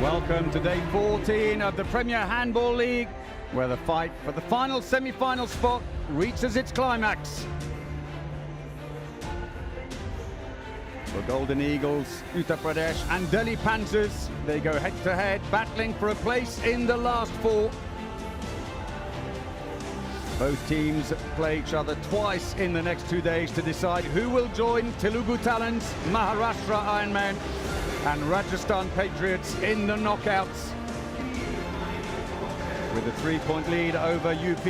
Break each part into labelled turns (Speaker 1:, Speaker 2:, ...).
Speaker 1: Welcome to day 14 of the Premier Handball League, where the fight for the final semi-final spot reaches its climax. The Golden Eagles, Uttar Pradesh and Delhi Panthers, they go head-to-head, battling for a place in the last four. Both teams play each other twice in the next 2 days to decide who will join Telugu Talents, Maharashtra Ironmen and Rajasthan Patriots in the knockouts. With a 3-point lead over UP,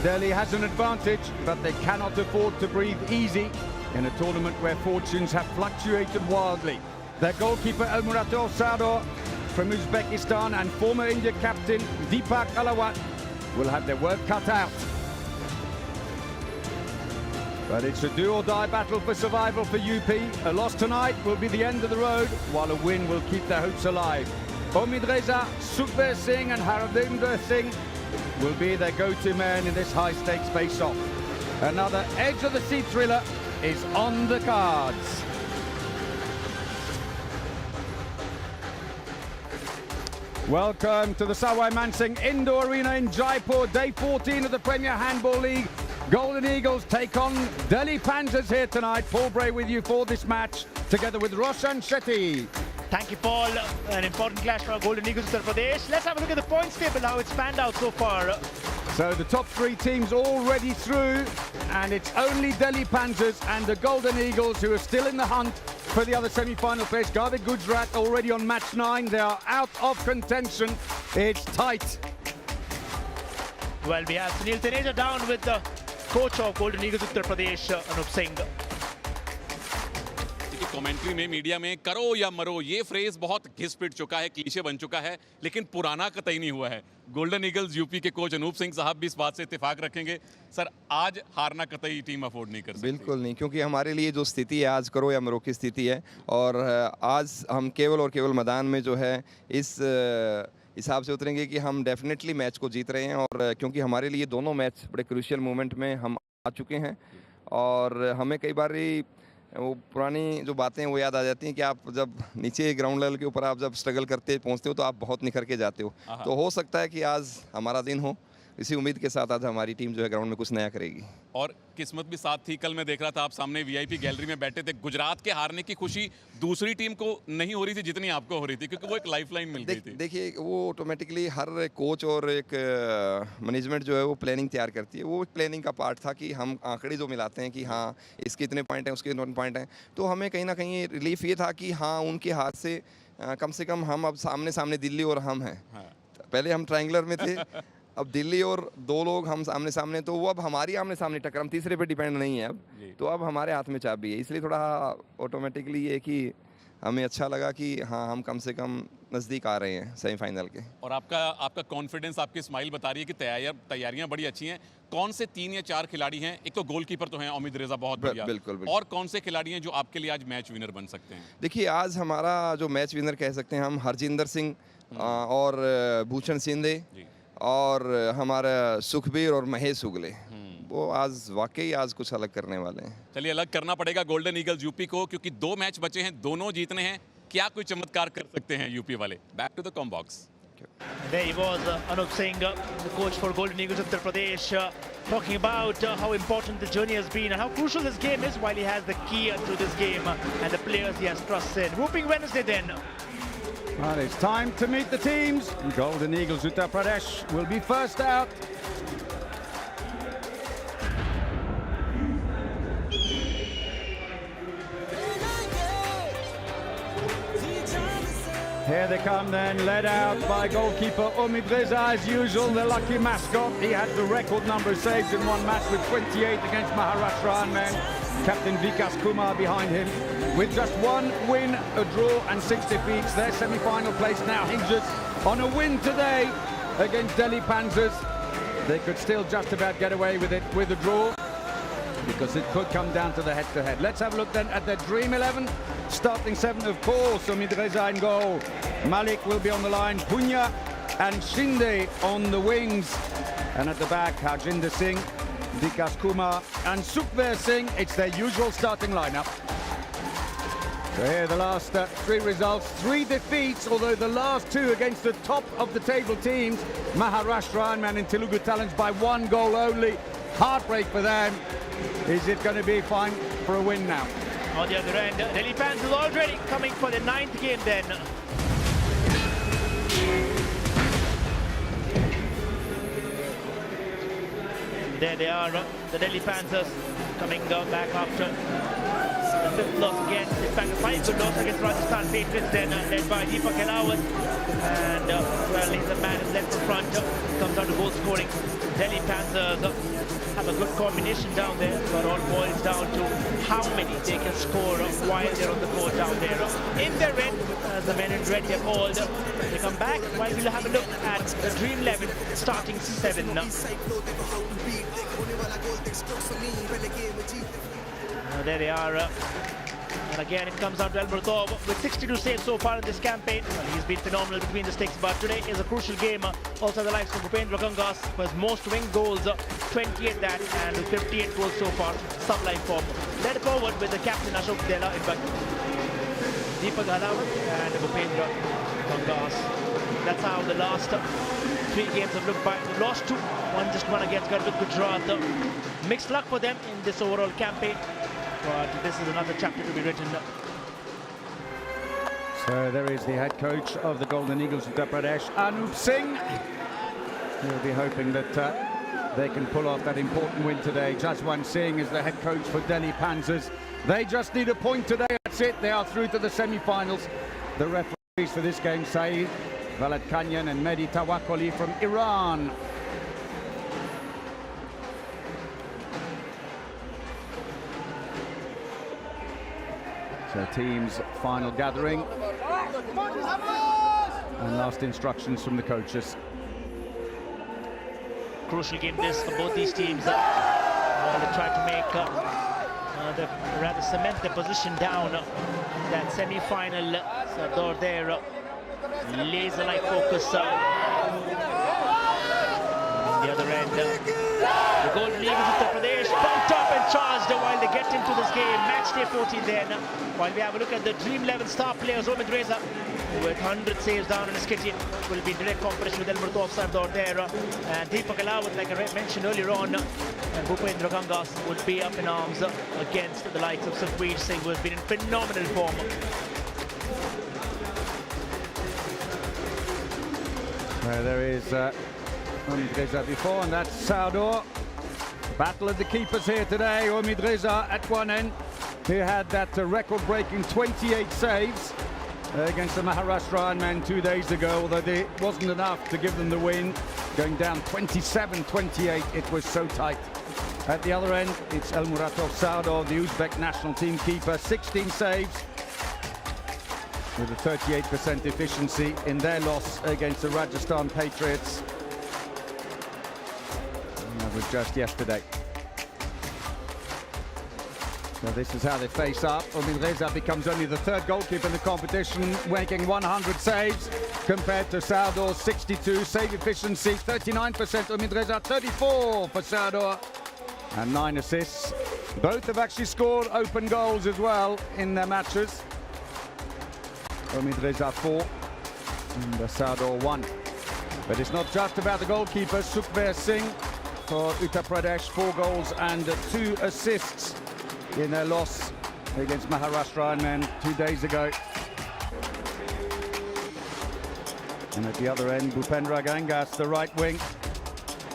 Speaker 1: Delhi has an advantage, but they cannot afford to breathe easy in a tournament where fortunes have fluctuated wildly. Their goalkeeper Elmurato Sador from Uzbekistan and former India captain Deepak Alawat will have their work cut out. But it's a do-or-die battle for survival for UP. A loss tonight will be the end of the road, while a win will keep their hopes alive. Omid Reza, Sukhbir Singh and Harvinder Singh will be their go-to men in this high-stakes face-off. Another edge-of-the-seat thriller is on the cards. Welcome to the Sawai Mansingh Indoor Arena in Jaipur, day 14 of the Premier Handball League. Golden Eagles take on Delhi Panthers here tonight. Paul Bray with you for this match, together with Roshan Shetty.
Speaker 2: Thank you, Paul. An important clash for our Golden Eagles, Uttar Pradesh. Let's have a look at the points table, how it's panned out so far.
Speaker 1: So the top three teams already through, and it's only Delhi Panthers and the Golden Eagles who are still in the hunt for the other semi-final place. Garvit Gujarat already on match 9. They are out of contention. It's tight.
Speaker 2: Well, we have Sunil Taneja down with the coach of Golden Eagles, Uttar Pradesh, Anup Singh.
Speaker 3: Commentary में media में करो या मरो ये phrase बहुत घिस पिट चुका है, क्लीशे बन चुका है, लेकिन पुराना कतई नहीं हुआ है। गोल्डन ईगल्स यूपी के कोच अनूप सिंह साहब भी इस बात से इत्तेफाक रखेंगे। सर, आज हारना कतई टीम अफोर्ड नहीं कर सकती।
Speaker 4: बिल्कुल नहीं, क्योंकि हमारे लिए जो स्थिति है आज करो या मरो की स्थिति है, और आज हम केवल और केवल मैदान में जो है इस हिसाब से उतरेंगे कि हम डेफिनेटली मैच को जीत रहे हैं, और क्योंकि हमारे लिए दोनों मैच बड़े क्रूशियल मोमेंट में हम आ चुके हैं, और हमें कई बार वो पुरानी जो बातें वो याद आ जाती हैं कि आप जब नीचे ग्राउंड लेवल के ऊपर आप जब स्ट्रगल करते पहुंचते हो तो आप बहुत निखर के जाते हो। तो हो सकता है कि आज हमारा दिन हो, इसी उम्मीद के साथ आज हमारी टीम जो है ग्राउंड में कुछ नया करेगी।
Speaker 3: और किस्मत भी साथ थी। कल मैं देख रहा था आप सामने वीआईपी गैलरी में बैठे थे। गुजरात के हारने की खुशी दूसरी टीम को नहीं हो रही थी जितनी आपको हो रही थी, क्योंकि वो एक लाइफलाइन मिल गई थी।
Speaker 4: देखिए, वो ऑटोमेटिकली हर कोच और एक मैनेजमेंट जो है वो प्लानिंग तैयार करती है। वो एक प्लानिंग का पार्ट था कि हम आंकड़े जो मिलाते हैं कि हाँ इसके इतने पॉइंट हैं, उसके इतने पॉइंट हैं, तो हमें कहीं ना कहीं रिलीफ ये था कि हाँ उनके हाथ से कम हम अब सामने सामने दिल्ली और हम हैं। पहले हम ट्रायंगुलर में थे, अब दिल्ली और दो लोग हम आमने सामने, तो वो अब हमारी आमने सामने टक्कर, हम तीसरे पे डिपेंड नहीं है अब, तो अब हमारे हाथ में चाबी है। इसलिए थोड़ा ऑटोमेटिकली ये कि हमें अच्छा लगा कि हाँ हम कम से कम नज़दीक आ रहे हैं सेमीफाइनल के।
Speaker 3: और आपका कॉन्फिडेंस, आपकी स्माइल बता रही है कि तैयारियां बड़ी अच्छी हैं। कौन से 3 या 4 खिलाड़ी हैं? एक तो गोलकीपर तो हैं ओमिद रेजा, बहुत बढ़िया।
Speaker 4: बिल्कुल।
Speaker 3: और कौन से खिलाड़ी हैं जो आपके लिए आज मैच विनर बन सकते हैं?
Speaker 4: देखिए, आज हमारा जो मैच विनर कह सकते हैं हम हरजिंदर सिंह और भूषण सिंधे और हमारा सुखबीर और महेश उगले, वो आज वाकई आज कुछ अलग करने वाले हैं।
Speaker 3: चलिए, अलग करना पड़ेगा गोल्डन ईगल्स यूपी को, क्योंकि 2 मैच बचे हैं, दोनों जीतने हैं। क्या कोई चमत्कार कर सकते हैं यूपी वाले? Back to the comm box.
Speaker 2: There he was, Anup Singh, the coach for Golden Eagles Uttar Pradesh, talking about how important the journey has been and how crucial this game is, while he has the key to this game and the players he has trust in. Whooping Wednesday then.
Speaker 1: Well, it's time to meet the teams. Golden Eagles Uttar Pradesh will be first out. Here they come then, led out by goalkeeper Omid Reza as usual, the lucky mascot. He had the record number of saves in one match with 28 against Maharashtra Ironmen. Captain Vikas Kumar behind him. With just 1 win, a draw and 6 defeats, their semi-final place now hinges on a win today against Delhi Panthers. They could still just about get away with it with a draw, because it could come down to the head-to-head. Let's have a look then at their Dream 11. Starting 7, of course, Omid Reza in goal. Malik will be on the line. Punya and Shinde on the wings. And at the back, Harjinder Singh, Vikas Kumar and Sukhbir Singh. It's their usual starting lineup. So here the last three results, 3 defeats, although the last 2 against the top of the table teams, Maharashtra Ironman and Telugu Talents by 1 goal only. Heartbreak for them. Is it going to be fine for a win now?
Speaker 2: On the other end, Delhi Panthers already coming for the 9th game then. There they are, the Delhi Panthers coming back after the 5th loss against, in fact, a 5th loss against Rajasthan Patriots then, led by Deepak Elawat. And well, he's the man who's led from front, comes down to goal scoring. Delhi Panthers have a good combination down there, but all boils down to how many they can score while they're on the court down there. In their end, as the men in red have called, they come back while we'll have a look at the Dream 11 starting 7. There they are. And again, it comes out to Elmurtov with 62 saves so far in this campaign. Well, he's been phenomenal between the sticks, but today is a crucial game. Also the likes of Bhupendra Gangas, who has most wing goals, 28 that, and 58 goals so far, sublime form. Led forward with the captain Ashok Dela, in fact, Deepak Elawat and Bhupendra Gangas. That's how the last 3 games have looked back. They lost 2, just one against Gujarat. Mixed luck for them in this overall campaign. But this is another chapter to be written.
Speaker 1: So there is the head coach of the Golden Eagles of Uttar Pradesh, Anup Singh. We'll be hoping that they can pull off that important win today. Jaswant Singh is the head coach for Delhi Panthers. They just need a point today. That's it. They are through to the semi-finals. The referees for this game, Saeed Valad Kanyan and Mehdi Tawakkoli from Iran. So team's final gathering and last instructions from the coaches.
Speaker 2: Crucial game this for both these teams. They try to make, rather cement their position down that semi-final. So there, laser-like focus. On the other end, the Golden Eagles of Uttar Pradesh pumped up and charged while they get into this game. Match day 14 then. While we have a look at the Dream 11 star players, Omid Reza, with 100 saves down in his kitty, will be in direct competition with Elmurtov Sardar there. And Deepak Elawat, like I mentioned earlier on, and Bhupendra Gangas would be up in arms against the likes of Sukhveer Singh, who has been in phenomenal form.
Speaker 1: There is Omid Reza before, and that's Sardar. Battle of the keepers here today. Omid Reza at one end, who had that record-breaking 28 saves against the Maharashtra Ironman 2 days ago, although it wasn't enough to give them the win. Going down 27-28, it was so tight. At the other end, it's Elmurtov Sardar, the Uzbek national team keeper, 16 saves with a 38% efficiency in their loss against the Rajasthan Patriots. And that was just yesterday. So this is how they face up. Omid Reza becomes only the 3rd goalkeeper in the competition, making 100 saves compared to Sardar's 62. Save efficiency 39%. Omid Reza 34 for Sardar, and 9 assists. Both have actually scored open goals as well in their matches. Omid Reza 4 and Sardar 1. But it's not just about the goalkeepers. Sukhveer Singh for Uttar Pradesh, 4 goals and 2 assists in their loss against Maharashtra Ironman 2 days ago. And at the other end, Bhupendra Gangas, the right wing,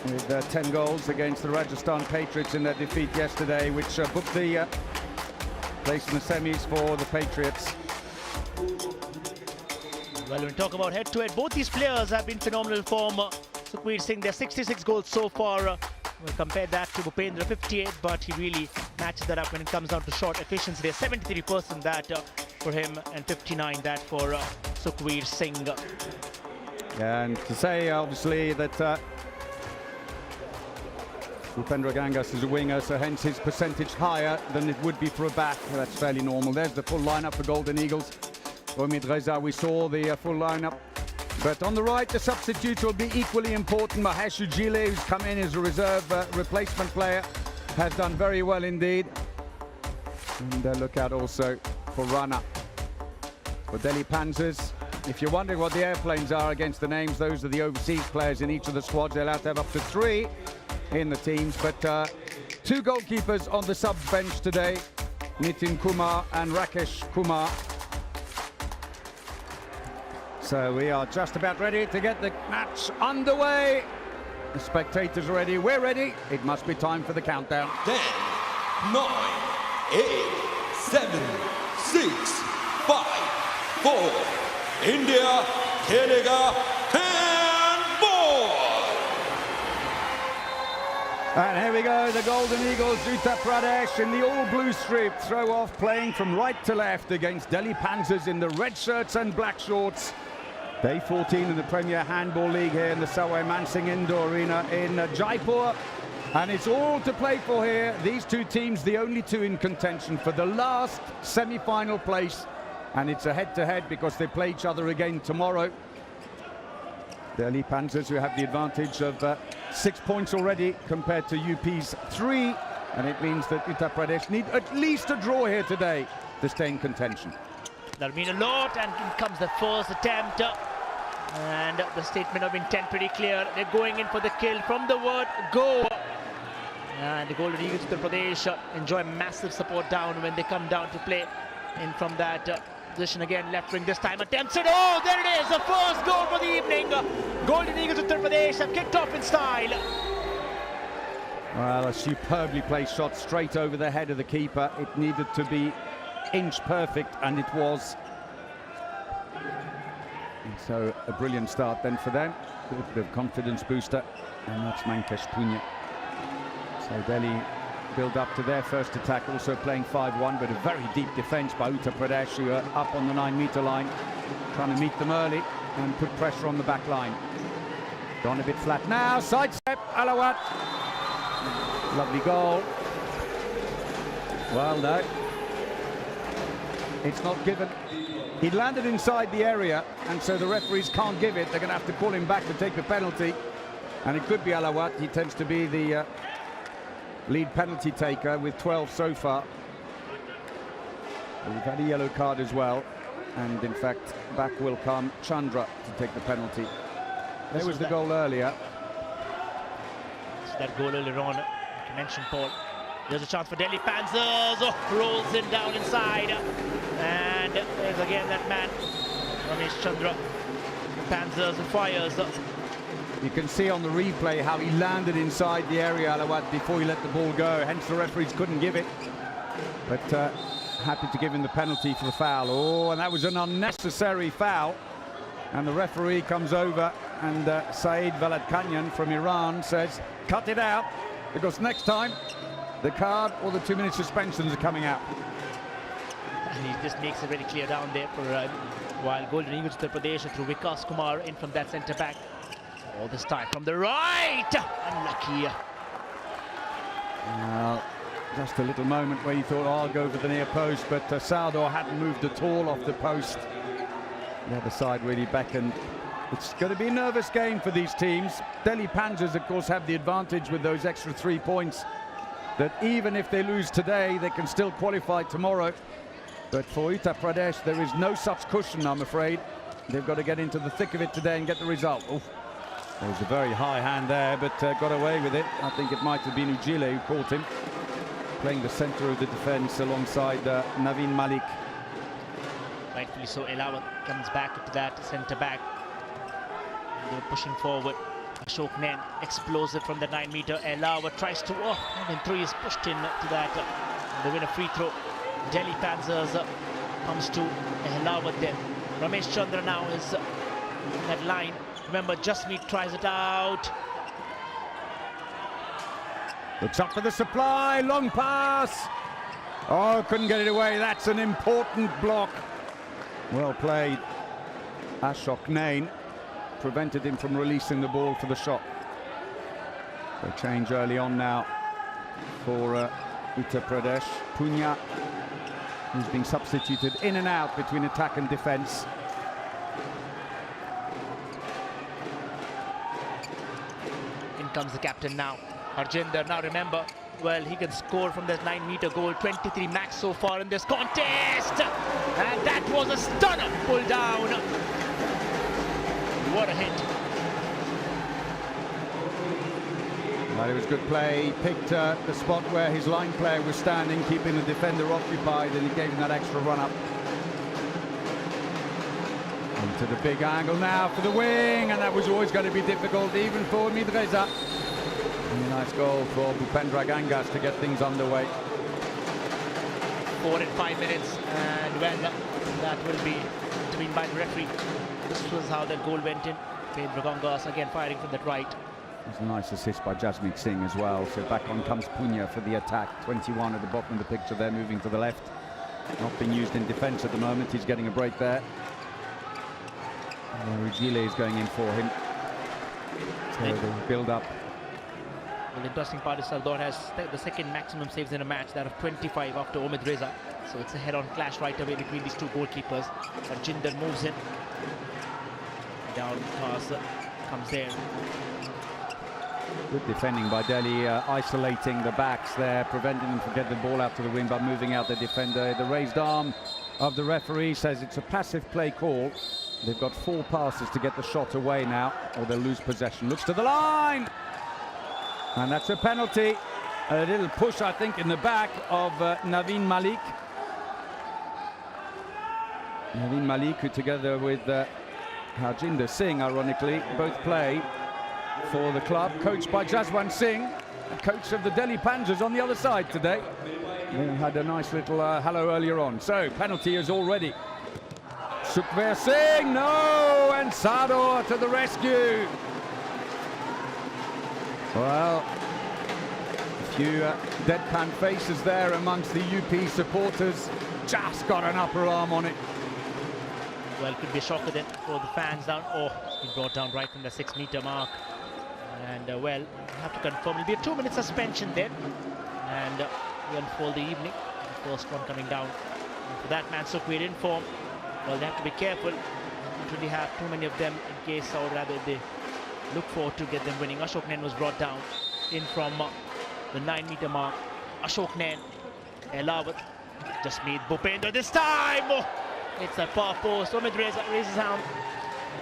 Speaker 1: with 10 goals against the Rajasthan Patriots in their defeat yesterday, which booked the place in the semis for the Patriots.
Speaker 2: Well, when we talk about head-to-head, both these players have been phenomenal form. Sukhveer Singh, their 66 goals so far. We'll compare that to Bhupendra, 58, but he really matches that up when it comes down to shot efficiency. There's 73% that for him and 59 that for Sukhveer Singh.
Speaker 1: Yeah, and to say, obviously, that Bhupendra Gangas is a winger, so hence his percentage higher than it would be for a back. That's fairly normal. There's the full lineup for Golden Eagles. Omid Reza, we saw the full lineup. But on the right, the substitutes will be equally important. Mahesh Ujile, who's come in as a reserve replacement player, has done very well indeed. And look out also for Rana for Delhi Panzers. If you're wondering what the airplanes are against the names, those are the overseas players in each of the squads. They're allowed to have up to 3 in the teams, but 2 goalkeepers on the subs bench today, Nitin Kumar and Rakesh Kumar. So we are just about ready to get the match underway. The spectators are ready, we're ready. It must be time for the countdown.
Speaker 5: 10, 9, 8, 7, 6, 5, 4. India Khelega Handball!
Speaker 1: And here we go, the Golden Eagles, Uttar Pradesh in the all-blue strip, throw off playing from right to left against Delhi Panzers in the red shirts and black shorts. Day 14 in the Premier Handball League here in the Sawai Mansingh Indoor Arena in Jaipur. And it's all to play for here. These 2 teams, the only 2 in contention for the last semi-final place. And it's a head-to-head because they play each other again tomorrow. Delhi Panzers, who have the advantage of 6 points already compared to UP's 3. And it means that Uttar Pradesh need at least a draw here today to stay in contention.
Speaker 2: That'll mean a lot, and in comes the first attempt. And the statement of intent pretty clear. They're going in for the kill from the word go. And the Golden Eagles of Uttar Pradesh enjoy massive support down when they come down to play in from that position again. Left wing this time attempts it. Oh, there it is, the first goal for the evening. Golden Eagles of Uttar Pradesh have kicked off in style.
Speaker 1: Well, a superbly placed shot straight over the head of the keeper. It needed to be inch perfect, and it was. And so a brilliant start then for them. A bit of confidence booster, and that's Mankesh Punya. So Delhi build up to their first attack, also playing 5-1, but a very deep defence by Uttar Pradesh, who are up on the 9-metre line, trying to meet them early and put pressure on the back line. Gone a bit flat now, sidestep, Alawat. Lovely goal. Well, no, it's not given. He landed inside the area, and so the referees can't give it. They're going to have to call him back to take the penalty, and it could be Alawat. He tends to be the lead penalty taker with 12 so far. But we've had a yellow card as well, and in fact back will come Chandra to take the penalty. There was the goal earlier.
Speaker 2: It's that goal earlier on, like you mentioned, Paul. There's a chance for Delhi Panzers. Oh, rolls in down inside, and there's again that man Ramesh Chandra. Panzers fires.
Speaker 1: You can see on the replay how he landed inside the area, Alawat, before he let the ball go. Hence the referees couldn't give it. But happy to give him the penalty for the foul. Oh, and that was an unnecessary foul. And the referee comes over, and Saeed Valadkanyan from Iran says, cut it out, because next time the card or the 2-minute suspensions are coming out.
Speaker 2: And he just makes it very clear down there for while Golden Eagles Uttar Pradesh through Vikas Kumar in from that centre back. All this time from the right, unlucky.
Speaker 1: Well, just a little moment where you thought, oh, I'll go for the near post, but Sardor hadn't moved at all off the post. The other side really beckoned. It's going to be a nervous game for these teams. Delhi Panzers, of course, have the advantage with those extra 3 points, that even if they lose today, they can still qualify tomorrow. But for Uttar Pradesh, there is no such cushion, I'm afraid. They've got to get into the thick of it today and get the result. Oof. There was a very high hand there, but got away with it. I think it might have been Ujile who caught him, playing the centre of the defence alongside Naveen Malik.
Speaker 2: Rightfully so, Elawat comes back to that centre back. And they're pushing forward. Ashok Nain, explosive from the 9-metre. Elawat tries to, and 3 is pushed in to that. They win a free throw. Delhi Panzers comes to Elawat then. Ramesh Chandra now is in that line. Remember, Jasmeet tries it out.
Speaker 1: Looks up for the supply, long pass. Oh, couldn't get it away. That's an important block. Well played. Ashok Nain prevented him from releasing the ball for the shot. So change early on now for Uttar Pradesh. Punya, who's been substituted in and out between attack and defence.
Speaker 2: In comes the captain now, Harjinder. Now remember, well, he can score from this 9-meter goal. 23 max so far in this contest. And that was a stunner pull down. What a hit.
Speaker 1: Well, it was good play. He picked the spot where his line player was standing, keeping the defender occupied, and he gave him that extra run-up. Into the big angle now for the wing, and that was always going to be difficult, even for Midreza. And a nice goal for Bhupendra Gangas to get things underway.
Speaker 2: 4 and 5 minutes, and well, that will be determined by the referee. This was how that goal went in. Bhupendra Gangas again firing from that right.
Speaker 1: It's a nice assist by Jasmeet Singh as well. So back on comes Punya for the attack. 21 at the bottom of the picture there, moving to the left. Not being used in defence at the moment. He's getting a break there. Rugile is going in for him. So the build up.
Speaker 2: Well, the interesting part is Sardar has the second maximum saves in a match, that of 25 after Omid Reza. So it's a head-on clash right away between these two goalkeepers. Jinder moves in. Down pass comes there.
Speaker 1: Good defending by Delhi, isolating the backs there, preventing them from getting the ball out to the wing by moving out the defender. The raised arm of the referee says it's a passive play call. They've got 4 passes to get the shot away now, or they'll lose possession. Looks to the line! And that's a penalty. A little push, I think, in the back of Naveen Malik. Naveen Malik, who together with Harjinder Singh, ironically, both play for the club, coached by Jaswant Singh, coach of the Delhi Panthers on the other side today. They had a nice little hello earlier on. So, penalty is already. Sukhveer Singh, no! And Sador to the rescue. Well, a few deadpan faces there amongst the UP supporters. Just got an upper arm on it.
Speaker 2: Well, could be a shocker then for the fans down. Oh, he brought down right from the 6-meter mark. And well, we have to confirm it'll be a 2-minute suspension then. And we'll unfold the evening. The first one coming down. And for that man, Sukhveer in form. Well, they have to be careful. Don't really have too many of them in case, or rather they look forward to get them winning. Ashok Nain was brought down in from the 9-meter mark. Ashok Nain, Elawat, just made Bhupendra this time. Oh, it's a far post. Omid Reza raises hand.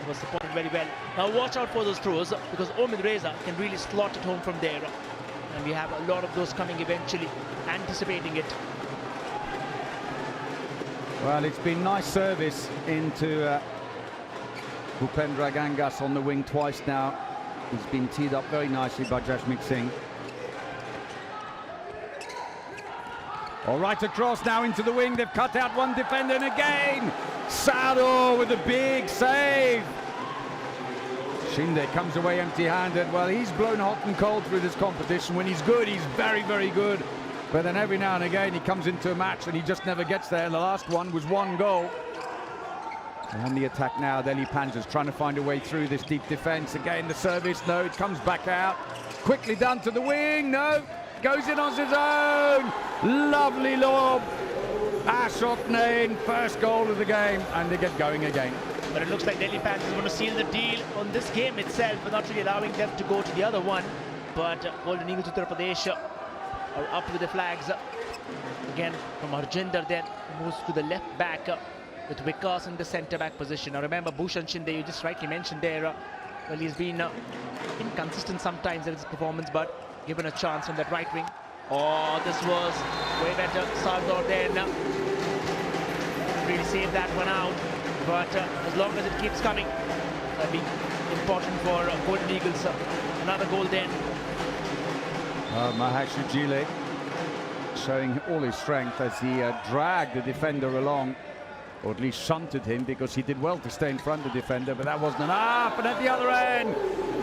Speaker 2: It was supported very well. Now watch out for those throws, because Omid Reza can really slot it home from there. And we have a lot of those coming eventually, anticipating it.
Speaker 1: Well, it's been nice service into Bhupendra Gangas on the wing twice now. He's been teed up very nicely by Jasmeet Singh. All right, across now into the wing. They've cut out one defender, and again Sador with a big save. Shinde comes away empty-handed. Well, he's blown hot and cold through this competition. When he's good, he's very, very good. But then every now and again he comes into a match and he just never gets there. And the last one was 1 goal. And the attack now, Delhi Panthers trying to find a way through this deep defence. Again, the service, no, it comes back out. Quickly done to the wing, no. Goes in on his own. Lovely lob. Ashok Nain, first goal of the game, and they get going again.
Speaker 2: But it looks like Delhi Panthers want to seal the deal on this game itself, but not really allowing them to go to the other one. But Golden Eagles Uttar Pradesh are up with the flags. Again, from Harjinder then moves to the left back with Vikas in the centre back position. Now remember, Bhushan Shinde, you just rightly mentioned there, well, he's been inconsistent sometimes in his performance, but given a chance on that right wing. Oh, this was way better. Sardar then really saved that one out. But as long as it keeps coming, that'll be important for Golden Eagles. Another goal then.
Speaker 1: Mahesh Ujile showing all his strength as he dragged the defender along, or at least shunted him, because he did well to stay in front of the defender, but that wasn't enough. And at the other end,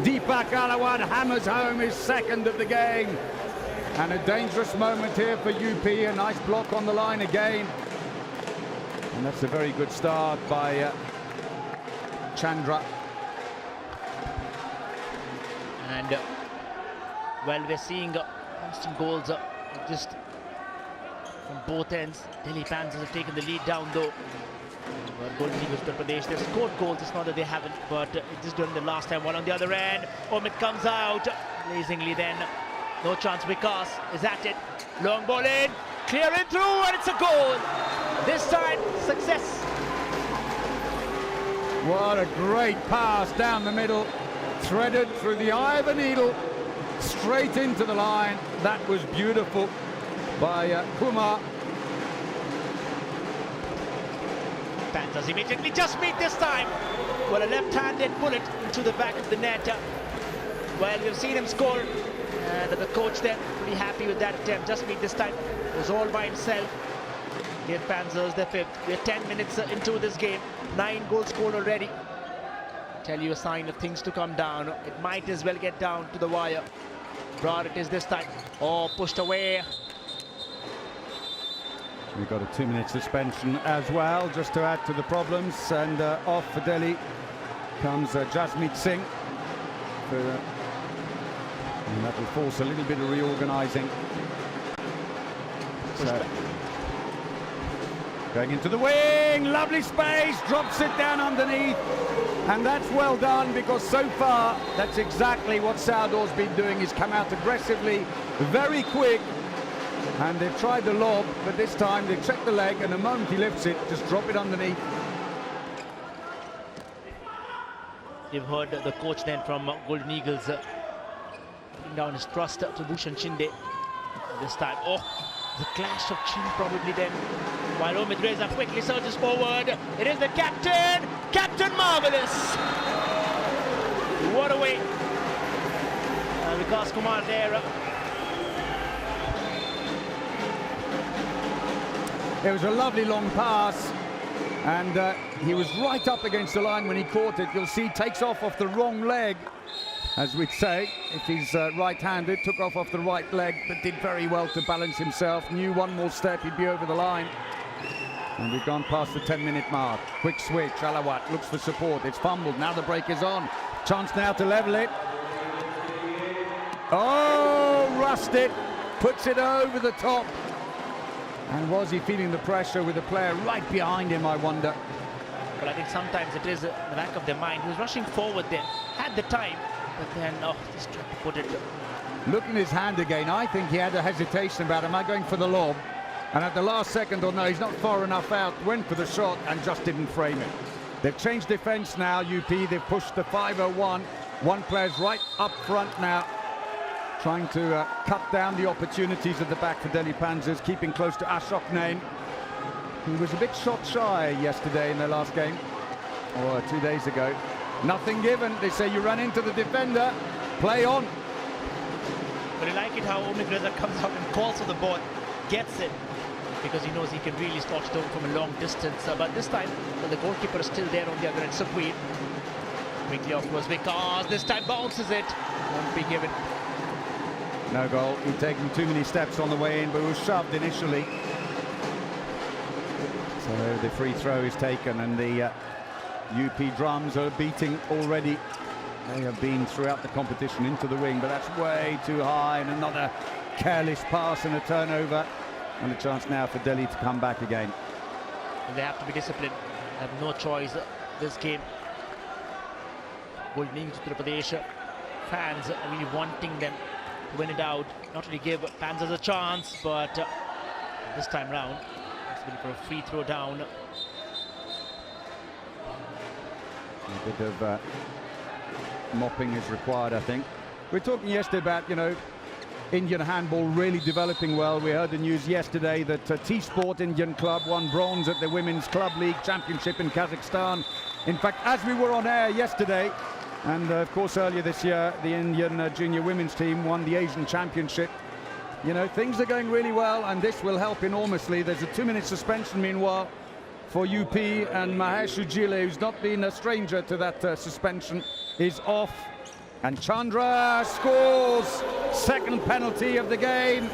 Speaker 1: Deepak Alawad hammers home his second of the game. And a dangerous moment here for UP. A nice block on the line again. And that's a very good start by Chandra.
Speaker 2: And well, we're seeing constant goals just from both ends. Delhi Panthers have taken the lead down though. But Golden Eagles Uttar Pradesh, they've scored goals. It's not that they haven't, but it's just done the last time. One on the other end. Omid comes out blazingly then. No chance. Vikas is at it. Long ball in. Clearing through, and it's a goal. This time, success.
Speaker 1: What a great pass down the middle, threaded through the eye of a needle, straight into the line. That was beautiful by Kumar.
Speaker 2: Panthers immediately just meet this time. Well, a left-handed bullet into the back of the net. Well, we've seen him score, and the coach there pretty happy with that attempt. Just meet this time. It was all by himself. Give Panthers their fifth. We're 10 minutes into this game. 9 goals scored already. Tell you a sign of things to come down. It might as well get down to the wire. Broad it is this time. Oh, pushed away.
Speaker 1: We've got a 2-minute suspension as well, just to add to the problems. And off for Delhi comes Jasmeet Singh. And that will force a little bit of reorganising. So, going into the wing, lovely space, drops it down underneath. And that's well done, because so far, that's exactly what Saudor's been doing. He's come out aggressively, very quick. And they've tried the lob, but this time they've checked the leg, and the moment he lifts it, just drop it underneath.
Speaker 2: You've heard the coach then from Golden Eagles putting down his trust to Bhushan Shinde. This time, oh, the clash of chin probably then. While Omid Reza quickly surges forward. It is the captain! Captain Marvelous! What a way! Vikas Kumar there.
Speaker 1: It was a lovely long pass, and he was right up against the line when he caught it. You'll see takes off the wrong leg, as we'd say, if he's right-handed. Took off the right leg, but did very well to balance himself. Knew one more step, he'd be over the line. And we've gone past the 10-minute mark. Quick switch, Alawat looks for support. It's fumbled, now the break is on. Chance now to level it. Oh, Rusted puts it over the top. And was he feeling the pressure with a player right behind him, I wonder?
Speaker 2: Well, I think sometimes it is in the back of their mind. He was rushing forward then, had the time, but then, oh, just tried to put it.
Speaker 1: Look at his hand again. I think he had a hesitation about, am I going for the lob? And at the last second, or no, he's not far enough out, went for the shot and just didn't frame it. They've changed defence now, UP. They've pushed the 5-0-1. One player's right up front now, trying to cut down the opportunities at the back for Delhi Panthers, keeping close to Ashok Nain, who was a bit shot shy yesterday in their last game, or 2 days ago. Nothing given. They say you run into the defender, play on.
Speaker 2: But I like it how Omid Reza comes out and calls for the ball, gets it, because he knows he can really slot it over from a long distance. But this time, the goalkeeper is still there on the other end. Sukhveer. Quickly off was Vikas. This time bounces it. Won't be given.
Speaker 1: No goal. He'd taken too many steps on the way in, but was shoved initially. So the free throw is taken, and the UP drums are beating already. They have been throughout the competition into the wing, but that's way too high, and another careless pass and a turnover. And a chance now for Delhi to come back again.
Speaker 2: And they have to be disciplined. They have no choice this game. Golden Eagles Uttar Pradesh fans are really wanting them to win it out. Not really give Panthers a chance, but this time round, it's been for a free throw down.
Speaker 1: A bit of mopping is required, I think. We were talking yesterday about, you know, Indian handball really developing well. We heard the news yesterday that T-Sport Indian Club won bronze at the Women's Club League Championship in Kazakhstan. In fact, as we were on air yesterday, and of course earlier this year, the Indian junior women's team won the Asian Championship. You know, things are going really well, and this will help enormously. There's a 2-minute suspension, meanwhile, for UP, and Mahesh Ujile, who's not been a stranger to that suspension, is off. And Chandra scores, second penalty of the game.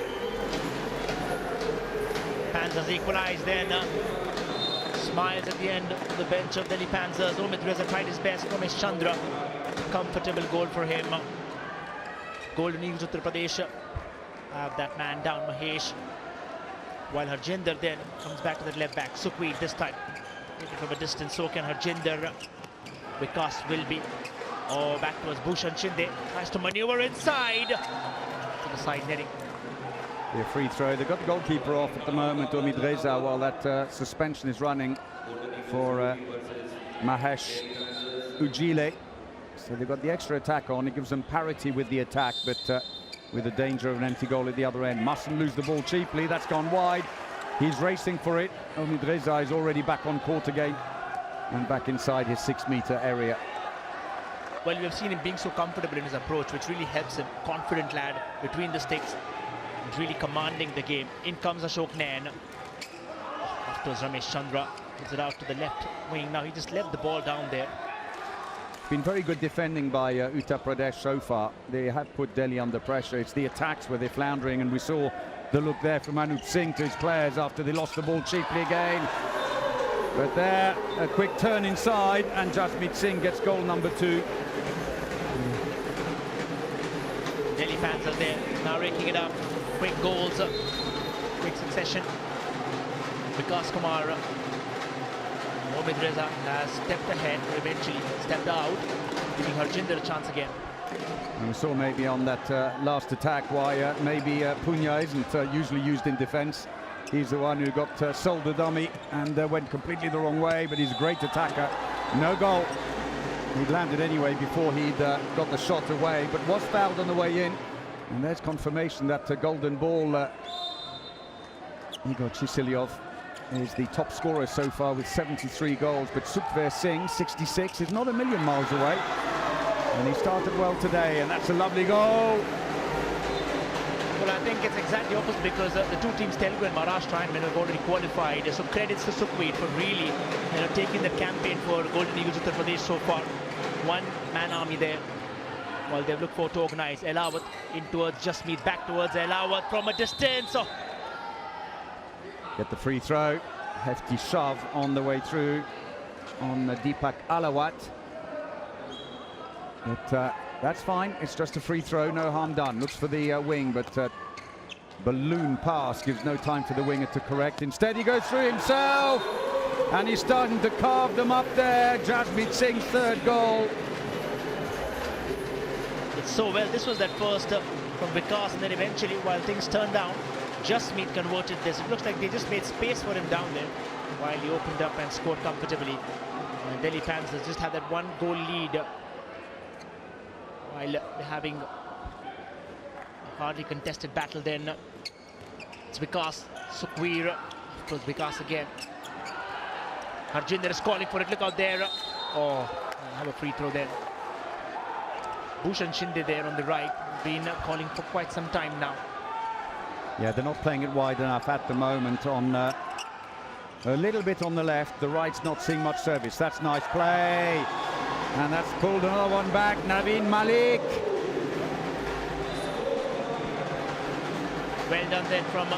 Speaker 2: Panthers equalised then. Smiles at the end of the bench of Delhi Panthers. Omid Reza tried his best. Ramesh Chandra, comfortable goal for him. Golden Eagles Uttar Pradesh have that man down, Mahesh. While Harjinder then comes back to the left back. Sukhveer this time. Taken from a distance, so can Harjinder. Vikas will be. Oh, back towards Bhushan Shinde. Tries to maneuver inside. The the side netting.
Speaker 1: A free throw. They've got the goalkeeper off at the moment, Omid Reza, while that suspension is running for Mahesh Ujile. So they've got the extra attack on. It gives them parity with the attack, but with the danger of an empty goal at the other end. Mustn't lose the ball cheaply. That's gone wide. He's racing for it. Omid Reza is already back on court again and back inside his 6-meter area.
Speaker 2: Well, we have seen him being so comfortable in his approach, which really helps him. Confident lad between the sticks, and really commanding the game. In comes Ashok Nain. Afterwards, Ramesh Chandra puts it out to the left wing. Now he just left the ball down there.
Speaker 1: Been very good defending by Uttar Pradesh so far. They have put Delhi under pressure. It's the attacks where they're floundering, and we saw the look there from Anup Singh to his players after they lost the ball cheaply again. But there, a quick turn inside, and Jasmeet Singh gets goal number 2.
Speaker 2: Delhi fans are there, now raking it up. Quick goals, quick succession. Vikas Kumar, Omid Reza has stepped ahead, or eventually stepped out, giving Harjinder a chance again.
Speaker 1: And we saw maybe on that last attack why maybe Punya isn't usually used in defence. He's the one who got sold the dummy and went completely the wrong way, but he's a great attacker. No goal. He'd landed anyway before he'd got the shot away, but was fouled on the way in. And there's confirmation that golden ball, Igor Chisilov is the top scorer so far with 73 goals, but Sukhveer Singh, 66, is not a million miles away. And he started well today, and that's a lovely goal.
Speaker 2: Well, I think it's exactly opposite, because the two teams, Telugu and Maharashtra, have already qualified. So credits to Sukhveer for really taking the campaign for Golden Eagles Uttar Pradesh so far. One-man army there. Well, they've looked forward to organize. Elawat in towards Jasmeet, back towards Elawat from a distance. Oh.
Speaker 1: Get the free throw. Hefty shove on the way through on Deepak Alawat. But that's fine. It's just a free throw. No harm done. Looks for the wing, but balloon pass gives no time for the winger to correct. Instead, he goes through himself. And he's starting to carve them up there. Jasmeet Singh's 3rd goal.
Speaker 2: It's so well. This was that first from Vikas, and then eventually, while things turned down, Jasmeet converted this. It looks like they just made space for him down there while he opened up and scored comfortably. And Delhi Panthers just had that 1-goal lead while having a hardly contested battle. Then it's Vikas, Sukhveer, it was Vikas again. Harjinder is calling for it. Look out there. Oh, have a free throw there. Bhushan Shinde there on the right, been calling for quite some time now.
Speaker 1: Yeah, they're not playing it wide enough at the moment. On a little bit on the left, the right's not seeing much service. That's nice play, and that's pulled another one back. Naveen Malik.
Speaker 2: Well done then from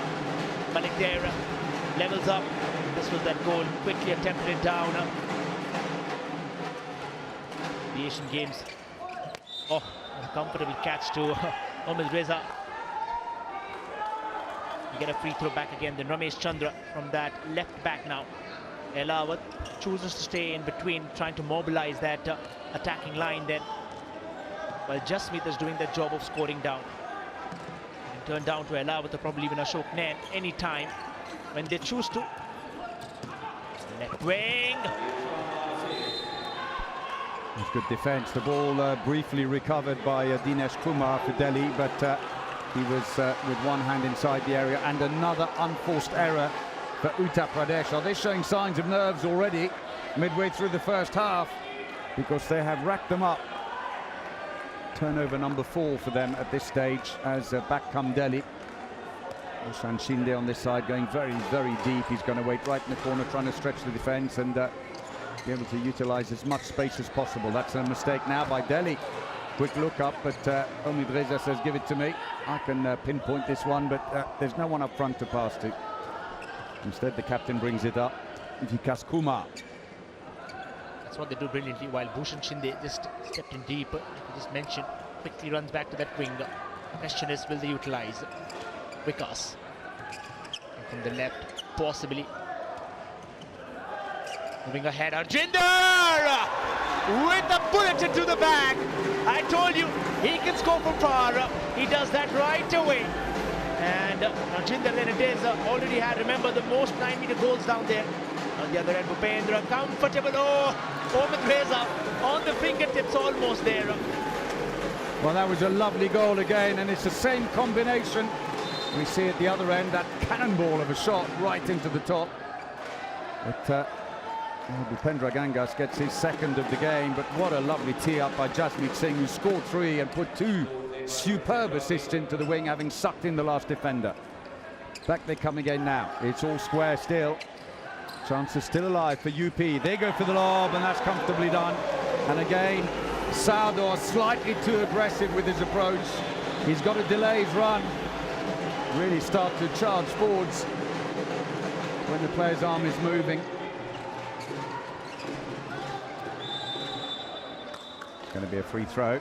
Speaker 2: Malik there. Levels up. This was that goal. Quickly attempted it down. The Asian Games. Oh, a comfortable catch to Omid Reza. You get a free throw back again. Then Ramesh Chandra from that left back now. Elawat chooses to stay in between, trying to mobilize that attacking line then. While Jasmeet is doing that job of scoring down. And turn down to Elawat or probably even Ashok Nain anytime when they choose to. Left wing.
Speaker 1: It's good defense. The ball briefly recovered by Dinesh Kumar for Delhi, but he was with one hand inside the area. And another unforced error for Uttar Pradesh. Are they showing signs of nerves already midway through the first half? Because they have racked them up. Turnover number 4 for them at this stage as back come Delhi. Bhushan Shinde on this side going very, very deep. He's going to wait right in the corner, trying to stretch the defense and be able to utilize as much space as possible. That's a mistake now by Delhi. Quick look up, but Omid Reza says, give it to me. I can pinpoint this one, but there's no one up front to pass to. Instead, the captain brings it up. Vikas Kumar.
Speaker 2: That's what they do brilliantly, while Bhushan Shinde just stepped in deep. Like I just mentioned, quickly runs back to that wing. The question is, will they utilize Vikas? And from the left, possibly. Moving ahead, Harjinder! with a bullet into the bag. I told you, he can score from far. He does that right away. And Rajinder Lenadez already had, remember, the most 9-meter goals down there. On the other end, Bhupendra, comfortable. Oh, Omid Reza on the fingertips, almost there.
Speaker 1: Well, that was a lovely goal again, and it's the same combination. We see at the other end that cannonball of a shot right into the top. But Bhupendra Gangas gets his second of the game, but what a lovely tee-up by Jasmeet Singh, who scored 3 and put 2 superb assists into the wing, having sucked in the last defender. Back they come again now. It's all square still. Chances still alive for UP. They go for the lob, and that's comfortably done. And again, Sardor slightly too aggressive with his approach. He's got to delay his run. Really start to charge forwards when the player's arm is moving. It's going to be a free throw.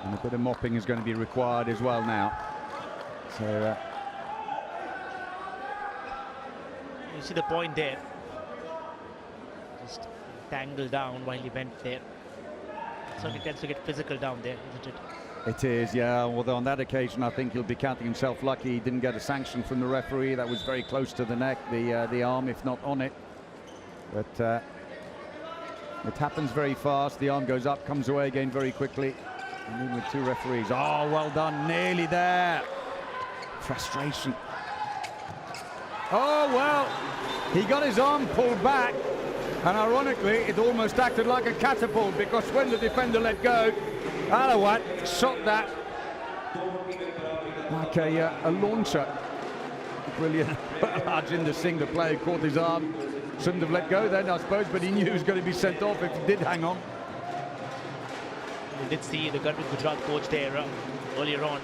Speaker 1: And a bit of mopping is going to be required as well now. So
Speaker 2: you see the point there. Just tangled down while he went there. Certainly tends to get physical down there, isn't it?
Speaker 1: it is, yeah. Although on that occasion, I think he'll be counting himself lucky he didn't get a sanction from the referee. That was very close to the neck, the arm, if not on it. But it happens very fast. The arm goes up, comes away again very quickly. And then with 2 referees. Oh, well done, nearly there. Frustration. Oh, well, he got his arm pulled back, and ironically, it almost acted like a catapult, because when the defender let go, Alawat shot that like a launcher. Brilliant. Harjinder Singh, the player, caught his arm. Shouldn't have let go then, I suppose, but he knew he was going to be sent off if he did hang on.
Speaker 2: We did see the Gujarat coach there earlier on.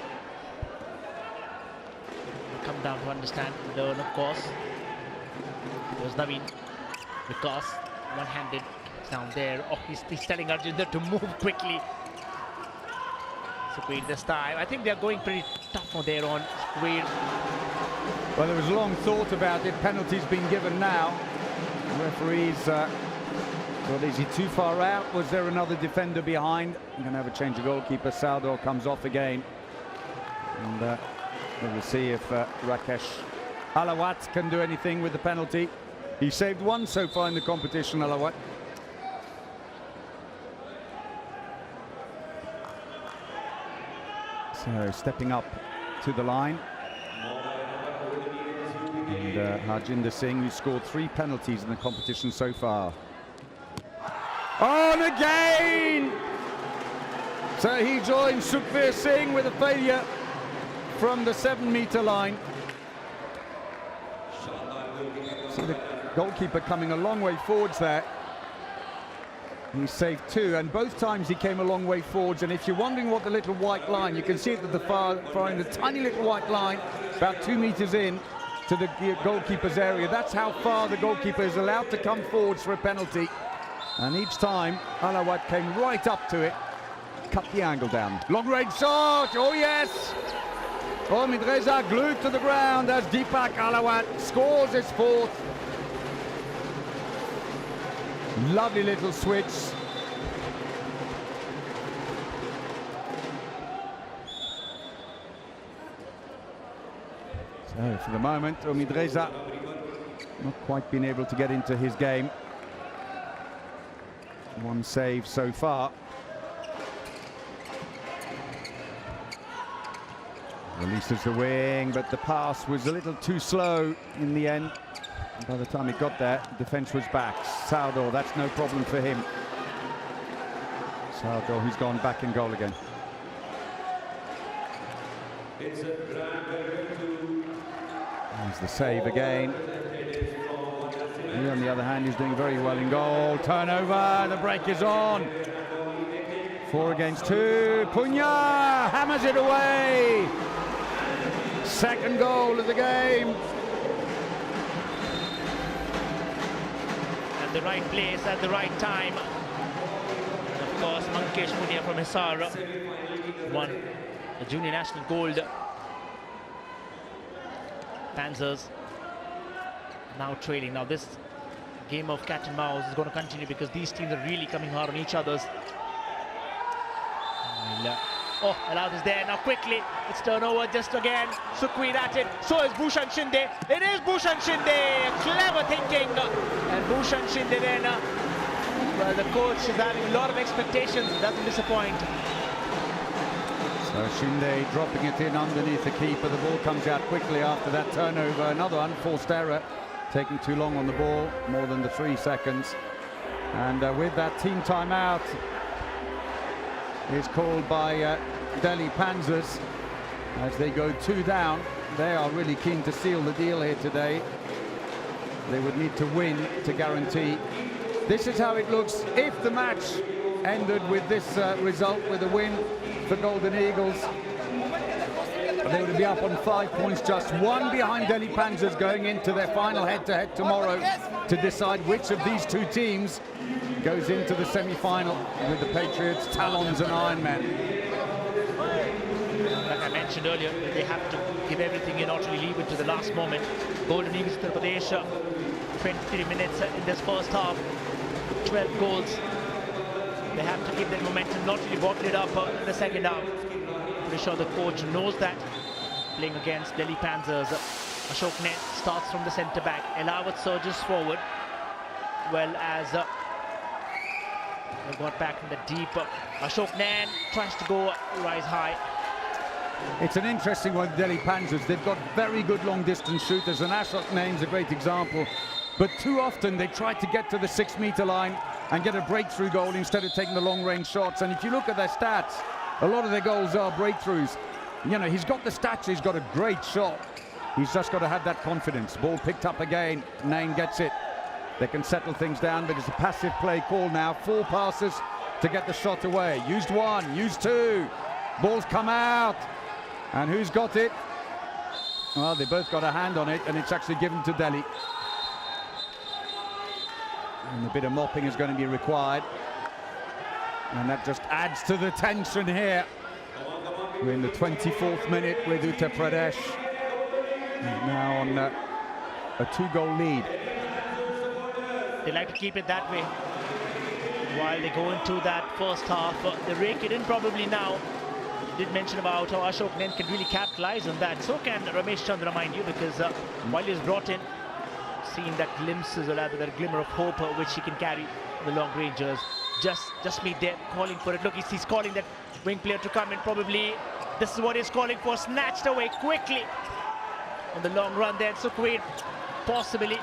Speaker 2: We'll come down to understand, learn, of course. There's Naveen, because one-handed down there. Oh, he's telling Arjinder to move quickly. Sukhveer this time. I think they're going pretty tough on there on Sukhveer.
Speaker 1: Well, there was long thought about it. Penalty's been given now. The referees, well, is he too far out? Was there another defender behind? I'm going to have a change of goalkeeper. Sardor comes off again. And we'll see if Rakesh Alawat can do anything with the penalty. He saved 1 so far in the competition, Alawat. So stepping up to the line. And Harjinder Singh, who scored 3 penalties in the competition so far. On again! So he joins Sukhveer Singh with a failure from the 7-meter line. See the goalkeeper coming a long way forwards there. He saved 2, and both times he came a long way forwards. And if you're wondering what the little white line, you can see it at the far end, the tiny little white line, about 2 meters in to the goalkeeper's area. That's how far the goalkeeper is allowed to come forwards for a penalty. And each time, Alawat came right up to it, cut the angle down. Long range shot, oh yes! Omid Reza glued to the ground as Deepak Alawat scores his 4th. Lovely little switch. So for the moment, Omid Reza not quite been able to get into his game. 1 save so far. Releases the wing, but the pass was a little too slow in the end. And by the time he got there, the defense was back. Sardor, that's no problem for him. Sardor, who's gone back in goal again. There's the save again. He, on the other hand, is doing very well in goal. Turnover, the break is on. 4 against 2. Punya hammers it away. 2nd goal of the game.
Speaker 2: At the right place, at the right time. And of course, Mankesh Punya from Hisar won the Junior National Gold. Panzers now trailing. Now this game of cat and mouse is going to continue because these teams are really coming hard on each other's. Oh, Alloud is there now quickly. It's turnover just again. Sukhveer at it. So is Bhushan Shinde. It is Bhushan Shinde. Clever thinking. And Bhushan Shinde then. Well, the coach is having a lot of expectations. Doesn't disappoint.
Speaker 1: So Shinde dropping it in underneath the keeper. The ball comes out quickly after that turnover. Another unforced error. Taking too long on the ball. More than the 3 seconds. And with that team timeout is called by Delhi Panzers as they go 2 down. They are really keen to seal the deal here today. They would need to win to guarantee. This is how it looks if the match ended with this result, with a win for Golden Eagles. They would be up on 5 points, just 1 behind Delhi Panzers going into their final head-to-head tomorrow to decide which of these 2 teams goes into the semi-final with the Patriots, Talons and Ironmen.
Speaker 2: Like I mentioned earlier, they have to give everything and not really leave it to the last moment. Golden Eagles Uttar Pradesh, 23 minutes in this first half, 12 goals. They have to keep that momentum, not really bottle it up in the second half. Pretty sure the coach knows that. Playing against Delhi Panzers, Ashok Nain starts from the centre back. Elawat surges forward, well as they got back in the deep. Ashok Nain tries to go rise high.
Speaker 1: It's an interesting one, Delhi Panzers. They've got very good long-distance shooters, and Ashok Nain's a great example. But too often they try to get to the 6-meter line and get a breakthrough goal instead of taking the long-range shots. And if you look at their stats, a lot of their goals are breakthroughs. You know, he's got the stature, he's got a great shot. He's just got to have that confidence. Ball picked up again, Nain gets it. They can settle things down, but it's a passive play call now. 4 passes to get the shot away. Used 1, used 2. Ball's come out. And who's got it? Well, they both got a hand on it, and it's actually given to Delhi. And a bit of mopping is going to be required. And that just adds to the tension here. We're in the 24th minute with Uttar Pradesh. Now on a 2-goal lead.
Speaker 2: They like to keep it that way while they go into that first half. They rake it in probably now. You did mention about how Ashok Nain can really capitalize on that. So can Ramesh Chandra, mind you, because while he's brought in, seeing that glimpses, or rather that glimmer of hope which he can carry the long rangers. Just meet there, calling for it. Look, he's calling that wing player to come in. Probably this is what he's calling for. Snatched away quickly on the long run there. Sukhveer possibly.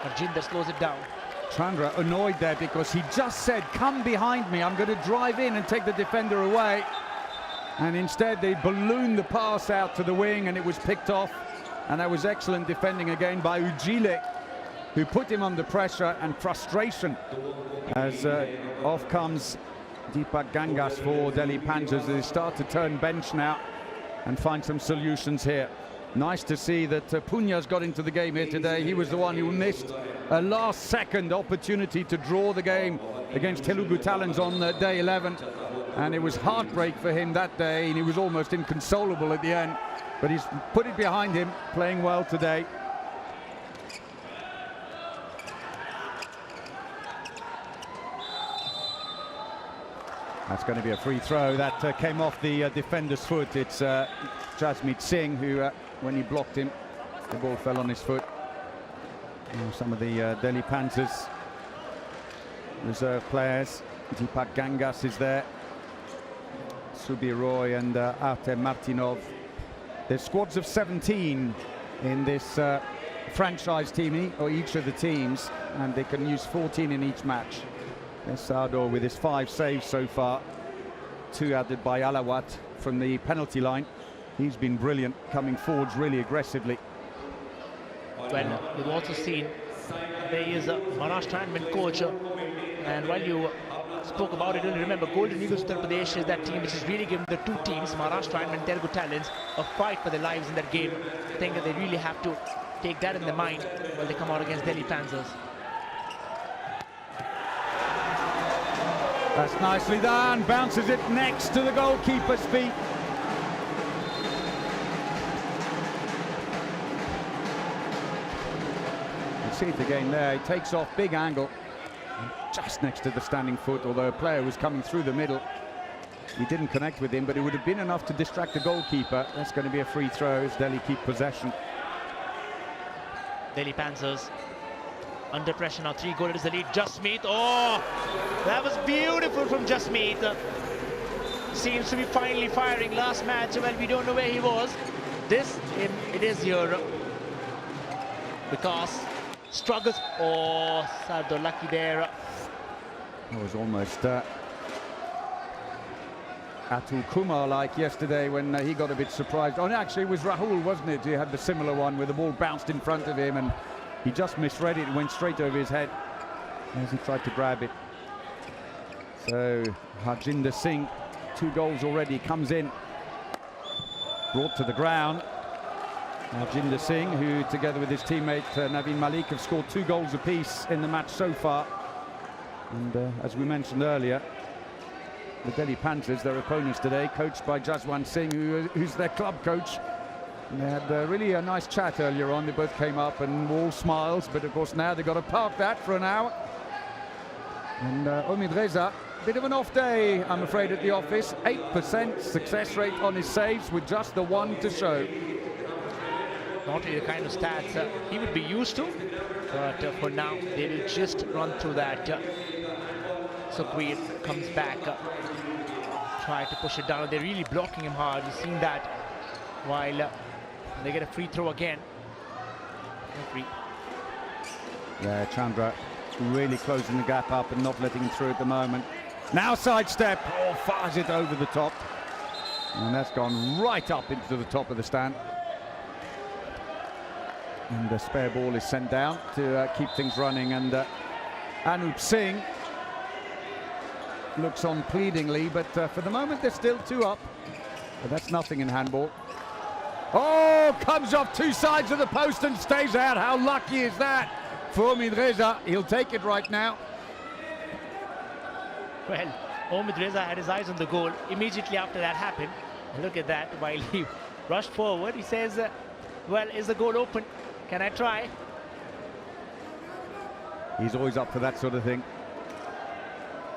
Speaker 2: Arjinder slows it down.
Speaker 1: Chandra annoyed there because he just said, come behind me, I'm going to drive in and take the defender away. And instead they ballooned the pass out to the wing and it was picked off. And that was excellent defending again by Ujile, who put him under pressure and frustration. As off comes Deepak Gangas for Delhi Panzers. They start to turn bench now and find some solutions here. Nice to see that Punya's got into the game here today. He was the one who missed a last-second opportunity to draw the game against Telugu Talons on day 11. And it was heartbreak for him that day, and he was almost inconsolable at the end. But he's put it behind him, playing well today. That's going to be a free throw. That came off the defender's foot. It's Jasmeet Singh who, when he blocked him, the ball fell on his foot. Some of the Delhi Panzers reserve players. Deepak Gangas is there. Subir Roy and Artem Martinov. There's squads of 17 in this franchise team, or each of the teams, and they can use 14 in each match. There's Sardor with his 5 saves so far. 2 added by Alawat from the penalty line. He's been brilliant, coming forwards really aggressively.
Speaker 2: Well, we've also seen there is a Maharashtra coach, and while you spoke about it, remember Golden Eagles Uttar Pradesh is that team which has really given the 2 teams, Maharashtra and Telugu Talons, a fight for their lives in that game. I think that they really have to take that in their mind while they come out against Delhi Panzers.
Speaker 1: That's nicely done. Bounces it next to the goalkeeper's feet. can see it again there. He takes off, big angle, just next to the standing foot, although a player was coming through the middle. He didn't connect with him, but it would have been enough to distract the goalkeeper. That's going to be a free throw as Delhi keep possession.
Speaker 2: Delhi Panthers under pressure now. 3 goals is the lead. Jasmeet. Oh, that was beautiful from Jasmeet. Seems to be finally firing. Last match, well, we don't know where he was. This, it is here because struggles. Oh, Sardar lucky there.
Speaker 1: It was almost Atul Kumar like yesterday when he got a bit surprised. Oh, no, actually it was Rahul, wasn't it? He had the similar one where the ball bounced in front of him and he just misread it and went straight over his head as he tried to grab it. So Harjinder Singh, 2 goals already, comes in, brought to the ground. Harjinder Singh, who together with his teammate Naveen Malik have scored 2 goals apiece in the match so far. And as we mentioned earlier, the Delhi Panthers, their opponents today, coached by Jaswant Singh, who's their club coach. And they had really a nice chat earlier on. They both came up and were all smiles, but of course now they've got to park that for an hour. And Omid Reza, bit of an off day, I'm afraid, at the office. 8% success rate on his saves with just the 1 to show.
Speaker 2: Not really the kind of stats he would be used to, but for now they will just run through that. Sukhveer comes back, try to push it down. They're really blocking him hard. You've seen that. While they get a free throw again.
Speaker 1: Yeah, Chandra really closing the gap up and not letting him through at the moment. Now sidestep, oh, fires it over the top. And that's gone right up into the top of the stand. And the spare ball is sent down to keep things running. And Anup Singh looks on pleadingly, but for the moment they're still 2 up. But that's nothing in handball. Oh, comes off 2 sides of the post and stays out. How lucky is that for Omid Reza? He'll take it right now.
Speaker 2: Well, Omid Reza had his eyes on the goal immediately after that happened. Look at that. While he rushed forward, he says, well, is the goal open? Can I try?
Speaker 1: He's always up for that sort of thing.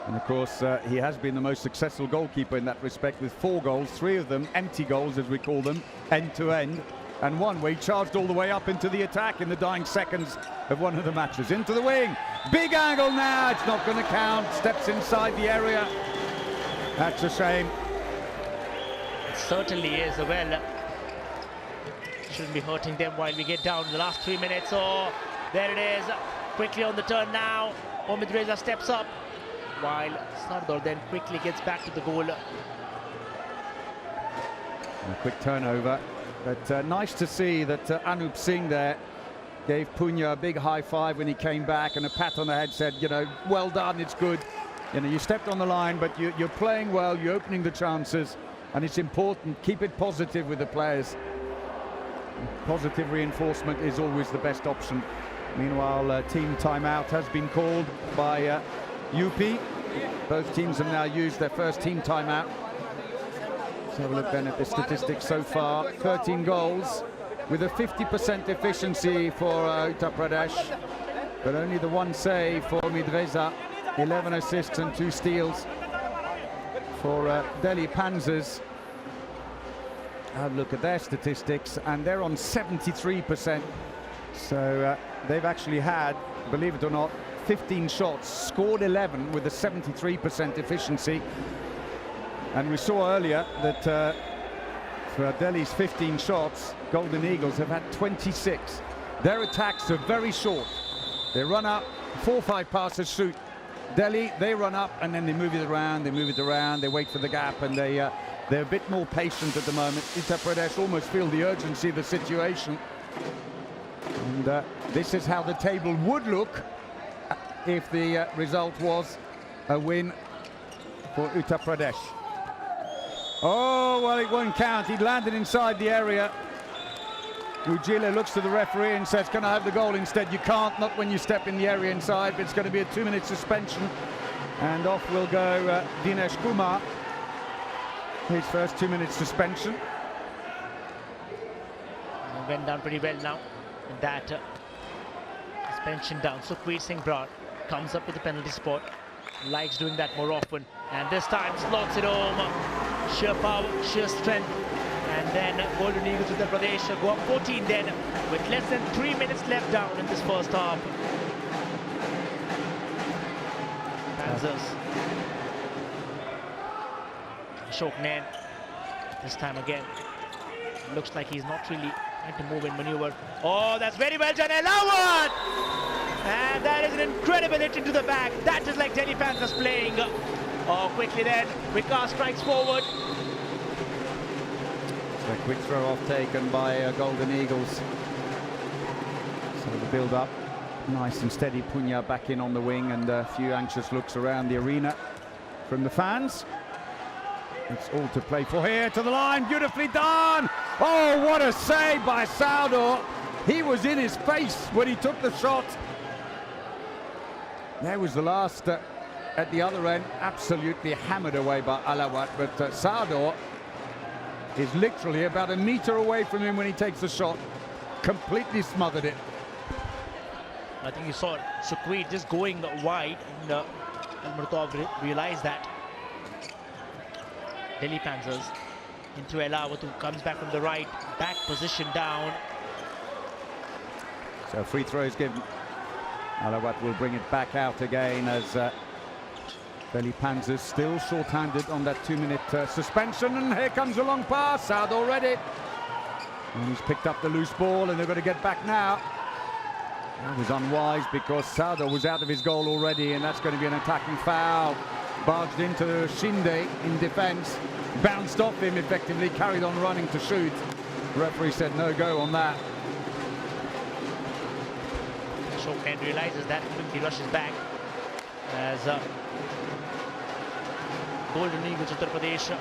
Speaker 1: And of course, he has been the most successful goalkeeper in that respect with 4 goals, 3 of them empty goals, as we call them, end to end, and 1 where he charged all the way up into the attack in the dying seconds of one of the matches. Into the wing, big angle now, it's not going to count, steps inside the area. That's a shame.
Speaker 2: It certainly is. Well, shouldn't be hurting them while we get down to the last 3 minutes. Oh, there it is, quickly on the turn now. Omid Reza steps up, while Sardar then quickly gets back to the goal.
Speaker 1: A quick turnover, but nice to see that Anup Singh there gave Punya a big high five when he came back and a pat on the head, said, you know, well done, it's good. You know, you stepped on the line, but you're playing well, you're opening the chances, and it's important. Keep it positive with the players. Positive reinforcement is always the best option. Meanwhile, team timeout has been called by UP. Both teams have now used their first team timeout. Let's have a look then at the statistics so far. 13 goals with a 50% efficiency for Uttar Pradesh, but only the 1 save for Omid Reza. 11 assists and 2 steals for Delhi Panthers. Have a look at their statistics, and they're on 73%. So they've actually had, believe it or not, 15 shots, scored 11 with a 73% efficiency. And we saw earlier that for Delhi's 15 shots, Golden Eagles have had 26. Their attacks are very short. They run up, 4 or 5 passes, shoot. Delhi, they run up and then they move it around, they wait for the gap, and they're a bit more patient at the moment. Uttar Pradesh almost feel the urgency of the situation. And this is how the table would look if the result was a win for Uttar Pradesh. Oh, well, it won't count. He landed inside the area. Ujila looks to the referee and says, can I have the goal instead? You can't, not when you step in the area inside, but it's going to be a 2-minute suspension. And off will go Dinesh Kumar. His first 2-minute suspension.
Speaker 2: Went down pretty well now. And that is Pension down. Sukhveer Singh Brar comes up with the penalty spot. Likes doing that more often. And this time slots it home. Sheer power, sheer strength. And then Golden Eagles Uttar Pradesh go up 14 then with less than 3 minutes left down in this first half. Panzers. Ashok Nain this time again. Looks like he's not really trying to move and maneuver. Oh, that's very well done, Elawat! And that is an incredible hit into the back. That is like Delhi Panthers playing. Oh, quickly then, Vikas strikes forward.
Speaker 1: So a quick throw off taken by Golden Eagles. So the build up, nice and steady. Punya back in on the wing, and a few anxious looks around the arena from the fans. It's all to play for here, to the line, beautifully done! Oh, what a save by Sardor! He was in his face when he took the shot. There was the last at the other end, absolutely hammered away by Alawat, but Sardor is literally about a metre away from him when he takes the shot. Completely smothered it.
Speaker 2: I think you saw Sukhveer just going wide, and Al-Murtaub realized that. Delhi Panthers into Elawat, who comes back from the right, back position down.
Speaker 1: So free throw is given. Alawat will bring it back out again as Delhi Panthers still short-handed on that 2-minute suspension. And here comes a long pass, Sardor ready. And he's picked up the loose ball, and they've got to get back now. That was unwise because Sardor was out of his goal already, and that's going to be an attacking foul. Barged into Shinde in defence, bounced off him effectively, carried on running to shoot. The referee said no go on that.
Speaker 2: Ashok Nain realizes that, quickly rushes back as Golden Eagles Uttar Pradesh.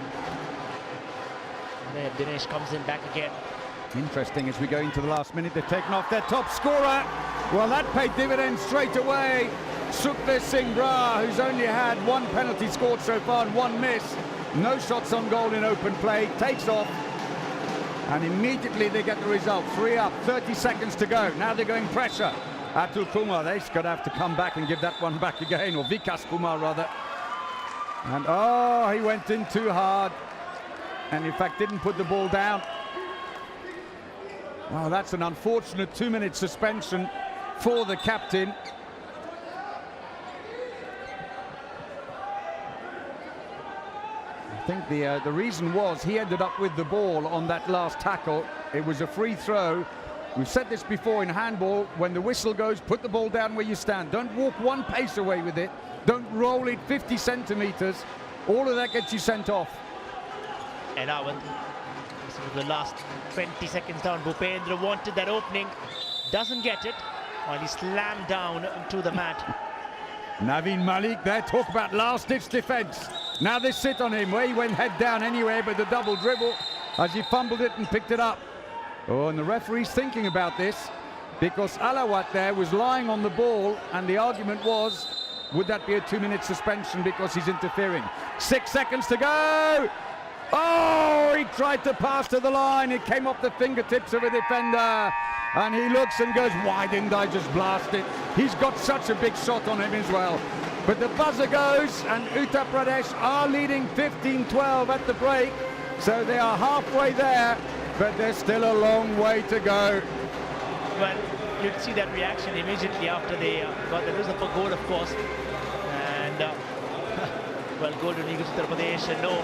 Speaker 2: There Dinesh comes in back again.
Speaker 1: Interesting, as we go into the last minute, they've taken off their top scorer. Well, that paid dividends straight away. Sukhveer Singh Brar, who's only had 1 penalty scored so far and 1 miss. No shots on goal in open play, takes off. And immediately they get the result. 3 up, 30 seconds to go. Now they're going pressure. Atul Kumar, they're going to have to come back and give that one back again, or Vikas Kumar rather. And oh, he went in too hard. And in fact didn't put the ball down. Well, that's an unfortunate 2-minute suspension for the captain. I think the reason was he ended up with the ball on that last tackle. It was a free throw. We've said this before in handball, when the whistle goes, put the ball down where you stand. Don't walk 1 pace away with it. Don't roll it 50 centimetres. All of that gets you sent off.
Speaker 2: Elawat, this was the last 20 seconds down. Bhupendra wanted that opening, doesn't get it, while he slammed down to the mat.
Speaker 1: Naveen Malik there, talk about last-ditch defence. Now they sit on him, where he went head down anyway, but the double dribble as he fumbled it and picked it up. Oh, and the referee's thinking about this because Alawat there was lying on the ball, and the argument was, would that be a 2-minute suspension because he's interfering? 6 seconds to go! Oh, he tried to pass to the line. It came off the fingertips of a defender. And he looks and goes, why didn't I just blast it? He's got such a big shot on him as well. But the buzzer goes, and Uttar Pradesh are leading 15-12 at the break. So they are halfway there, but there's still a long way to go.
Speaker 2: Well, you'd see that reaction immediately after they got the whistle for goal, of course. And, well, Golden Eagles Uttar Pradesh, no,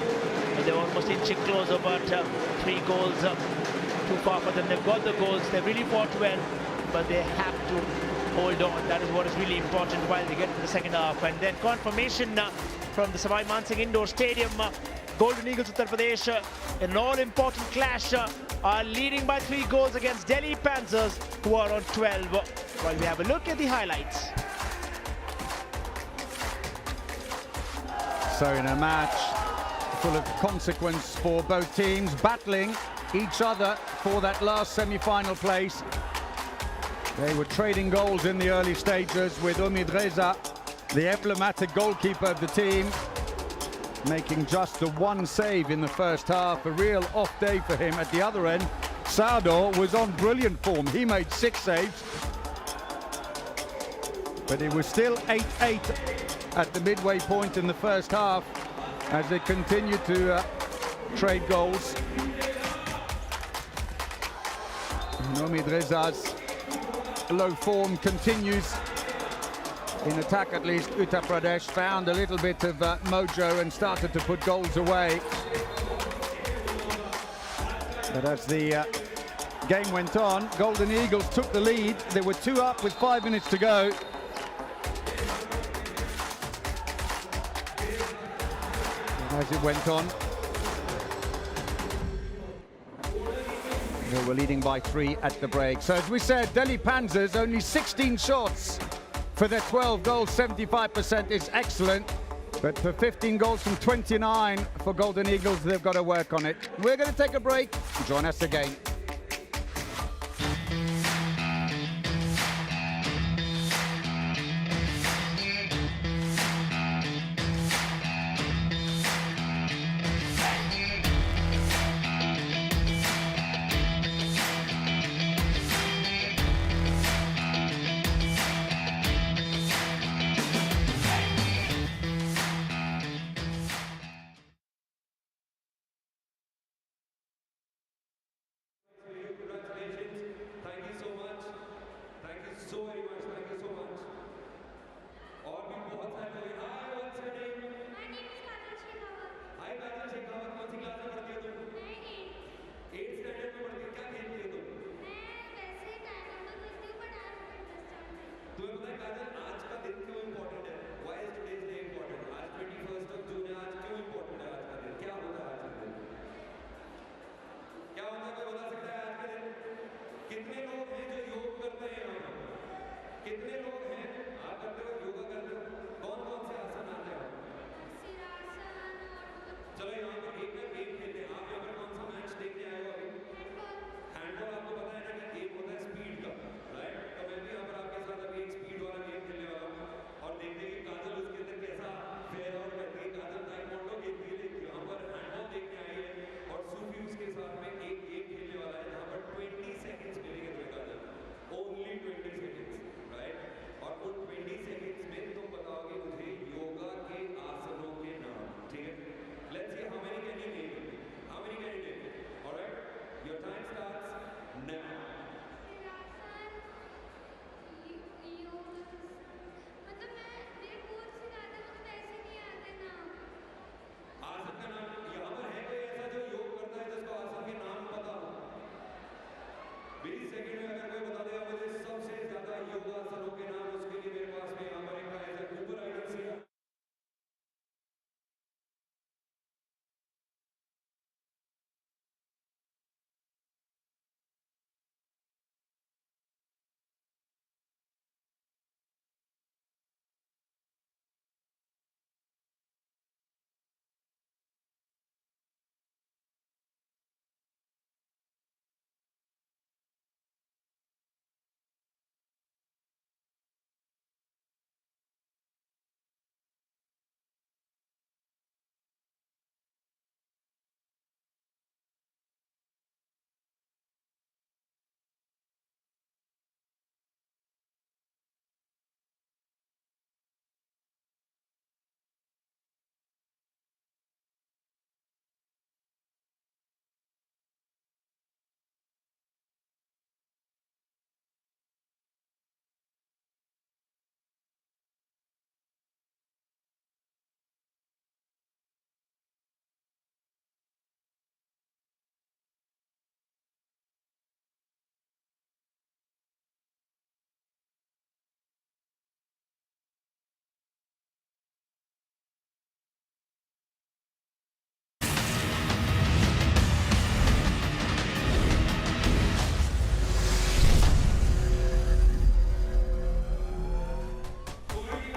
Speaker 2: they were almost inching closer, but 3 goals too far for them. They've got the goals, they've really fought well, but they have to hold on. That is what is really important while they get into the second half. And then confirmation from the Savai Mansingh Indoor Stadium. Golden Eagles Uttar Pradesh, in an all-important clash, are leading by 3 goals against Delhi Panthers, who are on 12. While we have a look at the highlights.
Speaker 1: So in a match full of consequence for both teams, battling each other for that last semi-final place. They were trading goals in the early stages, with Umid Reza, the emblematic goalkeeper of the team, making just the 1 save in the first half. A real off day for him. At the other end, Sardor was on brilliant form. He made 6 saves. But it was still 8-8 at the midway point in the first half as they continued to trade goals. Omid Reza's low form continues. In attack, at least, Uttar Pradesh found a little bit of mojo and started to put goals away. But as the game went on, Golden Eagles took the lead. They were 2 up with 5 minutes to go. And as it went on, they were leading by 3 at the break. So as we said, Delhi Panzers only 16 shots for their 12 goals. 75% is excellent. But for 15 goals from 29 for Golden Eagles, they've got to work on it. We're going to take a break. Join us again.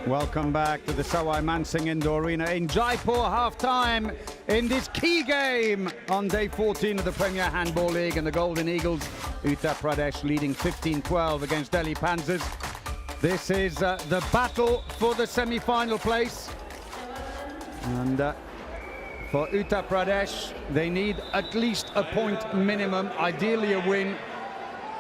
Speaker 1: Welcome back to the Sawai Mansingh Indoor Arena in Jaipur, half-time in this key game on day 14 of the Premier Handball League, and the Golden Eagles, Uttar Pradesh, leading 15-12 against Delhi Panzers. This is the battle for the semi-final place, and for Uttar Pradesh, they need at least a point minimum, ideally a win,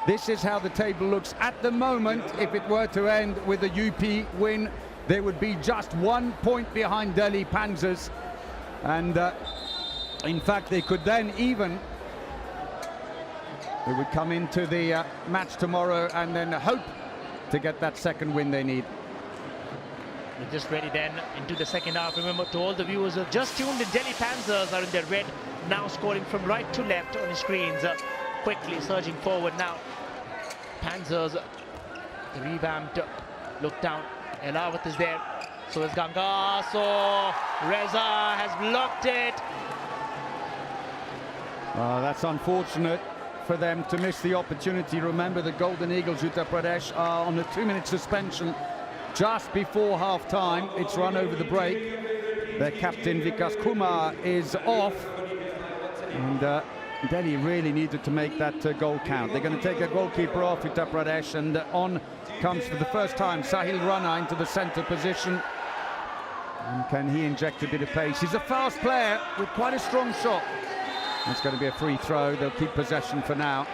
Speaker 1: This is how the table looks at the moment. If it were to end with a UP win, they would be just 1 point behind Delhi Panzers. And in fact, they could then even... They would come into the match tomorrow and then hope to get that second win they need.
Speaker 2: We're just ready then into the second half. Remember, to all the viewers who have just tuned in, Delhi Panzers are in their red, now scoring from right to left on the screens. Quickly surging forward now. Panzers, the revamped look down. Elawat is there. So is Ganga. So Reza has blocked it.
Speaker 1: That's unfortunate for them to miss the opportunity. Remember, the Golden Eagles Uttar Pradesh are on a 2-minute suspension just before half-time. It's run over the break. Their captain Vikas Kumar is off, and Delhi really needed to make that goal count. They're going to take a goalkeeper off Uttar Pradesh, and on comes for the first time Sahil Rana into the centre position. And can he inject a bit of pace? He's a fast player with quite a strong shot. It's going to be a free throw. They'll keep possession for now.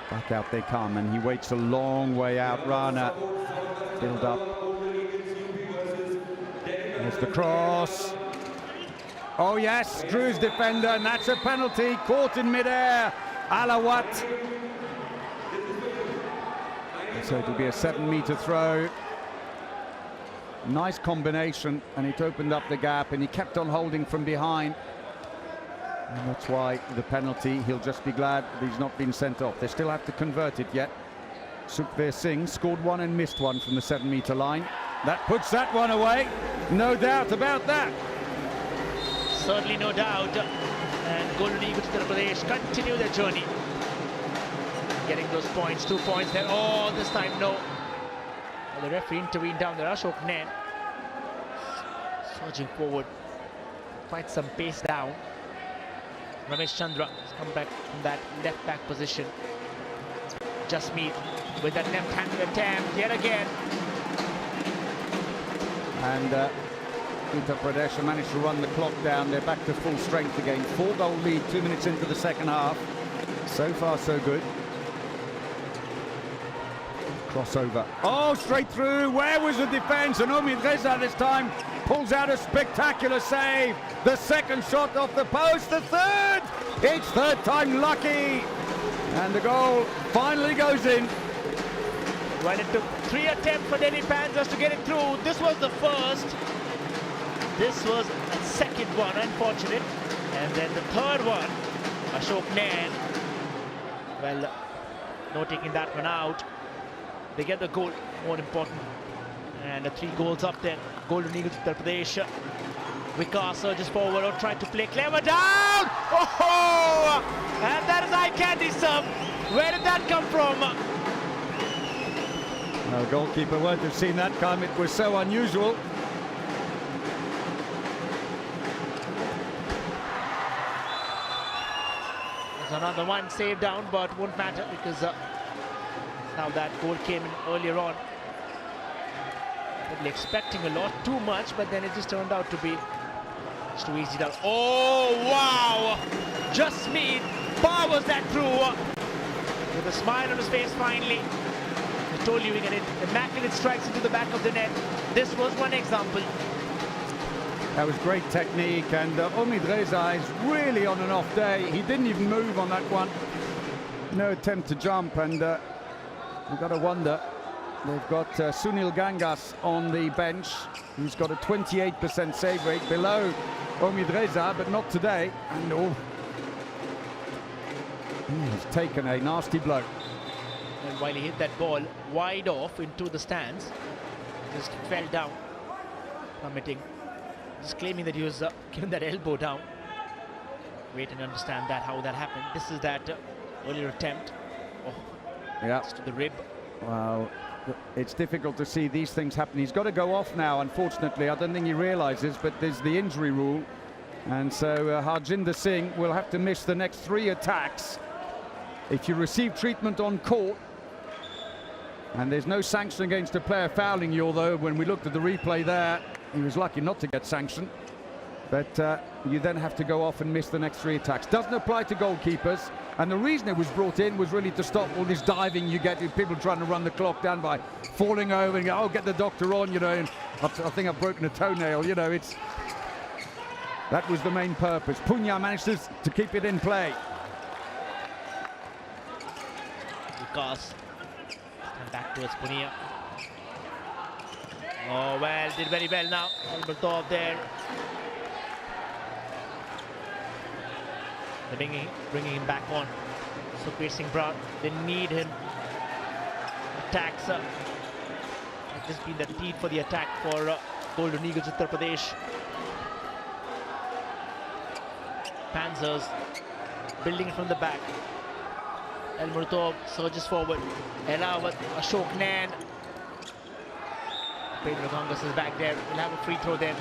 Speaker 1: Back out they come, and he waits a long way out. Rana, build up. There's the cross. Oh yes, Drew's defender, and that's a penalty. Caught in midair. Elawat. So it'll be a 7-meter throw. Nice combination, and it opened up the gap, and he kept on holding from behind. And that's why the penalty. He'll just be glad that he's not been sent off. They still have to convert it yet. Sukhveer Singh scored one and missed one from the 7-meter line. That puts that one away. No doubt about that.
Speaker 2: Certainly no doubt. And Golden Eagles Uttar Pradesh continue their journey. Getting those points, 2 points there. Oh, this time no. The referee intervened down there. Ashok Nain surging forward, quite some pace down. Ramesh Chandra has come back from that left back position. Jasmeet with that left-handed attempt yet again.
Speaker 1: And Uttar Pradesh have managed to run the clock down. They're back to full strength again. 4-goal lead, 2 minutes into the second half. So far, so good. Crossover. Oh, straight through. Where was the defense? And Omid Reza this time pulls out a spectacular save. The second shot off the post. The third. It's third time lucky. And the goal finally goes in.
Speaker 2: Well, it took 3 attempts for Delhi Panzers to get it through. This was the first. This was the second one, unfortunate. And then the third one, Ashok Nain. Well, no taking that one out. They get the goal, more important. And the 3 goals up there. Golden Eagles Uttar Pradesh. Vikas surges forward or tried to play clever down. Oh! And that is eye candy serve. Where did that come from?
Speaker 1: No, the goalkeeper won't have seen that come. It was so unusual.
Speaker 2: There's another one saved down, but won't matter because now that goal came in earlier on. Probably expecting a lot too much, but then it just turned out to be just too easy down. Oh wow! Jasmeet powers that through with a smile on his face finally. I told you we're going to immaculate strikes into the back of the net. This was one example.
Speaker 1: That was great technique, and Omid Reza is really on an off day. He didn't even move on that one. No attempt to jump, and you've got to wonder. They've got Sunil Gangas on the bench. He's got a 28% save rate, below Omid Reza, but not today. And oh, he has taken a nasty blow.
Speaker 2: And while he hit that ball wide off into the stands, just fell down, permitting, just claiming that he was given that elbow down. Wait and understand that, how that happened. This is that earlier attempt. Oh,
Speaker 1: yeah,
Speaker 2: to the rib.
Speaker 1: Well, it's difficult to see these things happen. He's got to go off now, unfortunately. I don't think he realizes, but there's the injury rule. And so Harjinder Singh will have to miss the next 3 attacks. If you receive treatment on court, and there's no sanction against a player fouling you, although when we looked at the replay there, he was lucky not to get sanctioned. But you then have to go off and miss the next 3 attacks. Doesn't apply to goalkeepers. And the reason it was brought in was really to stop all this diving you get with people trying to run the clock down by falling over and go, oh, get the doctor on, you know, and I think I've broken a toenail, you know, that was the main purpose. Punya managed to keep it in play.
Speaker 2: Lucas, and back towards Punya. Oh, well, did very well now. Albertov there. They're bringing him back on. Sukhbir Singh Brar, they need him. Attacks. Has just been the lead for the attack for Golden Eagles Uttar Pradesh. Panzers building it from the back. Albertov surges forward. Elawat, Ashok Nain. Pedro Gongas is back there. We'll have a free throw then.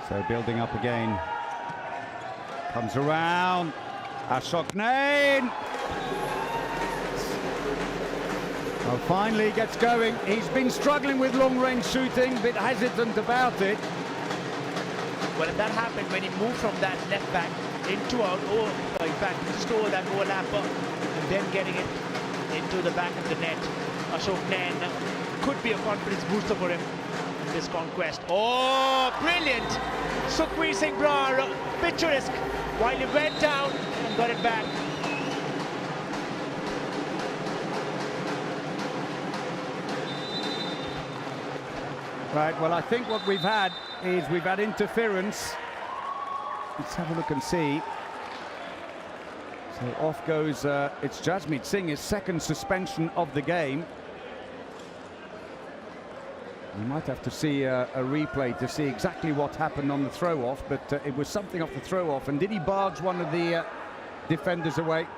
Speaker 1: So building up again. Comes around. Ashok Nain. Well, finally gets going. He's been struggling with long-range shooting, a bit hesitant about it.
Speaker 2: Well, that happened when he moved from that left back into out, in fact, just over that overlapper, and then getting it into the back of the net. Ashok Nain could be a confidence booster for him in this conquest. Oh, brilliant! Sukhbir Singh Brar, picturesque, while he went down and got it back.
Speaker 1: Right, well, I think what we've had is we've had interference. Let's have a look and see. So off goes, it's Jasmeet Singh, his second suspension of the game. We might have to see a replay to see exactly what happened on the throw-off, but it was something off the throw-off. And did he barge one of the defenders away?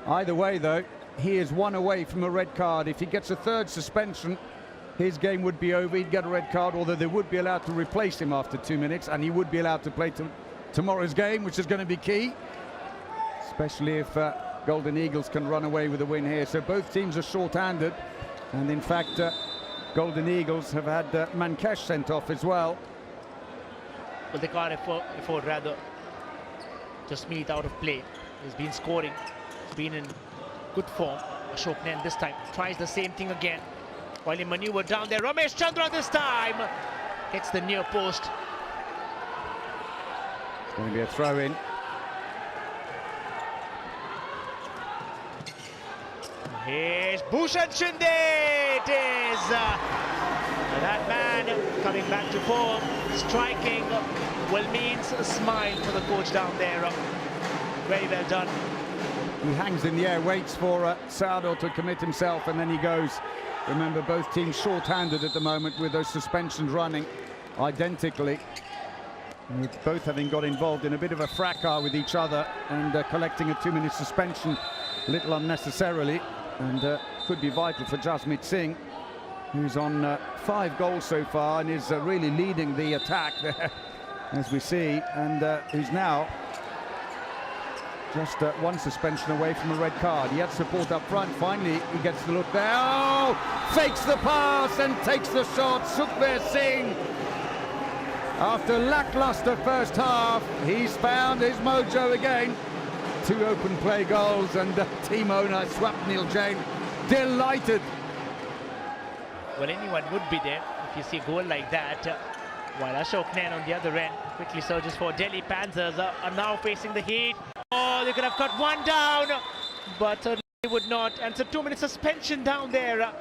Speaker 1: Either way, though, he is one away from a red card. If he gets a third suspension, his game would be over. He'd get a red card, although they would be allowed to replace him after 2 minutes, and he would be allowed to play tomorrow's game, which is going to be key, especially if Golden Eagles can run away with a win here. So both teams are short-handed, and in fact, Golden Eagles have had Mankesh sent off as well.
Speaker 2: Well, they can't afford rather Jasmeet out of play. He's been scoring. He's been in good form. Ashok Nain this time tries the same thing again. While he maneuvered down there, Ramesh Chandra this time hits the near post.
Speaker 1: It's going to be a throw-in.
Speaker 2: Here's Bhushan Shinde. It is that man coming back to form, striking well means a smile for the coach down there. Very well done.
Speaker 1: He hangs in the air, waits for Sardo to commit himself, and then he goes. Remember, both teams short-handed at the moment with those suspensions running identically. With both having got involved in a bit of a fracas with each other and collecting a 2-minute suspension a little unnecessarily, and could be vital for Jasmeet Singh, who's on 5 goals so far and is really leading the attack there, as we see, and who's now just 1 suspension away from a red card. He had support up front. Finally, he gets the look there. Oh! Fakes the pass and takes the shot. Sukhbir Singh. After lackluster first half, he's found his mojo again. 2 open play goals, and team owner Swapnil Jain delighted.
Speaker 2: Well, anyone would be there if you see a goal like that. While Ashok Nain on the other end quickly surges for Delhi. Panzers are now facing the heat. Oh, they could have cut one down, but they would not. And it's a 2-minute suspension down there.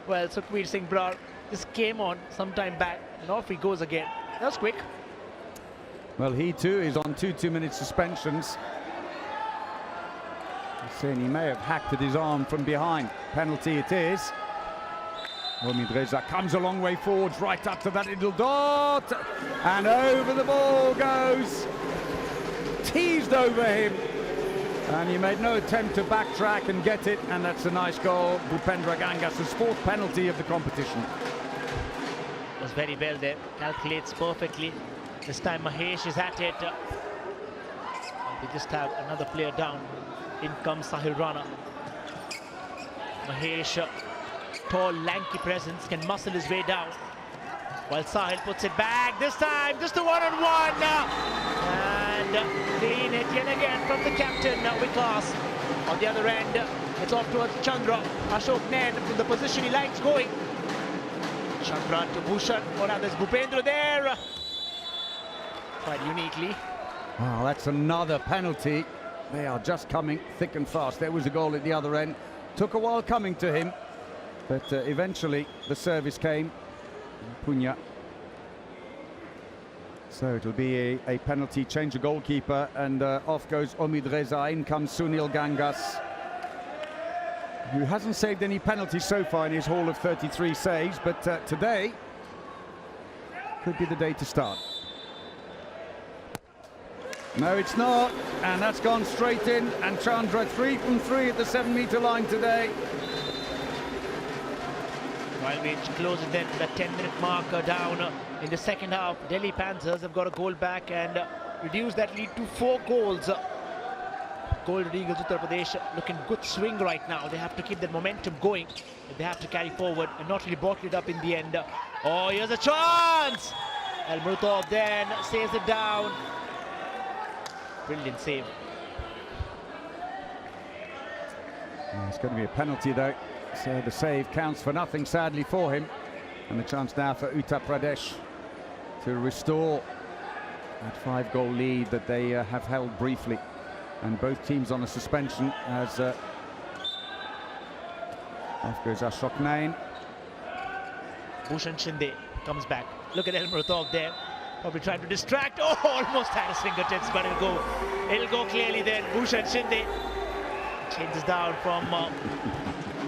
Speaker 2: Well, Sukhbir Singh Brar just came on some time back, and off he goes again. That was quick.
Speaker 1: Well, he too is on 2 2-minute suspensions. He's saying he may have hacked at his arm from behind. Penalty it is. Omid Reza comes a long way forwards, right up to that little dot, and over the ball goes. Teased over him, and he made no attempt to backtrack and get it, and that's a nice goal. Bhupendra Gangas's 4th penalty of the competition.
Speaker 2: Was very well there, calculates perfectly. This time Mahesh is at it. We just have another player down. In comes Sahil Rana. Mahesh, tall, lanky presence, can muscle his way down, while Sahil puts it back. This time, just a one-on-one. And and clean it yet again from the captain, Vikas. On the other end, it's off towards Chandra. Ashok Nain from the position he likes going. Chandra to Bhushan. Oh, now there's Bhupendra there. Quite uniquely.
Speaker 1: Well, that's another penalty. They are just coming thick and fast. There was a goal at the other end. Took a while coming to him, but eventually the service came. Punya. So it'll be a penalty, change of goalkeeper, and off goes Omid Reza. In comes Sunil Gangas, who hasn't saved any penalties so far in his haul of 33 saves, but today could be the day to start. No, it's not, and that's gone straight in, and Chandra 3 from 3 at the 7-meter line today.
Speaker 2: While we close it then to the 10-minute marker down in the second half, Delhi Panthers have got a goal back and reduced that lead to 4 goals. Golden Eagles Uttar Pradesh looking good swing right now. They have to keep that momentum going. They have to carry forward and not really bottle it up in the end. Oh, here's a chance! Al Murtov then saves it down. Brilliant save.
Speaker 1: It's going to be a penalty though, so the save counts for nothing sadly for him, and the chance now for Uttar Pradesh to restore that 5-goal lead that they have held briefly, and both teams on a suspension as off goes Ashok Nain.
Speaker 2: Bhushan Shinde comes back. Look at El Murtog there. Probably trying to distract. Oh, almost had his fingertips, but it'll go clearly then. Bhushan Shinde changes down from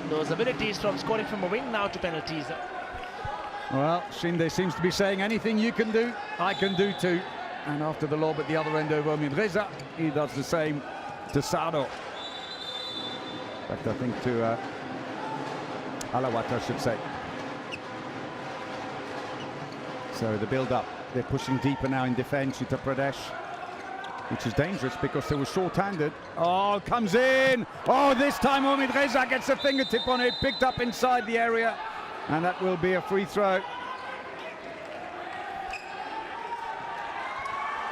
Speaker 2: those abilities from scoring from a wing now to penalties.
Speaker 1: Well, Shinde seems to be saying anything you can do, I can do too. And after the lob at the other end over Omid Reza, he does the same to Sado. In fact, I think to Alawat, I should say. So the build-up, they're pushing deeper now in defence, Uttar Pradesh, which is dangerous because they were short-handed. Oh, comes in! Oh, this time Omid Reza gets a fingertip on it, picked up inside the area, and that will be a free throw.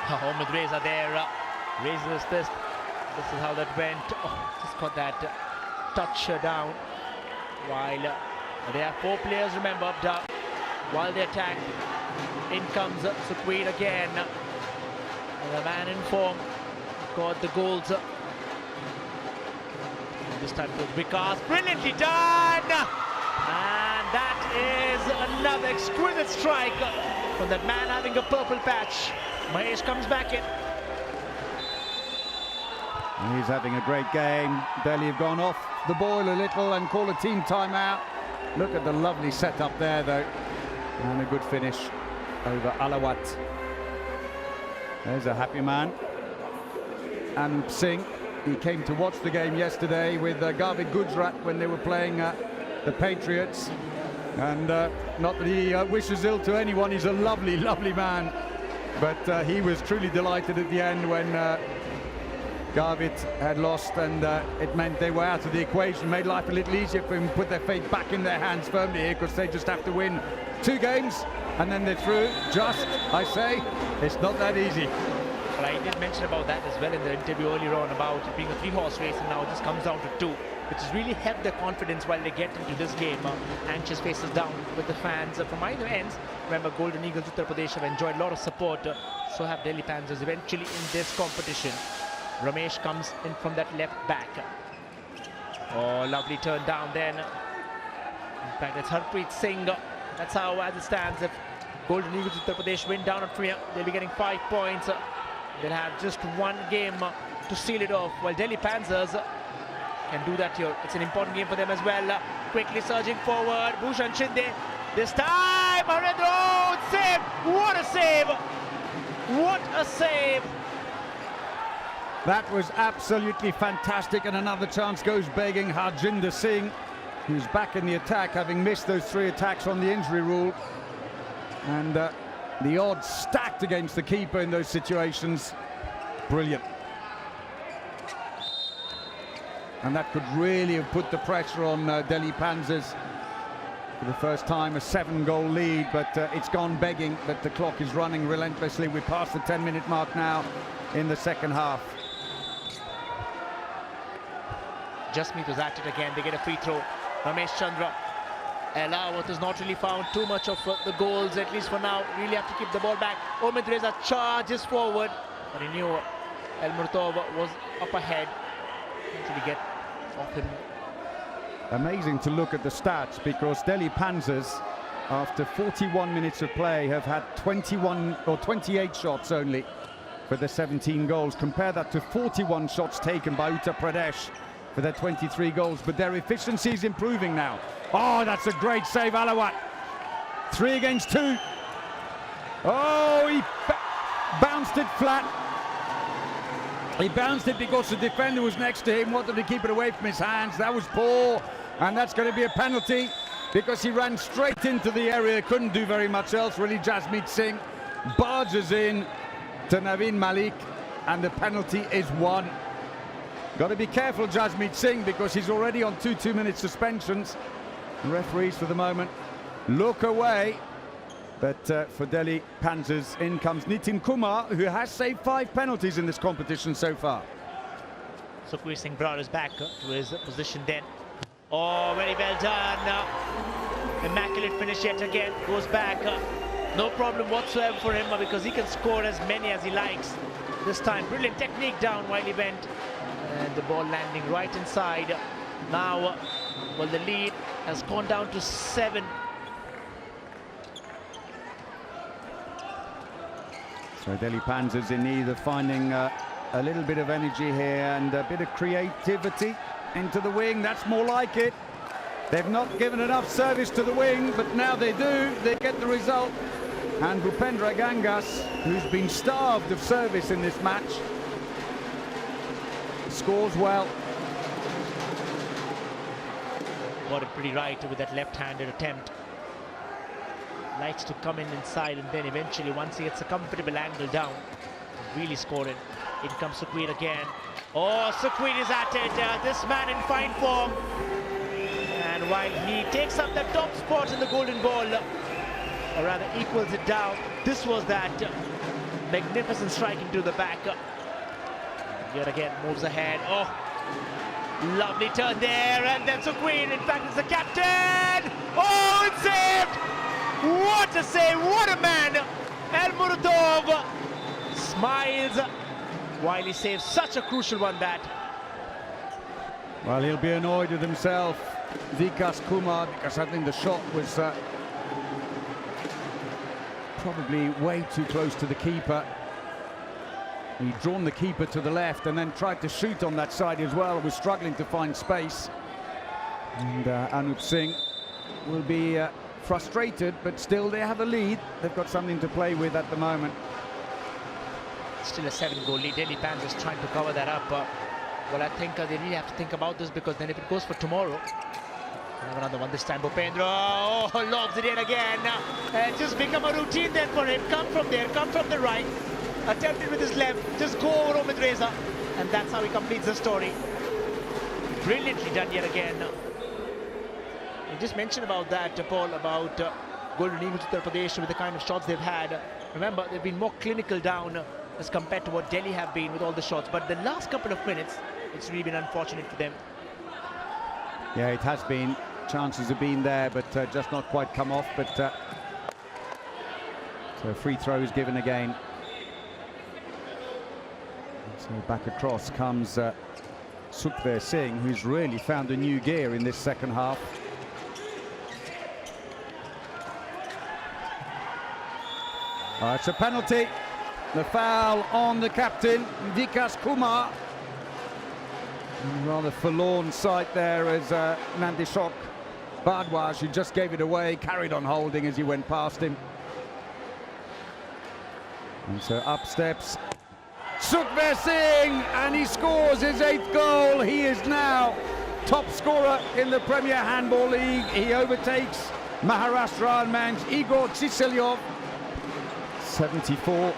Speaker 2: Omid Reza there, raises his fist. This is how that went. Oh, just got that touch down. While they have 4 players, remember, up down. While they attack, in comes Sukhveer again. And the man in form got the goals. And this time it was Vikas. Brilliantly done! And that is another exquisite strike from that man having a purple patch. Mahesh comes back in.
Speaker 1: He's having a great game. Delhi have gone off the boil a little and call a team timeout. Look at the lovely setup there though. And a good finish over Alawat. There's a happy man. And Singh, he came to watch the game yesterday with Garvit Gujrat when they were playing the Patriots. And not that he wishes ill to anyone, he's a lovely, lovely man. But he was truly delighted at the end when Garvit had lost, and it meant they were out of the equation. Made life a little easier for him to put their fate back in their hands firmly here, because they just have to win 2 games and then they're through. Just, I say, it's not that easy.
Speaker 2: Well, I did mention about that as well in the interview earlier on about it being a 3-horse race, and now it just comes down to 2, which has really helped their confidence while they get into this game. Anxious faces down with the fans from either ends. Remember, Golden Eagles Uttar Pradesh have enjoyed a lot of support, so have Delhi Panthers eventually in this competition. Ramesh comes in from that left back. Oh, lovely turn down then. In fact, it's Harpreet Singh. That's how, as it stands, if Golden Eagles Uttar Pradesh win down at Priya, they'll be getting 5 points. They'll have just 1 game to seal it off, while Delhi Panthers can do that here. It's an important game for them as well. Quickly surging forward, Bhushan Shinde. This time, Harendra, save! What a save! What a save!
Speaker 1: That was absolutely fantastic, and another chance goes begging. Harjinder Singh, who's back in the attack, having missed those 3 attacks on the injury rule. And the odds stacked against the keeper in those situations. Brilliant. And that could really have put the pressure on Delhi Panthers. For the first time, a 7-goal lead, but it's gone begging. But the clock is running relentlessly. We're past the 10-minute mark now. in the second half.
Speaker 2: Jasmeet was at it again. They get a free throw. Ramesh Chandra. Elawat has not really found too much of the goals, at least for now. Really have to keep the ball back. Omid Reza charges forward, but he knew El Murtov was up ahead. Can't really get off him.
Speaker 1: Amazing to look at the stats, because Delhi Panthers, after 41 minutes of play, have had 21 or 28 shots only for their 17 goals. Compare that to 41 shots taken by Uttar Pradesh for their 23 goals, but their efficiency is improving now. Oh, that's a great save, Alawat. 3 against 2. Oh, he bounced it flat. He bounced it because the defender was next to him, wanted to keep it away from his hands. That was poor, and that's going to be a penalty because he ran straight into the area, couldn't do very much else really. Jasmeet Singh barges in to Naveen Malik, and the penalty is 1. Got to be careful, Jasmeet Singh, because he's already on 2 2-minute suspensions. The referees for the moment look away, but for Delhi Panthers, in comes Nitin Kumar, who has saved 5 penalties in this competition so far.
Speaker 2: Sukhveer Singh Brar is back to his position then. Oh, very well done. Immaculate finish yet again. Goes back. No problem whatsoever for him, because he can score as many as he likes. This time, brilliant technique down while he went. And the ball landing right inside. Now, well, the lead has gone down to 7.
Speaker 1: So Delhi Panthers in need of finding a little bit of energy here and a bit of creativity into the wing. That's more like it. They've not given enough service to the wing, but now they do. They get the result. And Bhupendra Gangas, who's been starved of service in this match, scores well.
Speaker 2: Got it pretty right with that left-handed attempt. Likes to come in inside, and then eventually, once he gets a comfortable angle down, really scoring. In comes Sukhveer again. Oh, Sukhveer is at it. This man in fine form. And while he takes up the top spot in the golden ball, or rather equals it down, this was that magnificent strike into the back. Yet again moves ahead. Oh, lovely turn there, and then Sukhveer, in fact, is the captain. Oh, it's saved! What a save! What a man! El Murtov smiles while he saves such a crucial one. That.
Speaker 1: Well, he'll be annoyed with himself, Vikas Kumar, because I think the shot was probably way too close to the keeper. He'd drawn the keeper to the left and then tried to shoot on that side as well. Was struggling to find space. And Anup Singh will be frustrated, but still they have a lead. They've got something to play with at the moment.
Speaker 2: Still a 7-goal lead. Delhi Panthers trying to cover that up. Well, I think they really have to think about this, because then if it goes for tomorrow, have another one this time. Bhupendra, oh, lobs it in again. Just become a routine then for him. Come from there, come from the right. Attempted with his left, just go over Omid Reza, and that's how he completes the story. Brilliantly done yet again. You just mentioned about that, Paul, about Golden Eagles Uttar Pradesh with the kind of shots they've had. Remember, they've been more clinical down as compared to what Delhi have been with all the shots. But the last couple of minutes, it's really been unfortunate for them.
Speaker 1: Yeah, it has been. Chances have been there, but just not quite come off. But so free throw is given again. So back across comes Sukhveer Singh, who's really found a new gear in this second half. It's a penalty. The foul on the captain, Vikas Kumar. Rather forlorn sight there as Nandishok Bhardwaj, who just gave it away, carried on holding as he went past him. And so up steps Sukhveer Singh, and he scores his 8th goal. He is now top scorer in the Premier Handball League. He overtakes Maharashtra man's Igor Chiselyov. 74.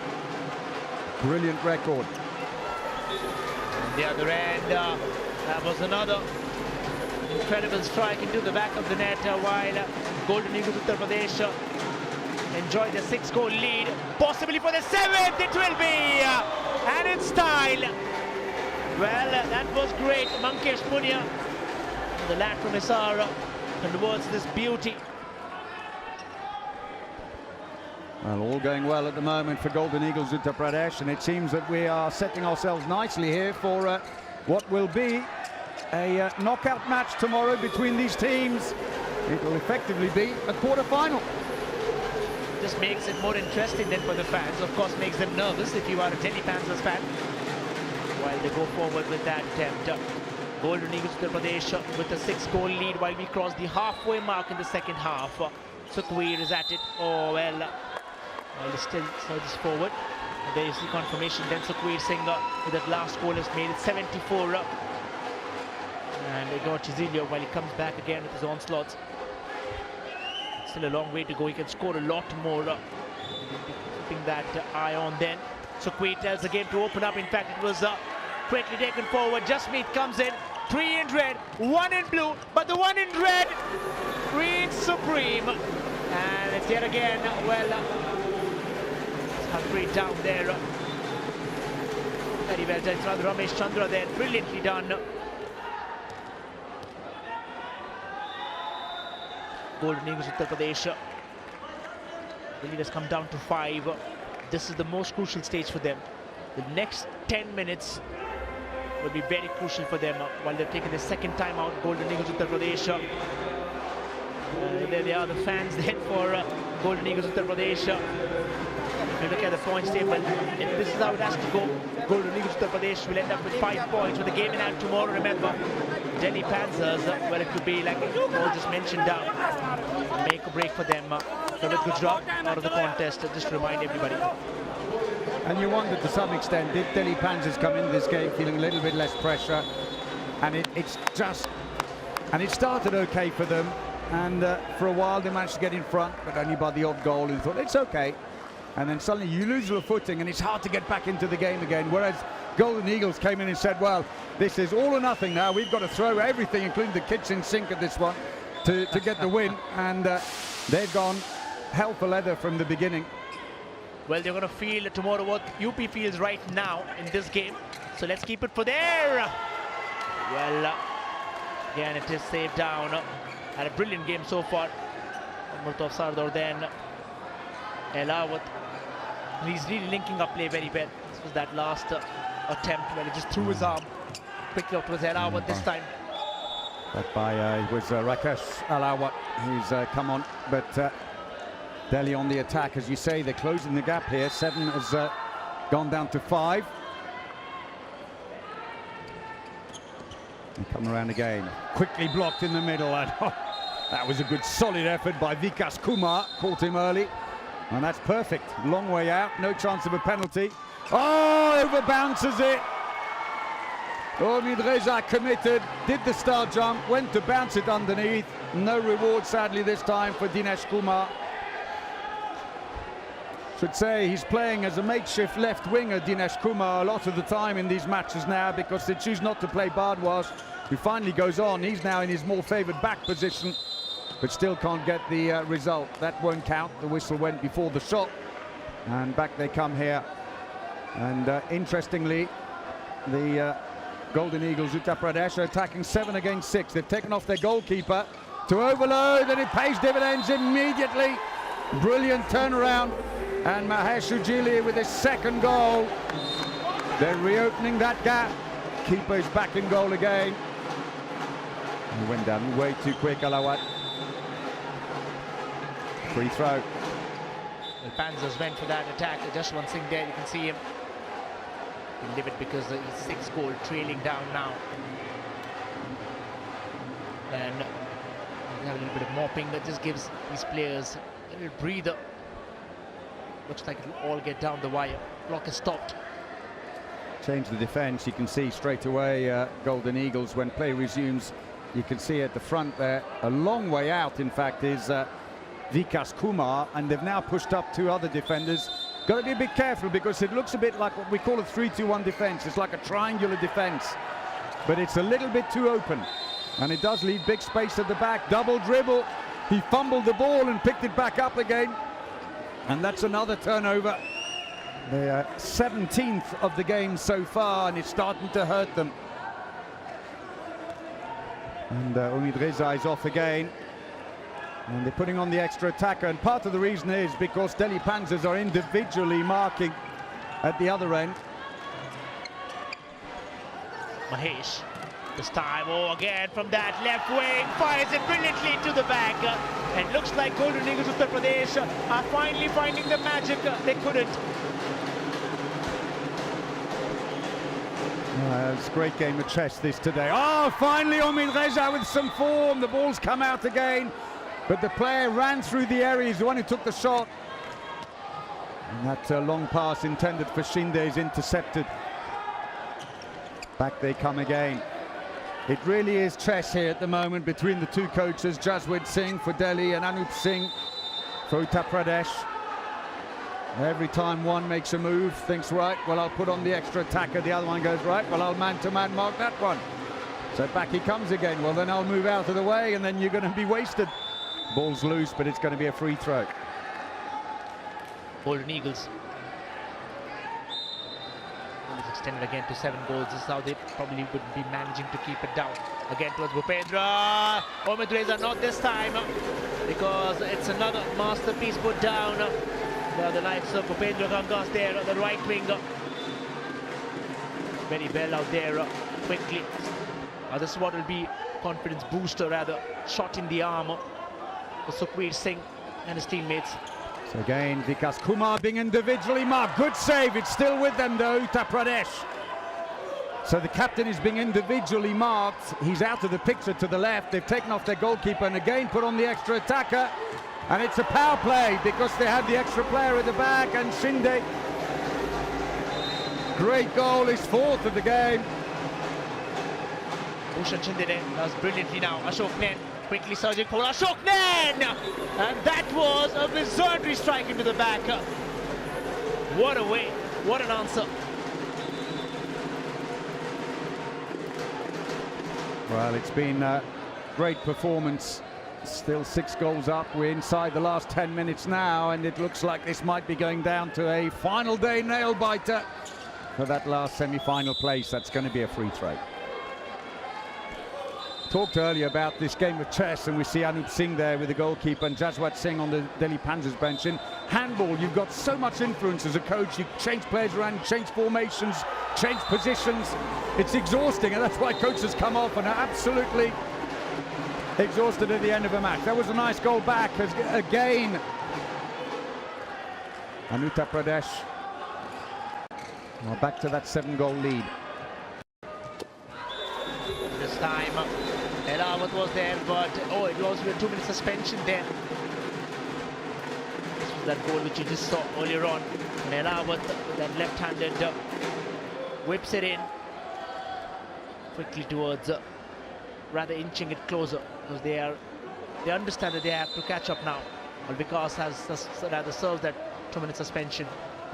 Speaker 1: Brilliant record.
Speaker 2: On the other end, that was another incredible strike into the back of the net, while Golden Eagles Uttar Pradesh enjoy the 6-goal lead, possibly for the 7th. It will be and in style. Well, that was great. Mankesh Punya, the lad from Hisar, towards this beauty.
Speaker 1: Well, all going well at the moment for Golden Eagles Uttar Pradesh, and it seems that we are setting ourselves nicely here for what will be a knockout match tomorrow between these teams. It will effectively be a quarter-final.
Speaker 2: Just makes it more interesting then for the fans. Of course, makes them nervous if you are a Delhi Panthers fan. While they go forward with that attempt. Golden Eagles Uttar Pradesh with a 6-goal lead while we cross the halfway mark in the second half. Sukhveer is at it. Oh, well. Still surges forward. There is the confirmation. Then Sukhveer Singh with that last goal has made it 74. And they got Chizilio while he comes back again with his onslaughts. Still a long way to go. He can score a lot more. Keeping that eye on then. Sukhveer tells the game to open up. In fact, it was quickly taken forward. Jasmeet comes in. 3 in red, 1 in blue. But the 1 in red reigns supreme. And it's yet again, well, Harpreet down there. Very well done. It's rather Ramesh Chandra there. Brilliantly done. Golden Eagles Uttar Pradesh. The lead has come down to 5. This is the most crucial stage for them. The next 10 minutes will be very crucial for them while they're taking the second time out. Golden Eagles Uttar Pradesh. There they are, the fans then for Golden Eagles Uttar Pradesh. If you look at the points table, if this is how it has to go, Golden Eagles Uttar Pradesh will end up with 5 points with the game in hand tomorrow. Remember, Delhi Panthers, well, it could be like Paul just mentioned, make or break for them. With Gujarat out of the contest, just to remind everybody.
Speaker 1: And you wonder to some extent, did Delhi Panthers come into this game feeling a little bit less pressure? And it started okay for them. And for a while they managed to get in front, but only by the odd goal. And thought, it's okay. And then suddenly you lose your footing and it's hard to get back into the game again. Whereas Golden Eagles came in and said, well, this is all or nothing now. We've got to throw everything, including the kitchen sink at this one, to get the win. And they've gone hell for leather from the beginning.
Speaker 2: Well, they're going to feel tomorrow what UP feels right now in this game. So let's keep it for there. Well, again, it is saved down. Had a brilliant game so far. Murtaza Sardar then Elawat. He's really linking up play very well. This was that last attempt where he just threw his arm quickly up towards Elawat this time.
Speaker 1: But it was Rakesh Elawat who's come on. But Delhi on the attack, as you say, they're closing the gap here. 7 has gone down to 5. And come around again. Quickly blocked in the middle. And, that was a good solid effort by Vikas Kumar. Caught him early. And that's perfect. Long way out. No chance of a penalty. Oh, over bounces it. Omid Reza committed. Did the star jump. Went to bounce it underneath. No reward, sadly, this time for Dinesh Kumar. Should say he's playing as a makeshift left winger, Dinesh Kumar, a lot of the time in these matches now because they choose not to play Bardwaj, who finally goes on. He's now in his more favoured back position, but still can't get the result. That won't count. The whistle went before the shot, and back they come here. And interestingly, the Golden Eagles Uttar Pradesh are attacking 7 against 6. They've taken off their goalkeeper to overload, and it pays dividends immediately. Brilliant turnaround. And Mahesh Ujili with his second goal. They're reopening that gap. Keeper is back in goal again. He went down way too quick, Elawat. Free throw.
Speaker 2: The Panthers went for that attack. Just one thing there, you can see him. He can live it because he's 6 goal trailing down now. And we have a little bit of mopping that just gives these players a little breather. Looks like it'll all get down the wire. Clock is stopped.
Speaker 1: Change the defence. You can see straight away Golden Eagles when play resumes. You can see at the front there, a long way out, in fact, is Vikas Kumar, and they've now pushed up 2 other defenders. Got to be a bit careful because it looks a bit like what we call a 3-2-1 defence. It's like a triangular defence, but it's a little bit too open, and it does leave big space at the back. Double dribble. He fumbled the ball and picked it back up again. And that's another turnover. They're 17th of the game so far, and it's starting to hurt them. And Umid Reza is off again. And they're putting on the extra attacker, and part of the reason is because Delhi Panthers are individually marking at the other end.
Speaker 2: Mahesh, this time, again from that left wing, fires it brilliantly to the back. And looks like Golden Eagles Uttar Pradesh are finally finding the magic they couldn't.
Speaker 1: It's a great game of chess this today. Oh, finally Umid Reza with some form. The ball's come out again, but the player ran through the area. He's the one who took the shot. And that long pass intended for Shinde is intercepted. Back they come again. It really is chess here at the moment between the two coaches, Jaswant Singh for Delhi and Anup Singh for Uttar Pradesh. Every time one makes a move, thinks, right, well, I'll put on the extra attacker. The other one goes, right, well, I'll man-to-man mark that one. So back he comes again. Well, then I'll move out of the way, and then you're going to be wasted. Ball's loose, but it's going to be a free throw.
Speaker 2: Golden Eagles. It's extended again to 7 goals. This is how they probably would be managing to keep it down. Again towards Bhupendra. Umid Reza not this time, because it's another masterpiece put down. There are the likes of Bhupendra Gangas there on the right wing. Very well out there quickly. This is what will be confidence booster, rather, shot in the arm for Sukhveer Singh and his teammates.
Speaker 1: So again, Vikas Kumar being individually marked. Good save. It's still with them though, Uttar Pradesh. So the captain is being individually marked. He's out of the picture to the left. They've taken off their goalkeeper and again put on the extra attacker. And it's a power play because they have the extra player at the back, and Shinde. Great goal, his 4th of the game.
Speaker 2: Bhushan Shinde does brilliantly now. Ashok Nain quickly surging for Ashok Nain! And that was a wizardry strike into the back. What a way, what an answer.
Speaker 1: Well, it's been a great performance. Still 6 goals up. We're inside the last 10 minutes now, and it looks like this might be going down to a final day nail-biter for that last semi-final place. That's going to be a free throw. Talked earlier about this game of chess, and we see Anup Singh there with the goalkeeper and Jaswant Singh on the Delhi Panthers bench. In handball, you've got so much influence as a coach. You change players around, change formations, change positions. It's exhausting, and that's why coaches come off and are absolutely exhausted at the end of a match. That was a nice goal back as again. And Uttar Pradesh well, back to that 7-goal lead.
Speaker 2: This time Elawat was there, but it was a 2-minute suspension then. This was that goal which you just saw earlier on. And Elawat, that left-handed whips it in quickly towards rather inching it closer, because they understand that they have to catch up now. Well, Vikas has rather served that 2-minute suspension.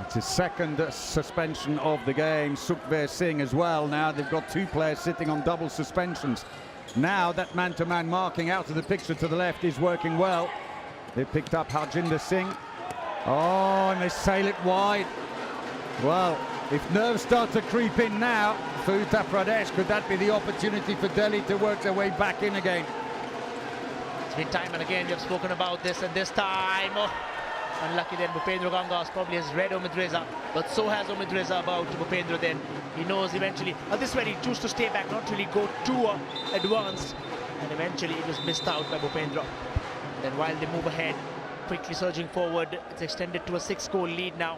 Speaker 1: It's his 2nd suspension of the game. Sukhveer Singh as well. Now they've got 2 players sitting on double suspensions. Now that man-to-man marking out of the picture to the left is working well. They've picked up Harjinder Singh. Oh, and they sail it wide. Well, if nerves start to creep in now for Uttar Pradesh, could that be the opportunity for Delhi to work their way back in again?
Speaker 2: It's been time and again we have spoken about this, and this time unlucky then. Bhupendra Gangas probably has read Umid Reza, but so has Umid Reza about Bhupendra then. He knows eventually, this is where he chose to stay back, not really go too advanced, and eventually it was missed out by Bhupendra. Then while they move ahead, quickly surging forward, it's extended to a 6-goal lead now.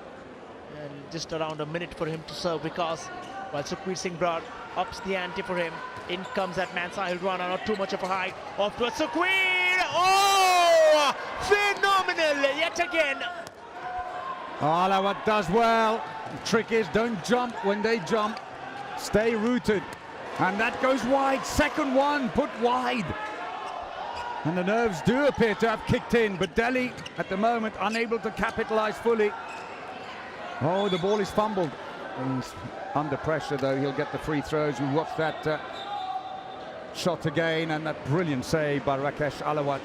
Speaker 2: And just around a minute for him to serve, because while Sukhveer Singh Brar ups the ante for him. In comes that man Sahil Rana, not too much of a height. Off to a Sukhveer! Oh! Phenomenal yet again.
Speaker 1: Alawat does well. The trick is don't jump when they jump. Stay rooted. And that goes wide. 2nd one put wide. And the nerves do appear to have kicked in, but Delhi at the moment unable to capitalize fully. Oh, the ball is fumbled. He's under pressure though, he'll get the free throws. We watched that shot again, and that brilliant save by Rakesh Alawat.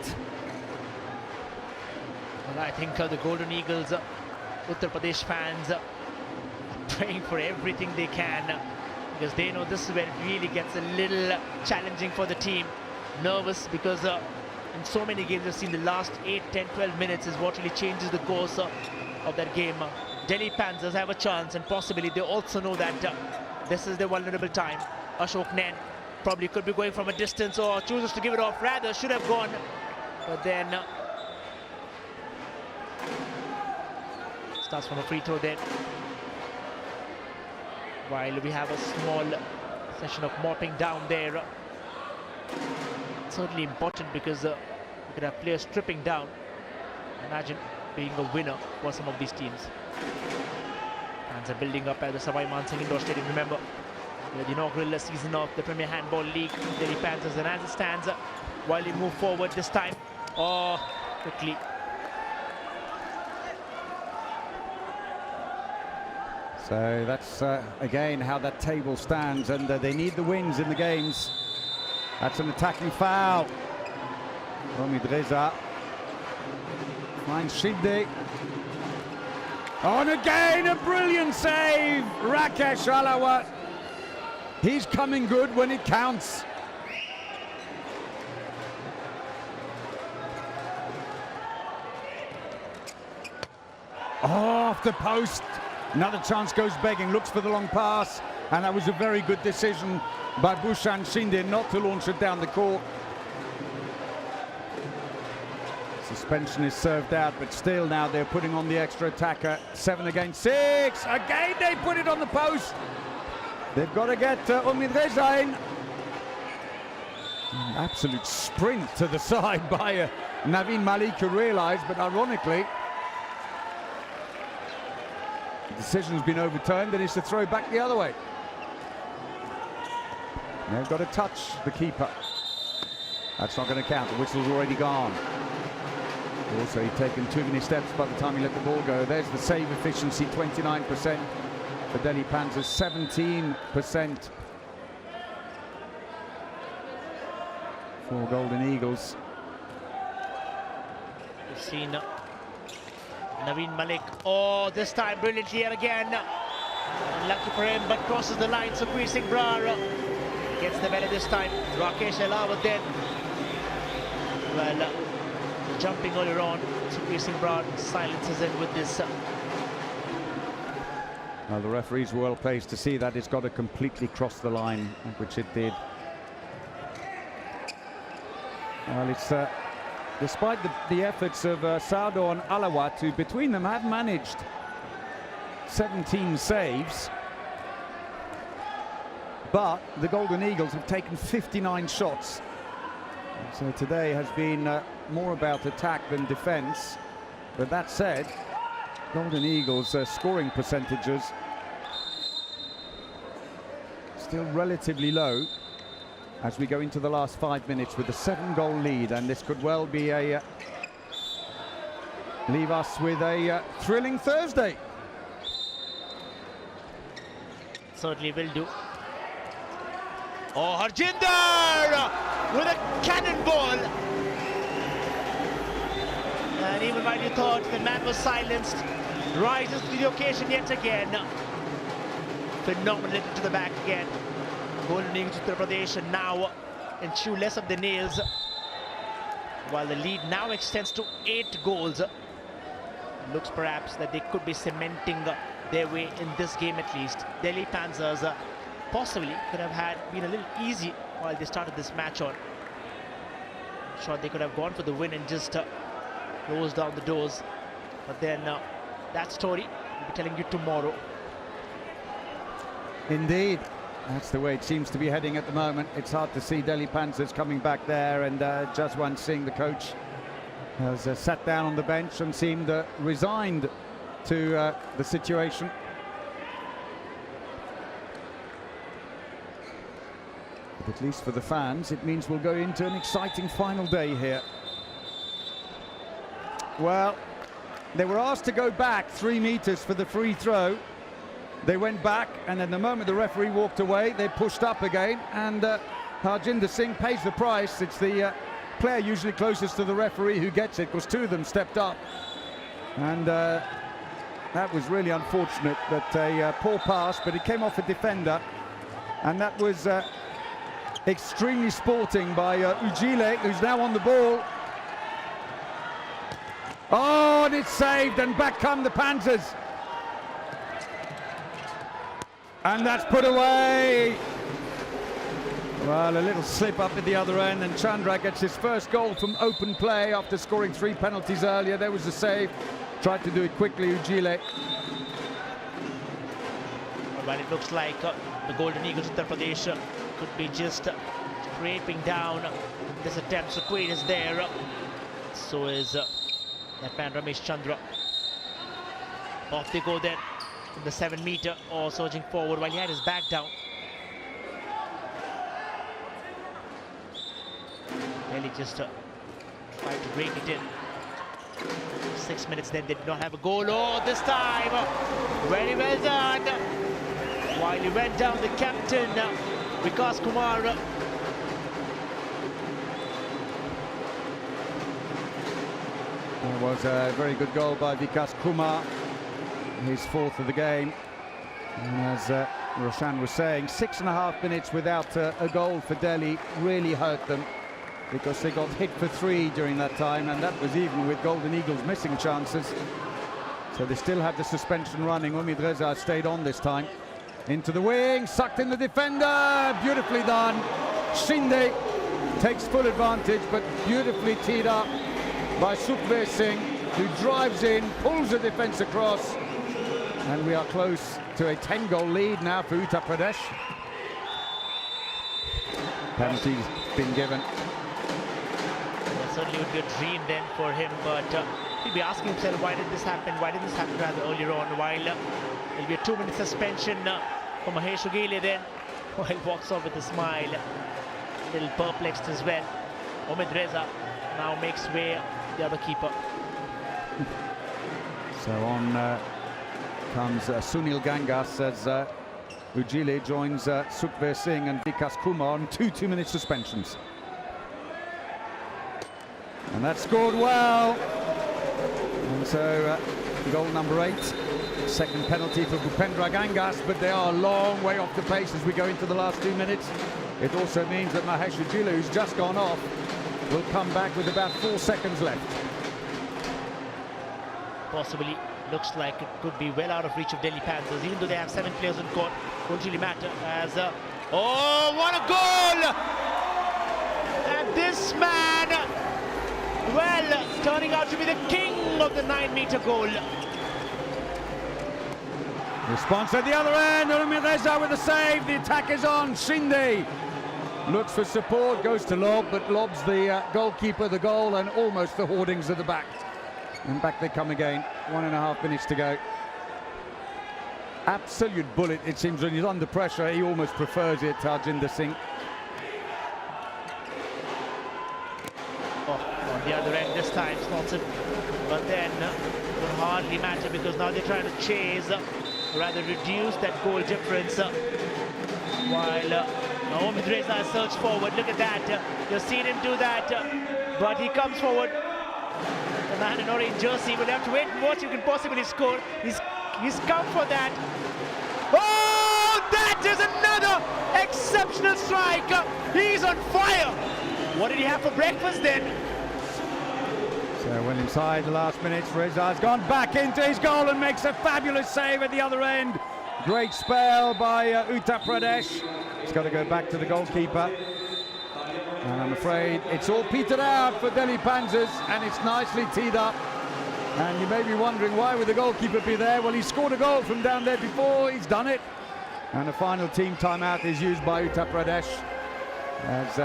Speaker 2: Well, I think the Golden Eagles, Uttar Pradesh fans praying for everything they can, because they know this is where it really gets a little challenging for the team. Nervous because in so many games we've seen the last 8, 10, 12 minutes is what really changes the course of that game. Delhi Panthers have a chance, and possibly they also know that this is their vulnerable time. Ashok Nain probably could be going from a distance, or chooses to give it off. Rather should have gone, but then starts from a free throw then. While we have a small session of mopping down there. Certainly important because we could have players stripping down. Imagine being a winner for some of these teams. Fans are building up at the Savai Man Singh Indoor Stadium. Remember, the inaugural season of the Premier Handball League, Delhi Panthers, and as it stands, while they move forward this time, quickly.
Speaker 1: So that's again how that table stands, and they need the wins in the games. That's an attacking foul. Omid Reza finds Shinde. Oh, and again a brilliant save, Rakesh Alawat. He's coming good when it counts. Off the post. Another chance goes begging, looks for the long pass, and that was a very good decision by Bhushan Shinde not to launch it down the court. Suspension is served out, but still now they're putting on the extra attacker. 7 against 6. Again they put it on the post. They've got to get Omid Reza in. An absolute sprint to the side by Naveen Malik, who realised, but ironically, the decision's been overturned, and it's a throw back the other way. They've got to touch the keeper. That's not going to count. The whistle's already gone. Also, he'd taken too many steps by the time he let the ball go. There's the save efficiency, 29%. For Delhi Panthers, 17% for Golden Eagles.
Speaker 2: We've seen Naveen Malik. Oh, this time brilliantly yet again. Lucky for him, but crosses the line. Sukhveer Singh Brar gets the better this time. Rakesh Alawat then. Well, jumping earlier on, Sukhveer Singh Brar silences him with this.
Speaker 1: Well, the referee's well placed to see that it's got to completely cross the line, which it did. Well, it's despite the efforts of Sardo and Alawat, who between them have managed 17 saves, but the Golden Eagles have taken 59 shots. So today has been more about attack than defense. But that said, Golden Eagles scoring percentages still relatively low as we go into the last 5 minutes with a 7-goal lead, and this could well be a leave us with a thrilling Thursday.
Speaker 2: Certainly will do. Oh, Harjinder with a cannonball. And even while you thought the man was silenced, rises to the occasion yet again. Phenomenal to the back again. Golden Eagles Uttar Pradesh now in shoeless of the nails, while the lead now extends to 8 goals. Looks perhaps that they could be cementing their way in this game at least. Delhi Panthers possibly could have been a little easy while they started this match on. I'm sure they could have gone for the win and just closed down the doors. But then that story we'll be telling you tomorrow.
Speaker 1: Indeed. That's the way it seems to be heading at the moment. It's hard to see Delhi Panthers coming back there, and Jaswant Singh, the coach, has sat down on the bench and seemed resigned to the situation. But at least for the fans, it means we'll go into an exciting final day here. Well, they were asked to go back 3 meters for the free throw. They went back, and then the moment the referee walked away, they pushed up again, and Harjinder Singh pays the price. It's the player usually closest to the referee who gets it, because 2 of them stepped up. And That was really unfortunate, that a poor pass, but it came off a defender. And that was extremely sporting by Ujile, who's now on the ball. Oh, and it's saved, and back come the Panthers. And that's put away. Well, a little slip up at the other end, and Chandra gets his first goal from open play after scoring 3 penalties earlier. There was a save. Tried to do it quickly, Ujile.
Speaker 2: Well, it looks like the Golden Eagles Uttar Pradesh could be just scraping down this attempt. So Quaid is there. So is that man Ramesh Chandra. Off they go then in the 7-meter, or surging forward while he had his back down. Delhi just tried to break it in. 6 minutes then, they did not have a goal. Oh, this time, very well done. While he went down, the captain, Vikas Kumar.
Speaker 1: It was a very good goal by Vikas Kumar, his 4th of the game. And as Roshan was saying, 6.5 minutes without a goal for Delhi really hurt them, because they got hit for 3 during that time, and that was even with Golden Eagles missing chances. So they still had the suspension running. Umid Reza stayed on this time. Into the wing, sucked in the defender, beautifully done. Shinde takes full advantage, but beautifully teed up by Sukhveer Singh, who drives in, pulls the defence across, and we are close to a 10-goal lead now for Uttar Pradesh. Penalty's been given.
Speaker 2: Certainly would be a dream then for him, but he'll be asking himself, why did this happen? Why didn't this happen rather earlier on? While there'll be a 2-minute suspension for Mahesh Ugile then, while he walks off with a smile, a little perplexed as well. Umid Reza now makes way the other keeper.
Speaker 1: So on comes Sunil Gangas as Ujile joins Sukhveer Singh and Vikas Kumar on 2 2-minute suspensions. And that scored well. And so goal number 8, second penalty for Bhupendra Gangas, but they are a long way off the pace as we go into the last 2 minutes. It also means that Mahesh Ujile, who's just gone off, will come back with about 4 seconds left.
Speaker 2: Possibly looks like it could be well out of reach of Delhi Panthers, even though they have 7 players in court. Won't really matter as oh, what a goal! And this man, well, turning out to be the king of the 9-meter goal.
Speaker 1: Response at the other end, Umid Reza with the save. The attack is on. Shinde looks for support, goes to lob, but lobs the goalkeeper the goal and almost the hoardings at the back. And back they come again. 1.5 minutes to go. Absolute bullet, it seems, when he's under pressure. He almost prefers it, Harjinder Singh.
Speaker 2: On the other end this time, Swanson, but then it will hardly matter because now they're trying to chase, rather reduce that goal difference. While Umid Reza surged forward, look at that, you've seen him do that, but he comes forward. The man in orange jersey will have to wait and watch who can possibly score. He's come for that. Oh, that is another exceptional strike. He's on fire. What did he have for breakfast then?
Speaker 1: So when inside the last minutes, Reza's gone back into his goal and makes a fabulous save at the other end. Great spell by Uttar Pradesh. He's got to go back to the goalkeeper. And I'm afraid it's all petered out for Delhi Panthers, and it's nicely teed up. And you may be wondering, why would the goalkeeper be there? Well, he scored a goal from down there before. He's done it. And the final team timeout is used by Uttar Pradesh as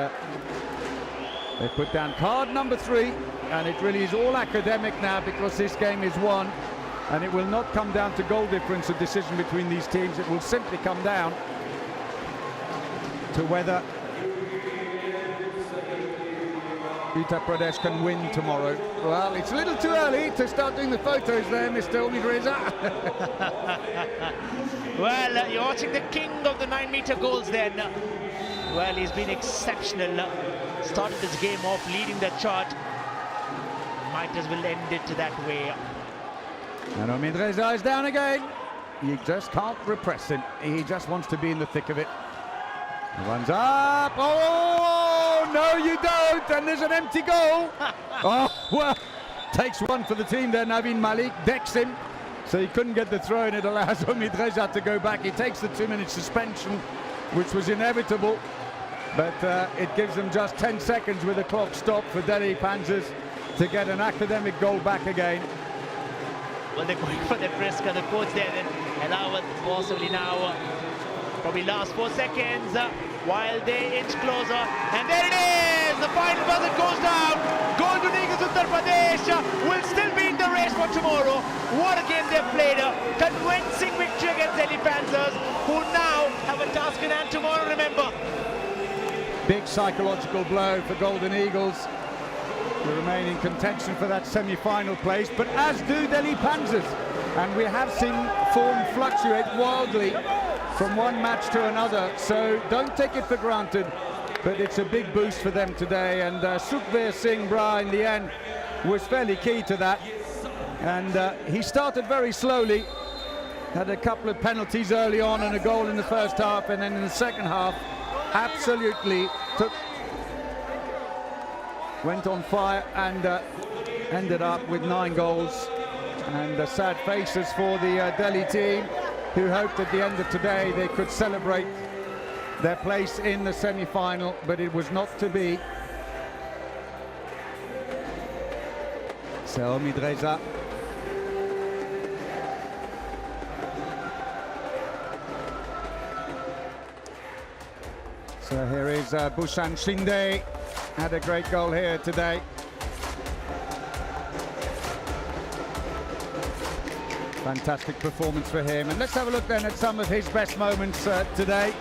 Speaker 1: they put down card number 3. And it really is all academic now, because this game is won. And it will not come down to goal difference or decision between these teams. It will simply come down to whether Uttar Pradesh can win tomorrow. Well, it's a little too early to start doing the photos there, Mr. Umid Reza.
Speaker 2: Well, you're watching the king of the 9-meter goals then. Well, he's been exceptional. Started this game off leading the chart. Might as well end it that way.
Speaker 1: And Omid Reza is down again. You just can't repress him. He just wants to be in the thick of it. He runs up. Oh, no, you don't. And there's an empty goal. Oh, well, takes one for the team there. Naveen Malik decks him. So he couldn't get the throw, and it allows Omid Reza to go back. He takes the 2-minute suspension, which was inevitable. But it gives them just 10 seconds with the clock stopped for Delhi Panthers to get an academic goal back again.
Speaker 2: Well, they're going for that risk, and the coach there then allow it possibly now. Probably last 4 seconds while they inch closer. And there it is! The final buzzer goes down. Golden Eagles Uttar Pradesh will still be in the race for tomorrow. What a game they've played. Convincing victory against Delhi Panthers, who now have a task in hand tomorrow, remember.
Speaker 1: Big psychological blow for Golden Eagles to remain in contention for that semi-final place, but as do Delhi Panthers. And we have seen form fluctuate wildly from one match to another, so don't take it for granted, but it's a big boost for them today. And Sukhbir Singh Bra in the end was fairly key to that, and he started very slowly, had a couple of penalties early on and a goal in the first half, and then in the second half absolutely went on fire and ended up with 9 goals. And sad faces for the Delhi team, who hoped at the end of today they could celebrate their place in the semi-final, but it was not to be. So Omid Reza. So here is Bhushan Shinde, had a great goal here today. Fantastic performance for him. And let's have a look then at some of his best moments today.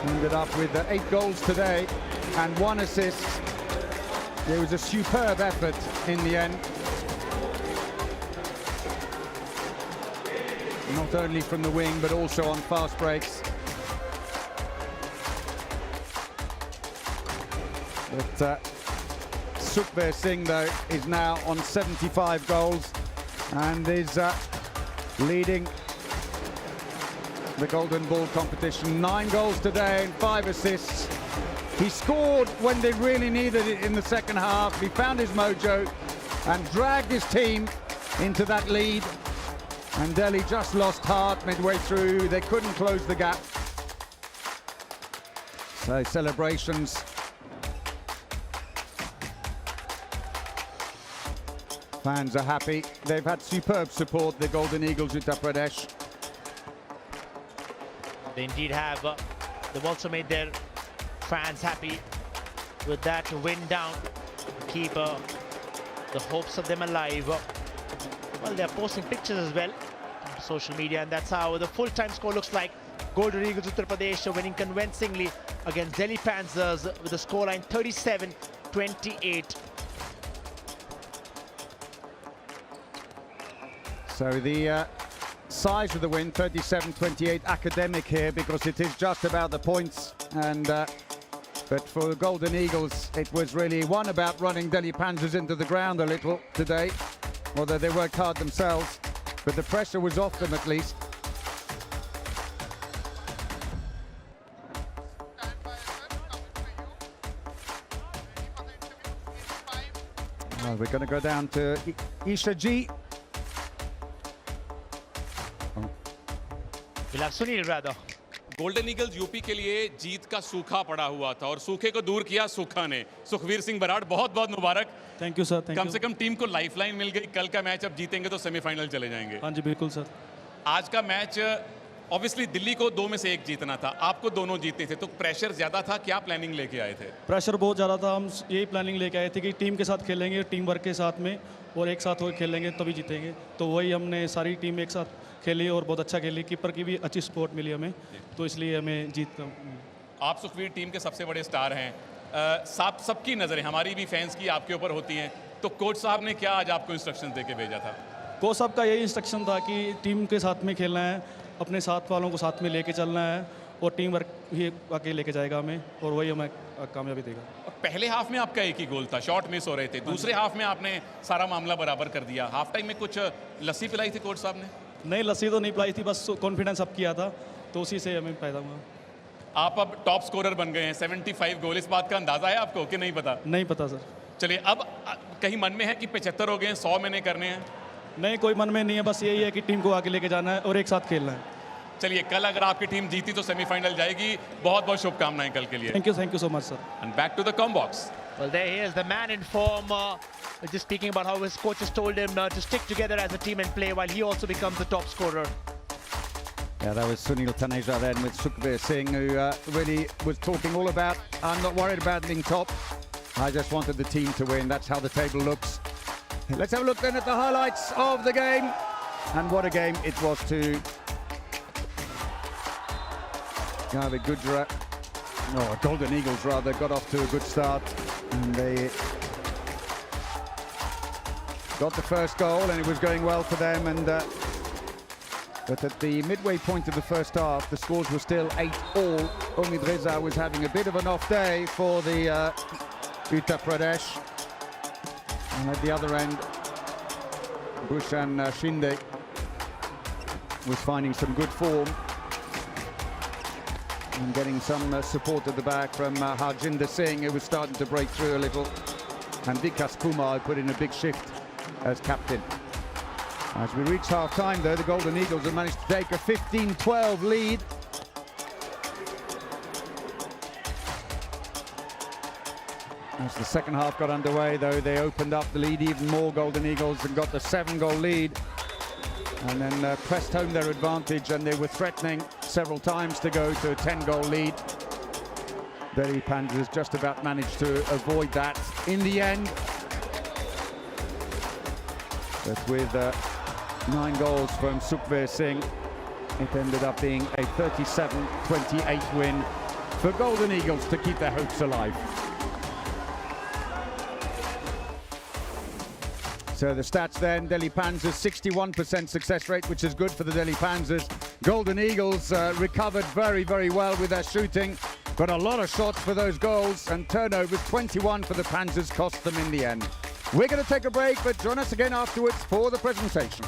Speaker 1: Ended up with 8 goals today and 1 assist. It was a superb effort in the end. Not only from the wing, but also on fast breaks. But Sukhbir Singh, though, is now on 75 goals and is leading the Golden Ball competition. 9 goals today and 5 assists. He scored when they really needed it in the second half. He found his mojo and dragged his team into that lead. And Delhi just lost heart midway through. They couldn't close the gap. So celebrations. Fans are happy. They've had superb support, the Golden Eagles Uttar Pradesh.
Speaker 2: They indeed have. They've also made their fans happy with that win down. Keep the hopes of them alive. Well, they're posting pictures as well on social media, and that's how the full-time score looks like. Golden Eagles Uttar Pradesh winning convincingly against Delhi Panthers with a scoreline 37-28.
Speaker 1: So the size of the win, 37-28, academic here, because it is just about the points. And but for the Golden Eagles, it was really one about running Delhi Panthers into the ground a little today, although they worked hard themselves, but the pressure was off them at least. Well, we're going to go down to Isha G.
Speaker 2: Sunil rather.
Speaker 3: Golden eagles UP के लिए जीत का सूखा पड़ा हुआ था और सूखे को दूर किया सूखा ने। सुखवीर सिंह बराड़, बहुत बहुत मुबारक।
Speaker 6: Thank you sir.
Speaker 3: कम से कम टीम को लाइफलाइन मिल गई। कल का मैच अब जीतेंगे तो सेमीफाइनल चले जाएंगे।
Speaker 6: हाँ जी बिल्कुल सर।
Speaker 3: आज का मैच ऑब्वियसली दिल्ली को 2 में से 1 जीतना था, आपको दोनों जीतने थे, तो प्रेशर ज्यादा था। क्या प्लानिंग लेके आए थे?
Speaker 6: प्रेशर बहुत ज़्यादा था। हम यही प्लानिंग लेके आए थे कि टीम के साथ खेलेंगे, टीम वर्क के साथ में, और एक साथ होकर खेलेंगे तभी जीतेंगे। तो वही हमने सारी टीम एक साथ खेली और बहुत अच्छा खेली। कीपर की भी अच्छी सपोर्ट मिली हमें, तो इसलिए हमें जीत।
Speaker 3: आप सुखवीर टीम के सबसे बड़े स्टार हैं। सबकी नज़रें, हमारी भी फैंस की आपके ऊपर होती हैं, तो कोच साहब ने क्या आज आपको इंस्ट्रक्शन दे के भेजा था?
Speaker 6: कोच साहब का यही इंस्ट्रक्शन था कि टीम के साथ में खेलना है, अपने साथ वालों को साथ में लेके चलना है और टीम वर्क ही आगे लेके जाएगा हमें और वही हमें कामयाबी देगा।
Speaker 3: पहले हाफ में आपका एक ही गोल था, शॉट मिस हो रहे थे। दूसरे हाफ में आपने सारा मामला बराबर कर दिया। हाफ टाइम में कुछ लस्सी पिलाई थी कोच साहब ने?
Speaker 6: नहीं, लस्सी तो नहीं पिलाई थी, बस कॉन्फिडेंस अप किया था तो उसी से हमें फायदा हुआ।
Speaker 3: आप अब टॉप स्कोरर बन गए हैं, 75 गोल। इस बात का अंदाजा है आपको कि नहीं पता?
Speaker 6: नहीं पता सर।
Speaker 3: चलिए, अब कहीं मन में है कि 75 हो गए हैं, 100 मैंने करने हैं?
Speaker 6: नहीं, कोई मन में नहीं है, बस यही है कि टीम को आगे लेके जाना है और एक साथ खेलना है।
Speaker 3: चलिए, कल अगर आपकी टीम जीती तो सेमीफाइनल जाएगी। बहुत बहुत शुभकामनाएं कल के लिए।
Speaker 6: Thank you so much sir.
Speaker 3: And back to the comm box.
Speaker 2: Well, there he is, the man in form. Just speaking about how his coaches told him to stick together as a team and play while he also becomes the top scorer.
Speaker 1: Yeah, that was Sunil Taneja then with Sukhbir Singh, who really was talking all about, I'm not worried about being top. I just wanted the team to win. That's how the table looks. Let's have a look then at the highlights of the game. And what a game it was to Gavi Gujarat. No, Golden Eagles rather got off to a good start. And they got the first goal and it was going well for them. And but at the midway point of the first half, the scores were still 8-all. Omid Reza was having a bit of an off day for the Uttar Pradesh. And at the other end, Bhushan Shinde was finding some good form and getting some support at the back from Harjinder Singh, who was starting to break through a little. And Vikas Kumar put in a big shift as captain. As we reach half-time, though, the Golden Eagles have managed to take a 15-12 lead. As the second half got underway, though, they opened up the lead even more, Golden Eagles, and got the 7-goal lead. And then pressed home their advantage, and they were threatening several times to go to a 10-goal lead. Delhi Panthers just about managed to avoid that in the end. But with 9 goals from Sukhbir Singh, it ended up being a 37-28 win for Golden Eagles to keep their hopes alive. So the stats then, Delhi Panthers 61% success rate, which is good for the Delhi Panthers. Golden Eagles recovered very, very well with their shooting. Got a lot of shots for those goals, and turnovers 21 for the Panthers cost them in the end. We're going to take a break, but join us again afterwards for the presentation.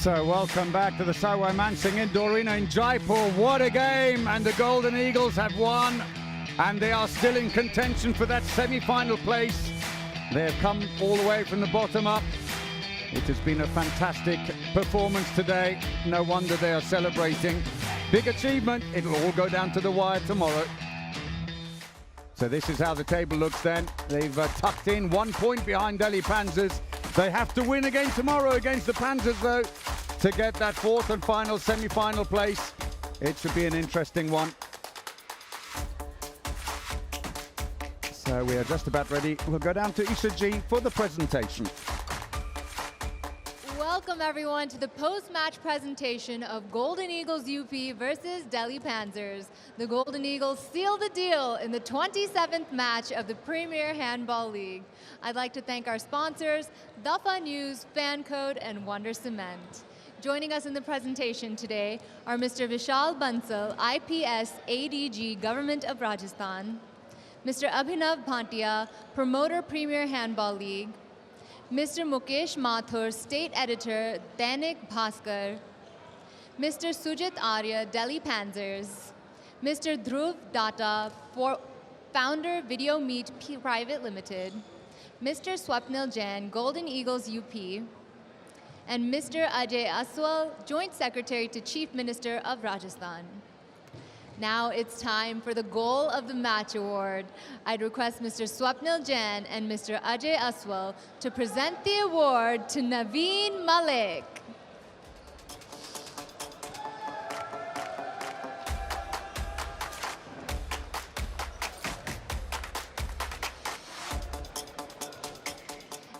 Speaker 1: So welcome back to the Sawai Mansingh Indoor Arena in Jaipur. What a game, and the Golden Eagles have won, and they are still in contention for that semi-final place. They have come all the way from the bottom up. It has been a fantastic performance today. No wonder they are celebrating. Big achievement. It'll all go down to the wire tomorrow. So this is how the table looks then. They've tucked in 1 point behind Delhi Panthers. They have to win again tomorrow against the Panthers, though, to get that fourth and final semi-final place. It should be an interesting one. We are just about ready. We'll go down to Isha G for the presentation.
Speaker 7: Welcome everyone to the post-match presentation of Golden Eagles UP versus Delhi Panzers. The Golden Eagles seal the deal in the 27th match of the Premier Handball League. I'd like to thank our sponsors, Dafa News, Fan Code, and Wonder Cement. Joining us in the presentation today are Mr. Vishal Bansal, IPS ADG, Government of Rajasthan, Mr. Abhinav Bhantia, Promoter Premier Handball League, Mr. Mukesh Mathur, State Editor, Dainik Bhaskar, Mr. Sujit Arya, Delhi Panzers, Mr. Dhruv Datta, Founder Video Meet Private Limited, Mr. Swapnil Jain, Golden Eagles UP, and Mr. Ajay Aswal, Joint Secretary to Chief Minister of Rajasthan. Now it's time for the Goal of the Match Award. I'd request Mr. Swapnil Jain and Mr. Ajay Aswal to present the award to Naveen Malik.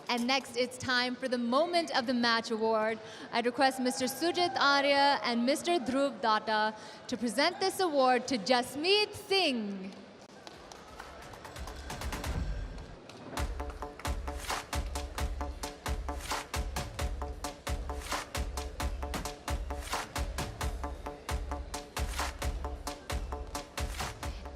Speaker 7: And next, it's time for the Moment of the Match Award. I'd request Mr. Sujit Arya and Mr. Dhruv Datta to present this award to Jasmeet Singh.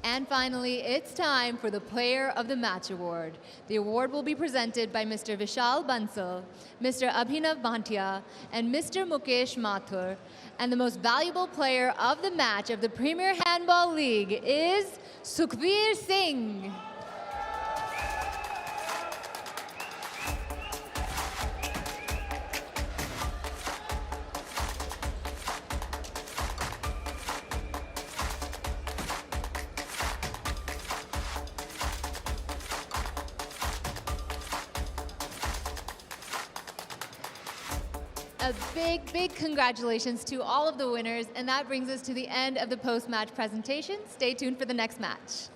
Speaker 7: And finally, it's time for the Player of the Match Award. The award will be presented by Mr. Vishal Bansal, Mr. Abhinav Bhantia, and Mr. Mukesh Mathur. And the most valuable player of the match of the Premier Handball League is Sukhbir Singh. A big congratulations to all of the winners, and that brings us to the end of the post-match presentation. Stay tuned for the next match.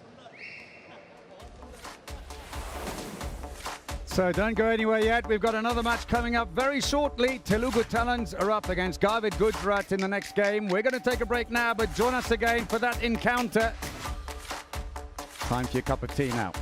Speaker 1: So don't go anywhere yet. We've got another match coming up very shortly. Telugu Talents are up against Garvid Gujarat in the next game. We're going to take a break now, but join us again for that encounter. Time for your cup of tea now.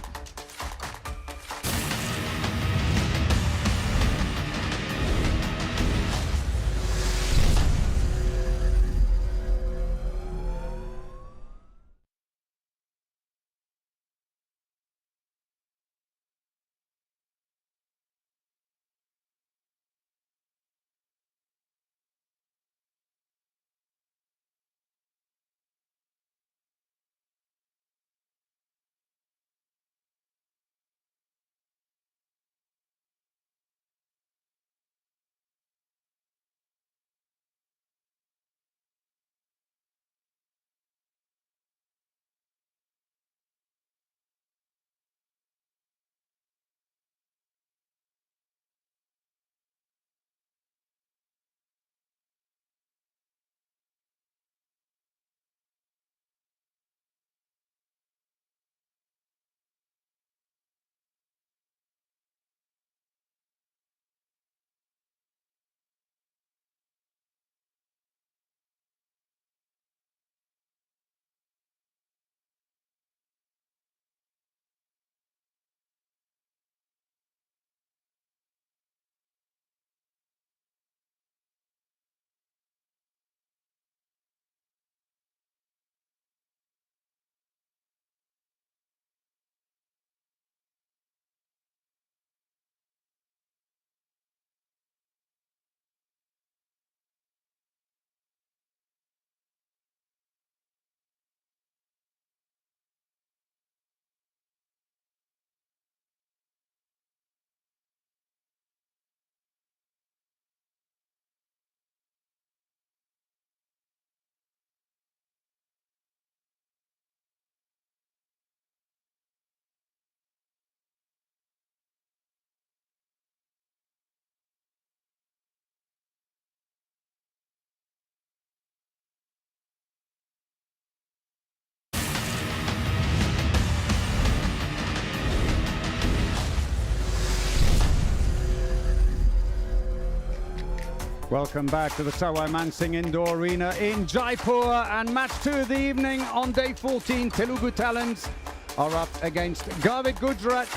Speaker 1: Welcome back to the Sawai Mansingh Indoor Arena in Jaipur, and match 2 of the evening on day 14. Telugu Talents are up against Garvit Gujarat.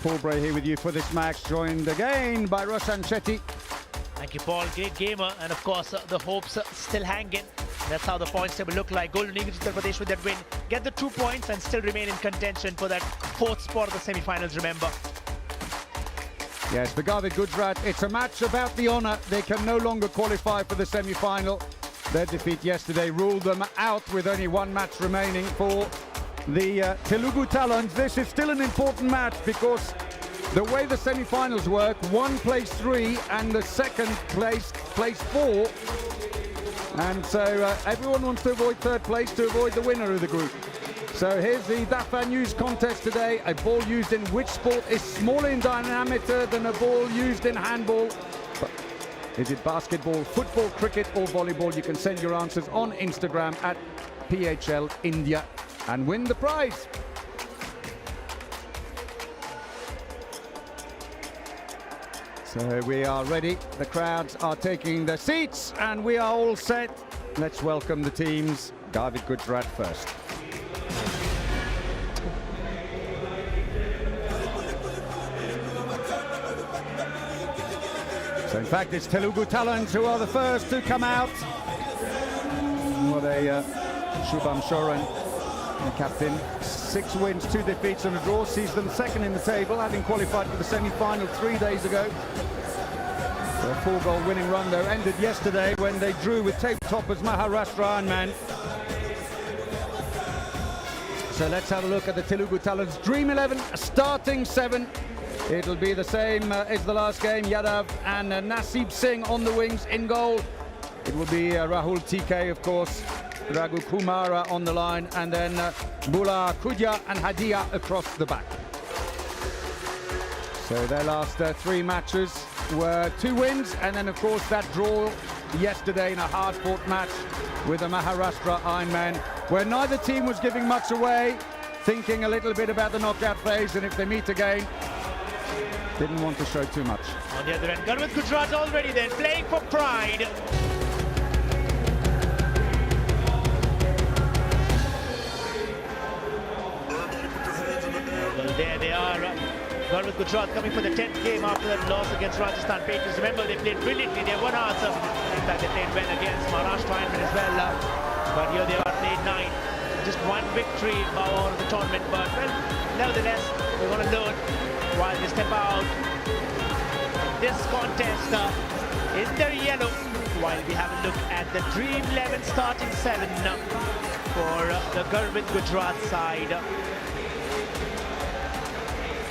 Speaker 1: Paul Bray here with you for this match, joined again by Roshan Shetty.
Speaker 2: Thank you, Paul. Great gamer, and of course the hopes still hanging. That's how the points table look like. Golden Eagles Uttar Pradesh with that win get the 2 points and still remain in contention for that 4th spot of the semi-finals, remember.
Speaker 1: Yes, for Garvit Gujarat, it's a match about the honour. They can no longer qualify for the semi-final. Their defeat yesterday ruled them out with only 1 match remaining. For the Telugu Talents, this is still an important match because the way the semi-finals work, 1 plays 3 and the second plays 4. And so everyone wants to avoid 3rd place to avoid the winner of the group. So here's the DAFA News contest today. A ball used in which sport is smaller in diameter than a ball used in handball? But is it basketball, football, cricket or volleyball? You can send your answers on Instagram at PHL India and win the prize. So we are ready. The crowds are taking their seats and we are all set. Let's welcome the teams. Garvit Gujarat first. So in fact, it's Telugu Talents who are the first to come out. What a Shubham Shoran, the captain. 6 wins, 2 defeats and a draw, sees them second in the table, having qualified for the semi-final 3 days ago. Their 4-goal winning run, though, ended yesterday when they drew with table-toppers Maharashtra Ironman. So let's have a look at the Telugu Talents Dream 11, starting 7. It'll be the same as the last game. Yadav and Nasib Singh on the wings. In goal, it will be Rahul TK, of course. Raghu Kumara on the line, and then Bula Kudya and Hadia across the back. So their last 3 matches were 2 wins, and then of course that draw yesterday in a hard-fought match with the Maharashtra Ironman, where neither team was giving much away, thinking a little bit about the knockout phase, and if they meet again, didn't want to show too much.
Speaker 2: On the other end, Garvit Gujarat already then playing for pride. Well, there they are. Garvit Gujarat coming for the 10th game after that loss against Rajasthan Patriots. Remember, they played brilliantly. They won answer. In fact, they played well against Maharashtra Ironman as well. But here they are, played 9. Just 1 victory over the tournament. But, well, nevertheless, they're going to learn while they step out. This contest in their yellow, while we have a look at the Dream 11 starting 7 for the Garvit Gujarat side.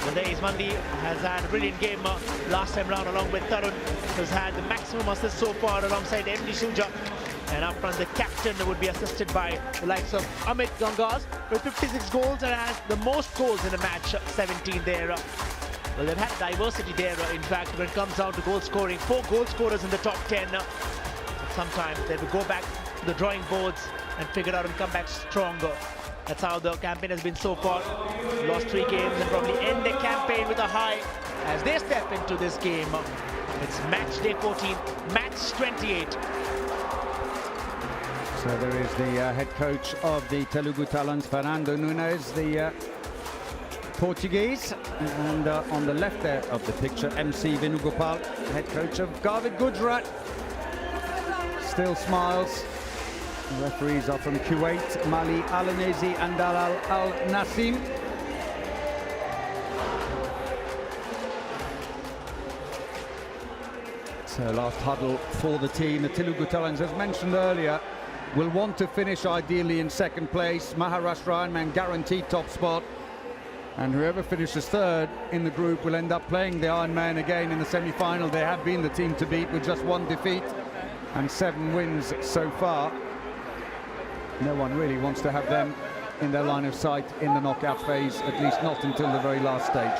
Speaker 2: Well, Ismandi has had a brilliant game last time round, along with Tarun, who's had the maximum assists so far alongside MD Shuja. And up front, the captain would be assisted by the likes of Amit Gangas with 56 goals and has the most goals in a match, 17 there. Well, they've had diversity there, in fact, when it comes down to goal scoring. 4 goal scorers in the top 10. Sometimes they will go back to the drawing boards and figure out and come back stronger. That's how the campaign has been so far. Lost 3 games and probably end their campaign with a high as they step into this game. It's match day 14, match 28.
Speaker 1: So there is the head coach of the Telugu Talents, Fernando Nunes, the Portuguese, and on the left there of the picture, MC Venugopal, head coach of Garvit Gujarat. Still smiles. The referees are from Kuwait, Mali Alanesi and Dalal Al Nasim. So last huddle for the team. The Telugu Talents, as mentioned earlier, will want to finish ideally in 2nd place. Maharashtra Ironman guaranteed top spot. And whoever finishes 3rd in the group will end up playing the Ironman again in the semi-final. They have been the team to beat with just 1 defeat and 7 wins so far. No one really wants to have them in their line of sight in the knockout phase, at least not until the very last stage.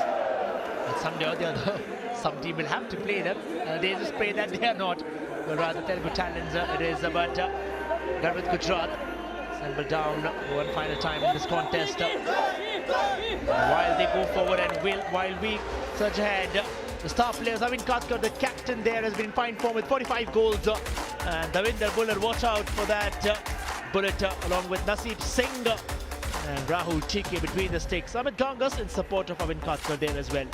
Speaker 2: And someday or the other, some team will have to play them. They just pray that they are not. But rather Telugu Talents it is. But Garvit Gujarat assembled down 1 final time in this contest. While they go forward and while we surge ahead, the star players. Avin Katkar, the captain there, has been in fine form with 45 goals. And Davinder Buller, watch out for that bullet, along with Naseeb Singh and Rahul Chike between the sticks. Amit Gangas in support of Avin Katkar there as well.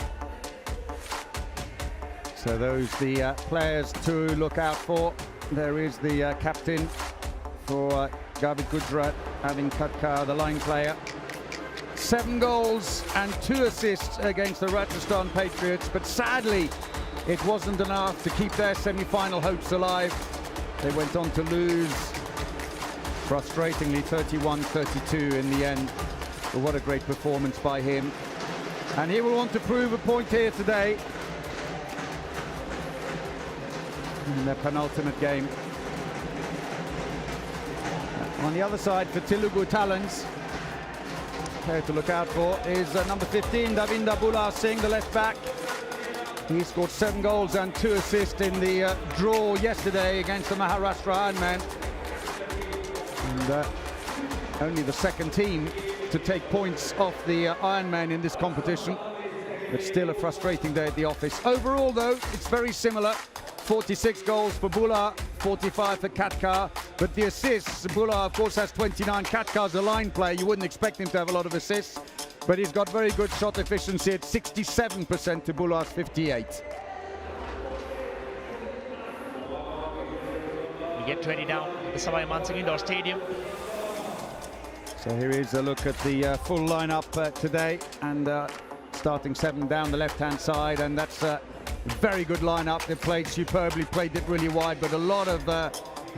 Speaker 1: So those the players to look out for. There is the captain for Garvit Gujarat, Avin Katkar, the line player. 7 goals and 2 assists against the Rajasthan Patriots, but sadly it wasn't enough to keep their semi-final hopes alive. They went on to lose, frustratingly, 31-32 in the end. But what a great performance by him. And he will want to prove a point here today in their penultimate game. On the other side for Telugu Talents, player to look out for is number 15, Davinder Buller Singh, the left back. He scored 7 goals and 2 assists in the draw yesterday against the Maharashtra Ironman. And only the second team to take points off the Ironman in this competition. But still a frustrating day at the office. Overall, though, it's very similar. 46 goals for Buller, 45 for Katkar. But the assists, Buller, of course, has 29. Katkar's a line player. You wouldn't expect him to have a lot of assists. But he's got very good shot efficiency at 67% to Buller's 58.
Speaker 2: We get ready now at the Savai Mansingh Indoor Stadium.
Speaker 1: So here is a look at the full lineup today, and starting 7 down the left-hand side, and that's a very good lineup. They played superbly, played it really wide, but a lot of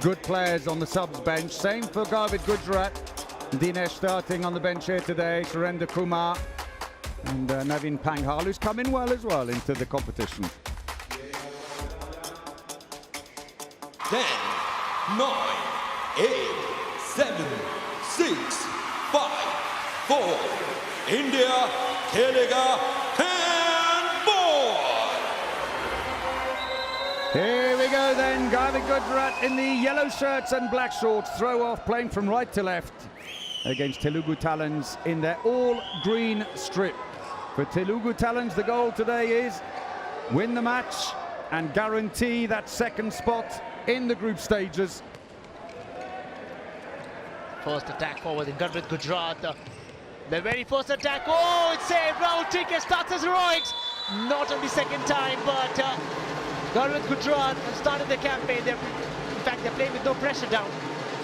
Speaker 1: good players on the subs bench. Same for Garvit Gujarat. Dinesh starting on the bench here today, Surendra Kumar, and Navin Panghal, who's come in well as well into the competition.
Speaker 5: 10, 9, 8, 7, 6, 5, 4. India Khelega Handball.
Speaker 1: Here we go then, Garvit Gujarat in the yellow shirts and black shorts, throw off, playing from right to left against Telugu Talents in their all-green strip. For Telugu Talents, the goal today is win the match and guarantee that second spot in the group stages.
Speaker 2: First attack forward in Garvit Gujarat. The very first attack, oh, it's saved. Rahul Chike starts his heroics. Not on the second time, but Garvit Gujarat have started the campaign. In fact, they're playing with no pressure down.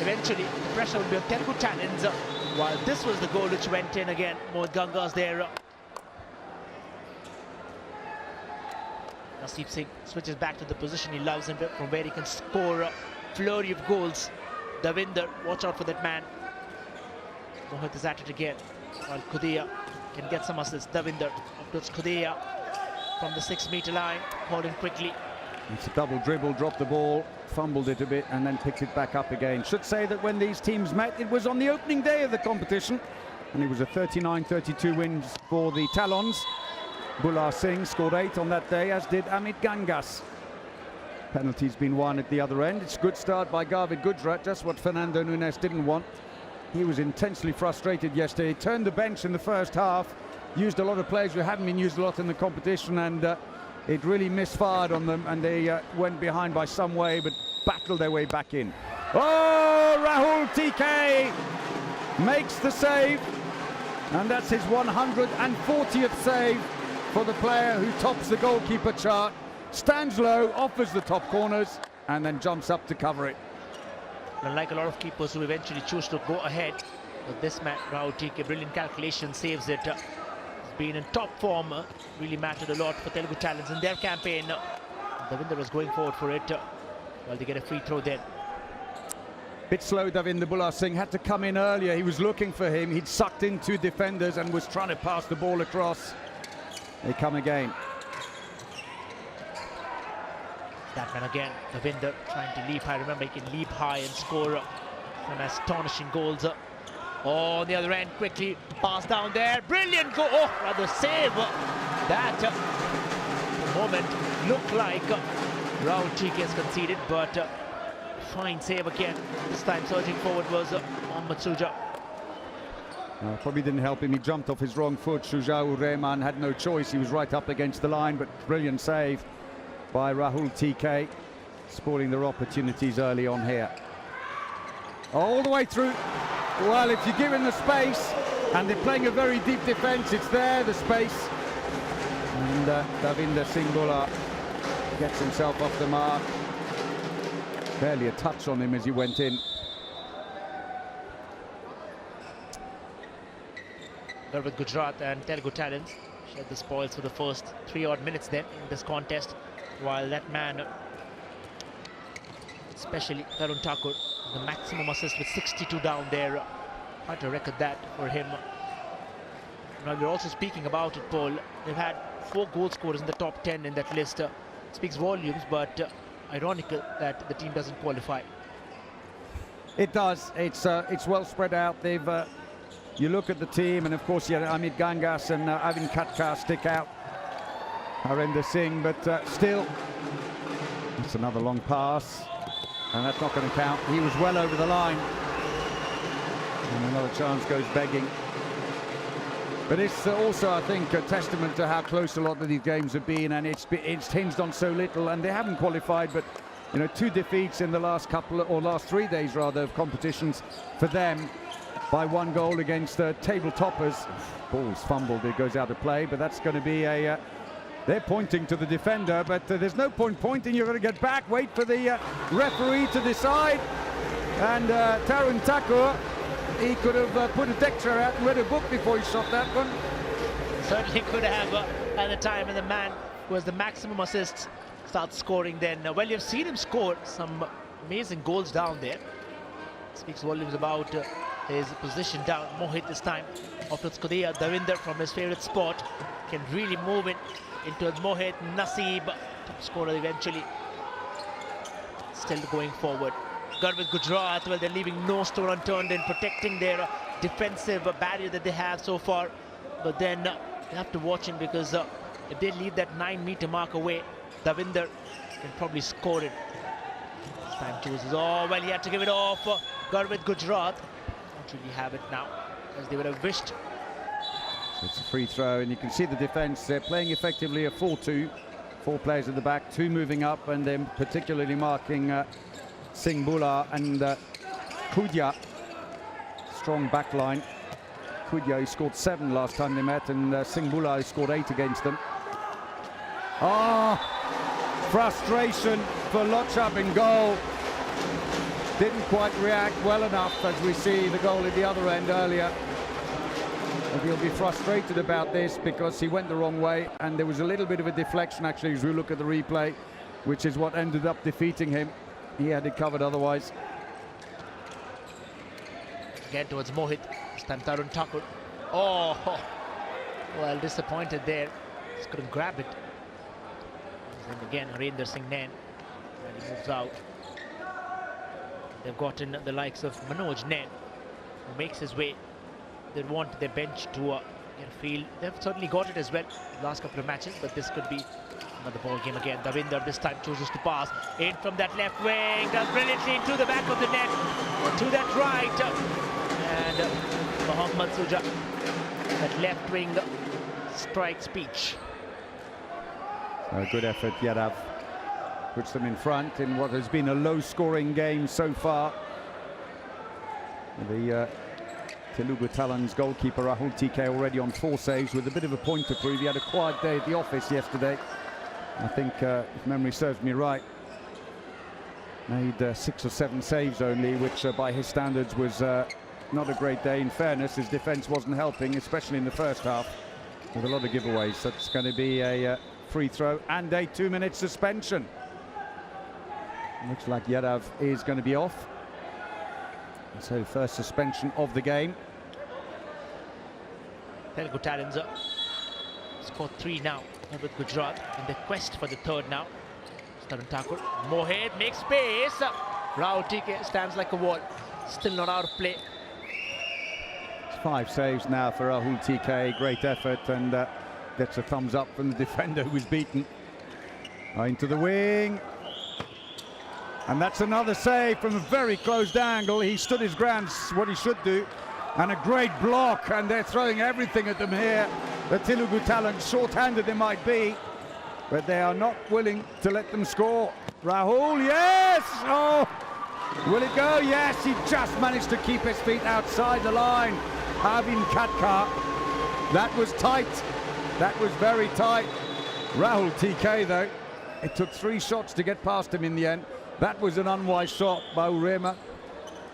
Speaker 2: Eventually, the pressure will be on Telugu Talents, while this was the goal which went in again. Mohit Gangas there. Naseeb Singh switches back to the position he loves and from where he can score a flurry of goals. Davinder, watch out for that man. Mohit is at it again, while Khudeya can get some assists. Davinder towards Khudeya from the 6-meter line, calling quickly.
Speaker 1: It's a double dribble, dropped the ball, fumbled it a bit and then picked it back up again. Should say that when these teams met, it was on the opening day of the competition, and it was a 39-32 win for the Talons. Buller Singh scored 8 on that day, as did Amit Gangas. Penalty's been won at the other end. It's a good start by Garvit Gujarat, just what Fernando Nunes didn't want. He was intensely frustrated yesterday. He turned the bench in the first half, used a lot of players who haven't been used a lot in the competition, and it really misfired on them, and they went behind by some way, but battled their way back in. Oh, Rahul TK makes the save, and that's his 140th save for the player who tops the goalkeeper chart. Stands low, offers the top corners, and then jumps up to cover it.
Speaker 2: Unlike a lot of keepers who eventually choose to go ahead, with this match, Rahul TK, brilliant calculation, saves it. Been in top form, really mattered a lot for Telugu Talents in their campaign. Davinder was going forward for it, while they get a free throw then.
Speaker 1: Bit slow, Davinder Buller Singh had to come in earlier. He was looking for him. He'd sucked in 2 defenders and was trying to pass the ball across. They come again.
Speaker 2: That man again, Davinder trying to leap high. Remember, he can leap high and score some astonishing goals. Oh, on the other end, quickly pass down there. Brilliant goal. Oh, rather save. That for the moment looked like Rahul TK has conceded, but fine save again. This time surging forward was Mohammad Suja.
Speaker 1: Probably didn't help him. He jumped off his wrong foot. Shuja'ur Rahman had no choice. He was right up against the line, but brilliant save by Rahul TK, spoiling their opportunities early on here. All the way through. Well, if you give him the space, and they're playing a very deep defence, it's there, the space. And Davinder Singh Bhullar gets himself off the mark. Barely a touch on him as he went in.
Speaker 2: With Gujarat and Telugu Talents shared the spoils for the first 3-odd minutes then in this contest, while that man, especially Tarun Thakur, the maximum assist with 62 down there. Hard to record that for him. Now we're also speaking about it, Paul. They've had 4 goal scorers in the top 10 in that list. Speaks volumes, but ironical that the team doesn't qualify.
Speaker 1: It does. It's well spread out. They've you look at the team, and of course, yeah, Amit Gangas and Avin Katkar stick out. Harinder Singh, but still, it's another long pass, and that's not going to count. He was well over the line, and another chance goes begging. But it's also, I think, a testament to how close a lot of these games have been, and it's hinged on so little, and they haven't qualified, but you know, 2 defeats in the last last 3 days rather of competitions for them, by 1 goal against table toppers. Ball's fumbled, it goes out of play, but that's going to be a they're pointing to the defender, but there's no point pointing. You're going to get back, wait for the referee to decide. And Tarun Thakur, he could have put a deck chair out and read a book before he shot that one.
Speaker 2: Certainly could have at the time, and the man who has the maximum assists starts scoring then. Well, you've seen him score some amazing goals down there. Speaks volumes about his position down. Mohit this time after Skudia. Davinder from his favourite spot can really move it into Mohit. Naseeb, top scorer eventually, still going forward. With Gujarat, well, they're leaving no stone unturned in protecting their defensive barrier that they have so far. But then they have to watch him, because if they leave that 9-meter mark away, Davinder can probably score it. This time chooses, oh, well, he had to give it off. With Gujarat don't really have it now, as they would have wished.
Speaker 1: So it's a free throw, and you can see the defence. They're playing effectively a 4-2. 4 players at the back, 2 moving up, and then particularly marking Singh Bhullar and Kudya. Strong back line. Kudya, who scored 7 last time they met, and Singh Bhullar, who scored 8 against them. Oh, frustration for Lochab in goal. Didn't quite react well enough, as we see the goal at the other end earlier. And he'll be frustrated about this, because he went the wrong way, and there was a little bit of a deflection actually as we look at the replay, which is what ended up defeating him. He had it covered otherwise.
Speaker 2: Again towards Mohit, this time Tarun Thakur. Oh, well, disappointed there. Just couldn't grab it. And again, Harinder Singh Nain, and he moves out. They've gotten the likes of Manoj Nain, who makes his way. They want their bench to get a feel. They've certainly got it as well the last couple of matches, but this could be another ball game again. Davinder this time chooses to pass in from that left wing, does brilliantly into the back of the net, to that right, and Mohammad Suja, that left wing strike speech.
Speaker 1: A good effort. Yadav puts them in front in what has been a low-scoring game so far. The Telugu Talents goalkeeper Rahul TK already on 4 saves, with a bit of a point to prove. He had a quiet day at the office yesterday. I think, if memory serves me right, made 6 or 7 saves only, which by his standards was not a great day. In fairness, his defence wasn't helping, especially in the first half, with a lot of giveaways. So it's going to be a free throw and a 2-minute suspension. Looks like Yadav is going to be off. So first suspension of the game.
Speaker 2: Telugu Talents scored 3 now with Gujarat in the quest for the 3rd now. Tarun Thakur, Mohit makes space. Rahul TK stands like a wall, still not out of play.
Speaker 1: It's 5 saves now for Rahul TK. Great effort, and gets a thumbs up from the defender who was beaten. Into the wing. And that's another save from a very closed angle. He stood his ground, what he should do. And a great block, and they're throwing everything at them here. The Telugu talent, short-handed they might be, but they are not willing to let them score. Rahul, yes! Oh! Will it go? Yes, he just managed to keep his feet outside the line. Arvind Katkar. That was tight. That was very tight. Rahul TK, though. It took 3 shots to get past him in the end. That was an unwise shot by Urema,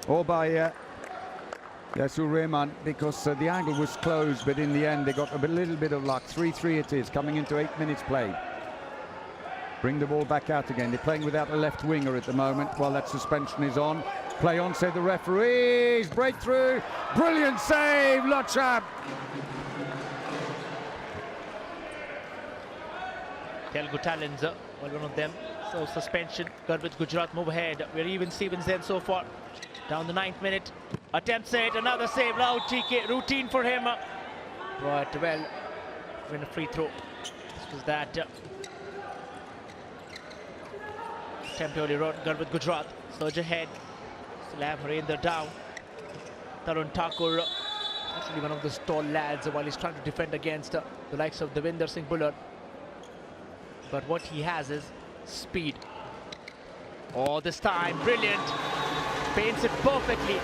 Speaker 1: or by Urema, because the angle was closed, but in the end they got a little bit of luck. 3-3 it is, coming into 8 minutes played. Bring the ball back out again. They're playing without a left winger at the moment while that suspension is on. Play on, say the referees. Breakthrough. Brilliant save, Lochab.
Speaker 2: Telugu talents, well, one of them. So suspension. Garvit Gujarat move ahead. We're even Stevens then so far. Down the 9th minute. Attempts it. Another save. Rahul TK. Routine for him. But well, win a free throw. This was that. Attempt earlier on. Garvit Gujarat. Surge ahead. Still have Harinder down. Tarun Thakur. Actually one of the tall lads while he's trying to defend against the likes of Devinder Singh Buller. But what he has is speed. Oh, this time, brilliant. Paints it perfectly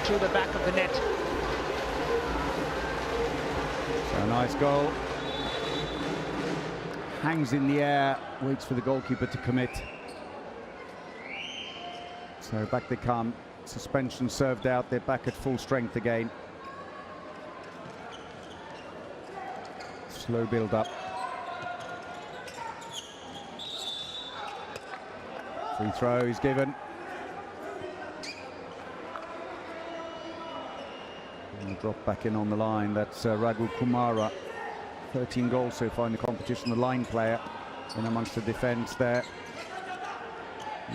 Speaker 2: through the back of the net.
Speaker 1: So nice goal. Hangs in the air, waits for the goalkeeper to commit. So back they come. Suspension served out. They're back at full strength again. Slow build up. Free throw is given. And drop back in on the line. That's Raghu Kumara. 13 goals so far in the competition. The line player in amongst the defence there.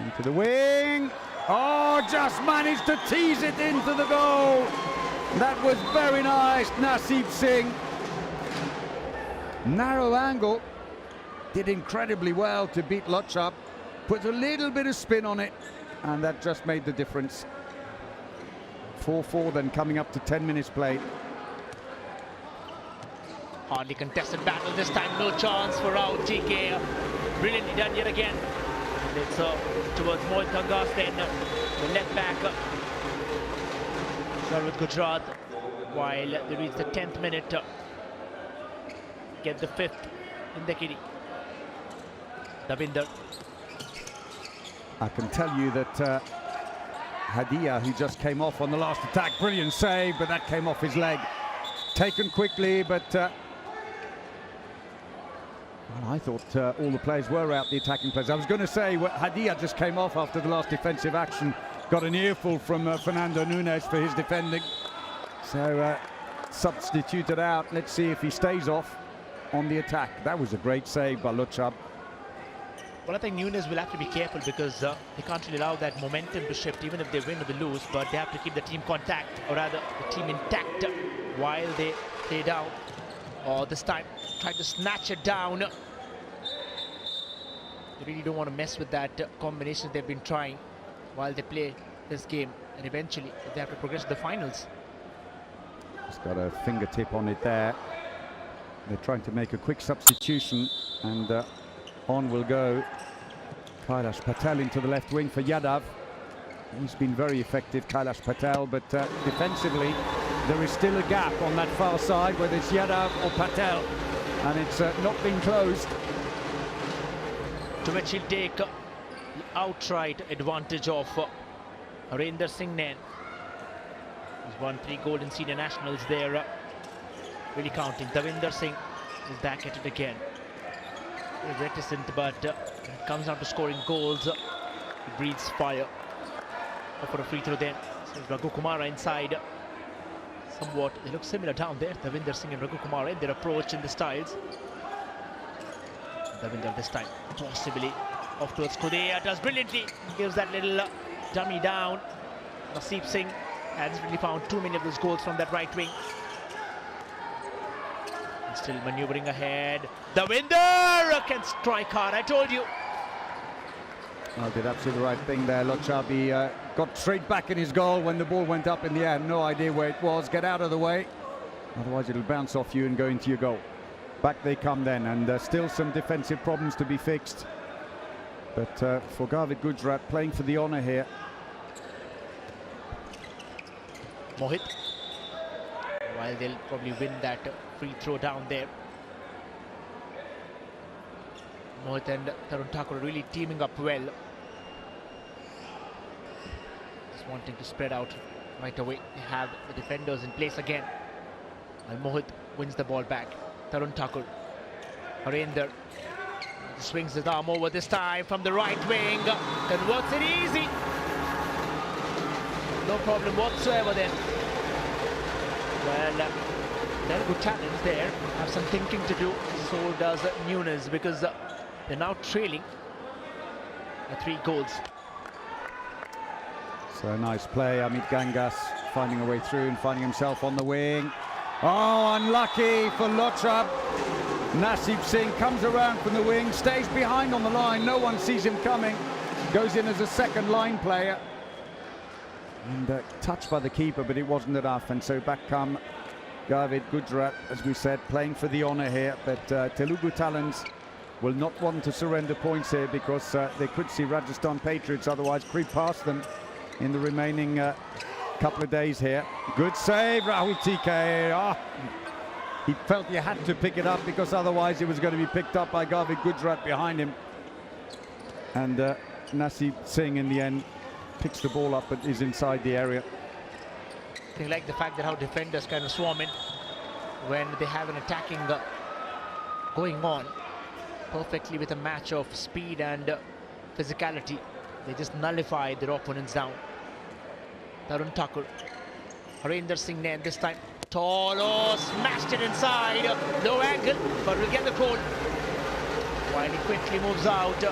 Speaker 1: Into the wing. Oh, just managed to tease it into the goal. That was very nice, Naseeb Singh. Narrow angle. Did incredibly well to beat Lochab. Put a little bit of spin on it, and that just made the difference. 4-4 then coming up to 10 minutes played.
Speaker 2: Hardly contested battle this time, no chance for Rahul TK. Brilliantly done yet again. And it's towards Mohit Kangas then, the left back. Garvit Gujarat, while they reach the 10th minute, get the 5th in the kitty. Davinder.
Speaker 1: I can tell you that Hadia, who just came off on the last attack, brilliant save, but that came off his leg. Taken quickly, but well, I thought all the players were out, the attacking players. I was going to say Hadia just came off after the last defensive action, got an earful from Fernando Nunes for his defending. So substituted out. Let's see if he stays off on the attack. That was a great save by Lochab.
Speaker 2: Well, I think Nunes will have to be careful because they can't really allow that momentum to shift even if they win or they lose, but they have to keep the team contact, or rather the team intact while they play down. Or this time, try to snatch it down. They really don't want to mess with that combination they've been trying while they play this game, and eventually they have to progress to the finals.
Speaker 1: He's got a fingertip on it there. They're trying to make a quick substitution, and on will go Kailash Patel into the left wing for Yadav. He's been very effective, Kailash Patel, but defensively there is still a gap on that far side, whether it's Yadav or Patel, and it's not been closed.
Speaker 2: To which he'll take the outright advantage of Harinder Singh Nain. He's won 3 golden senior nationals there, really counting. Davinder Singh is back at it again. Very reticent, but when it comes down to scoring goals, he breathes fire. For a free throw then, so Raghu Kumara inside. Somewhat, they look similar down there, Davinder Singh and Raghu Kumara in their approach in the styles. Davinder this time, possibly off towards Kudea, does brilliantly, gives that little dummy down. Naseeb Singh hasn't really found too many of those goals from that right wing. Still maneuvering ahead. Davinder can strike hard, I told you.
Speaker 1: Well, did absolutely the right thing there. Lochabi got straight back in his goal when the ball went up in the air. No idea where it was. Get out of the way. Otherwise, it'll bounce off you and go into your goal. Back they come then, and still some defensive problems to be fixed. But for Garvit Gujarat, playing for the honour here.
Speaker 2: Mohit. While they'll probably win that free throw down there. Mohit and Tarun Thakur really teaming up well. Just wanting to spread out right away. They have the defenders in place again. And Mohit wins the ball back. Tarun Thakur. Harinder swings his arm over this time from the right wing. Converts it easy. No problem whatsoever then. Well, Telugu talents there have some thinking to do. So does Nunes, because they're now trailing by 3 goals.
Speaker 1: So a nice play. Amit Gangas finding a way through and finding himself on the wing. Oh, unlucky for Lochab. Nasib Singh comes around from the wing, stays behind on the line. No one sees him coming. Goes in as a second line player. And touched by the keeper, but it wasn't enough. And so back come Garvit Gujarat, as we said, playing for the honour here. But Telugu Talents will not want to surrender points here, because they could see Rajasthan Patriots otherwise creep past them in the remaining couple of days here. Good save, Rahul TK. Oh, he felt he had to pick it up, because otherwise it was going to be picked up by Garvit Gujarat behind him. And Nasib Singh in the end picks the ball up but is inside the area.
Speaker 2: I like the fact that how defenders kind of swarm in when they have an attacking going on perfectly with a match of speed and physicality. They just nullify their opponents down. Tarun Thakur. Harinder Singh Nain this time. Tall, oh, smashed it inside. Low angle, but we'll get the goal. While he quickly moves out.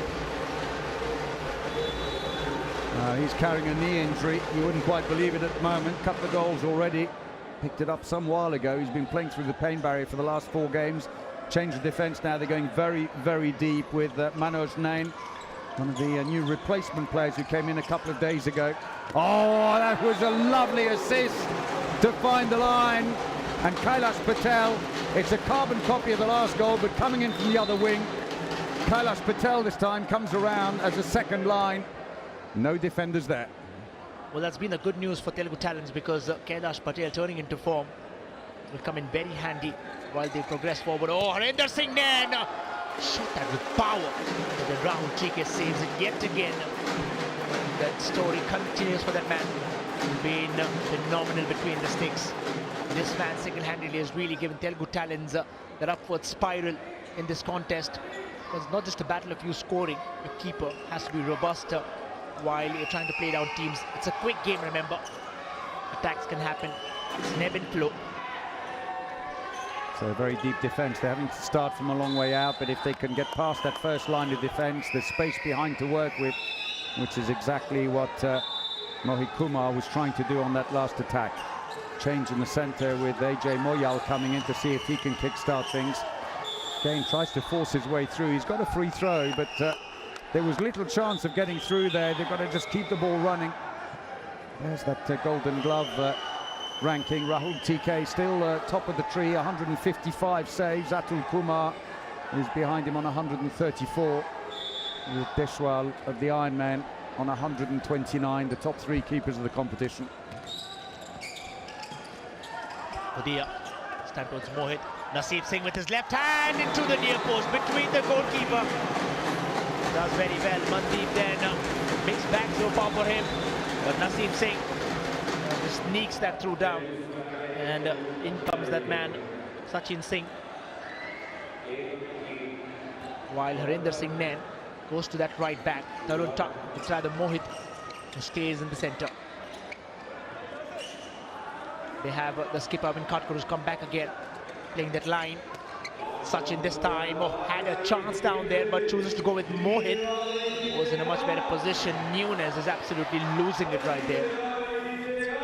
Speaker 1: He's carrying a knee injury. You wouldn't quite believe it at the moment. Couple of goals already. Picked it up some while ago. He's been playing through the pain barrier for the last 4 games. Change of defence now. They're going very, very deep with Manoj Nain, one of the new replacement players who came in a couple of days ago. Oh, that was a lovely assist to find the line. And Kailash Patel, it's a carbon copy of the last goal, but coming in from the other wing. Kailash Patel this time comes around as a second line. No defenders there.
Speaker 2: Well, that's been the good news for Telugu Talents, because Kailash Patel turning into form will come in very handy while they progress forward. Oh, Harinder Singh Nain! Shot that with power. But the Rahul TK saves it yet again. That story continues for that man. Being phenomenal between the sticks. This man single-handedly has really given Telugu Talents that upward spiral in this contest. It's not just a battle of you scoring. Your keeper has to be robust while you're trying to play down teams. It's a quick game, remember. Attacks can happen. It's an ebb and flow.
Speaker 1: So a very deep defence. They're having to start from a long way out, but if they can get past that first line of defence, there's space behind to work with, which is exactly what Mohit Kumar was trying to do on that last attack. Change in the centre with AJ Moyal coming in to see if he can kickstart things. Again, tries to force his way through. He's got a free throw, but there was little chance of getting through there. They've got to just keep the ball running. There's that Golden Glove ranking. Rahul TK still top of the tree, 155 saves. Atul Kumar is behind him on 134. With Deshwal of the Ironman on 129, the top 3 keepers of the competition.
Speaker 2: Udia, this time towards Mohit. Nasib Singh with his left hand into the near post between the goalkeeper. Does very well. Mandeep then mixed back so far for him, but Nasib Singh just sneaks that through down, and in comes that man Sachin Singh, while Harinder Singh Nain goes to that right back. Tarun Thakur, it's rather Mohit who stays in the centre. They have the skipper Arvind Khatkar who's come back again, playing that line. Sachin this time had a chance down there, but chooses to go with Mohit. Was in a much better position. Nunes is absolutely losing it right there.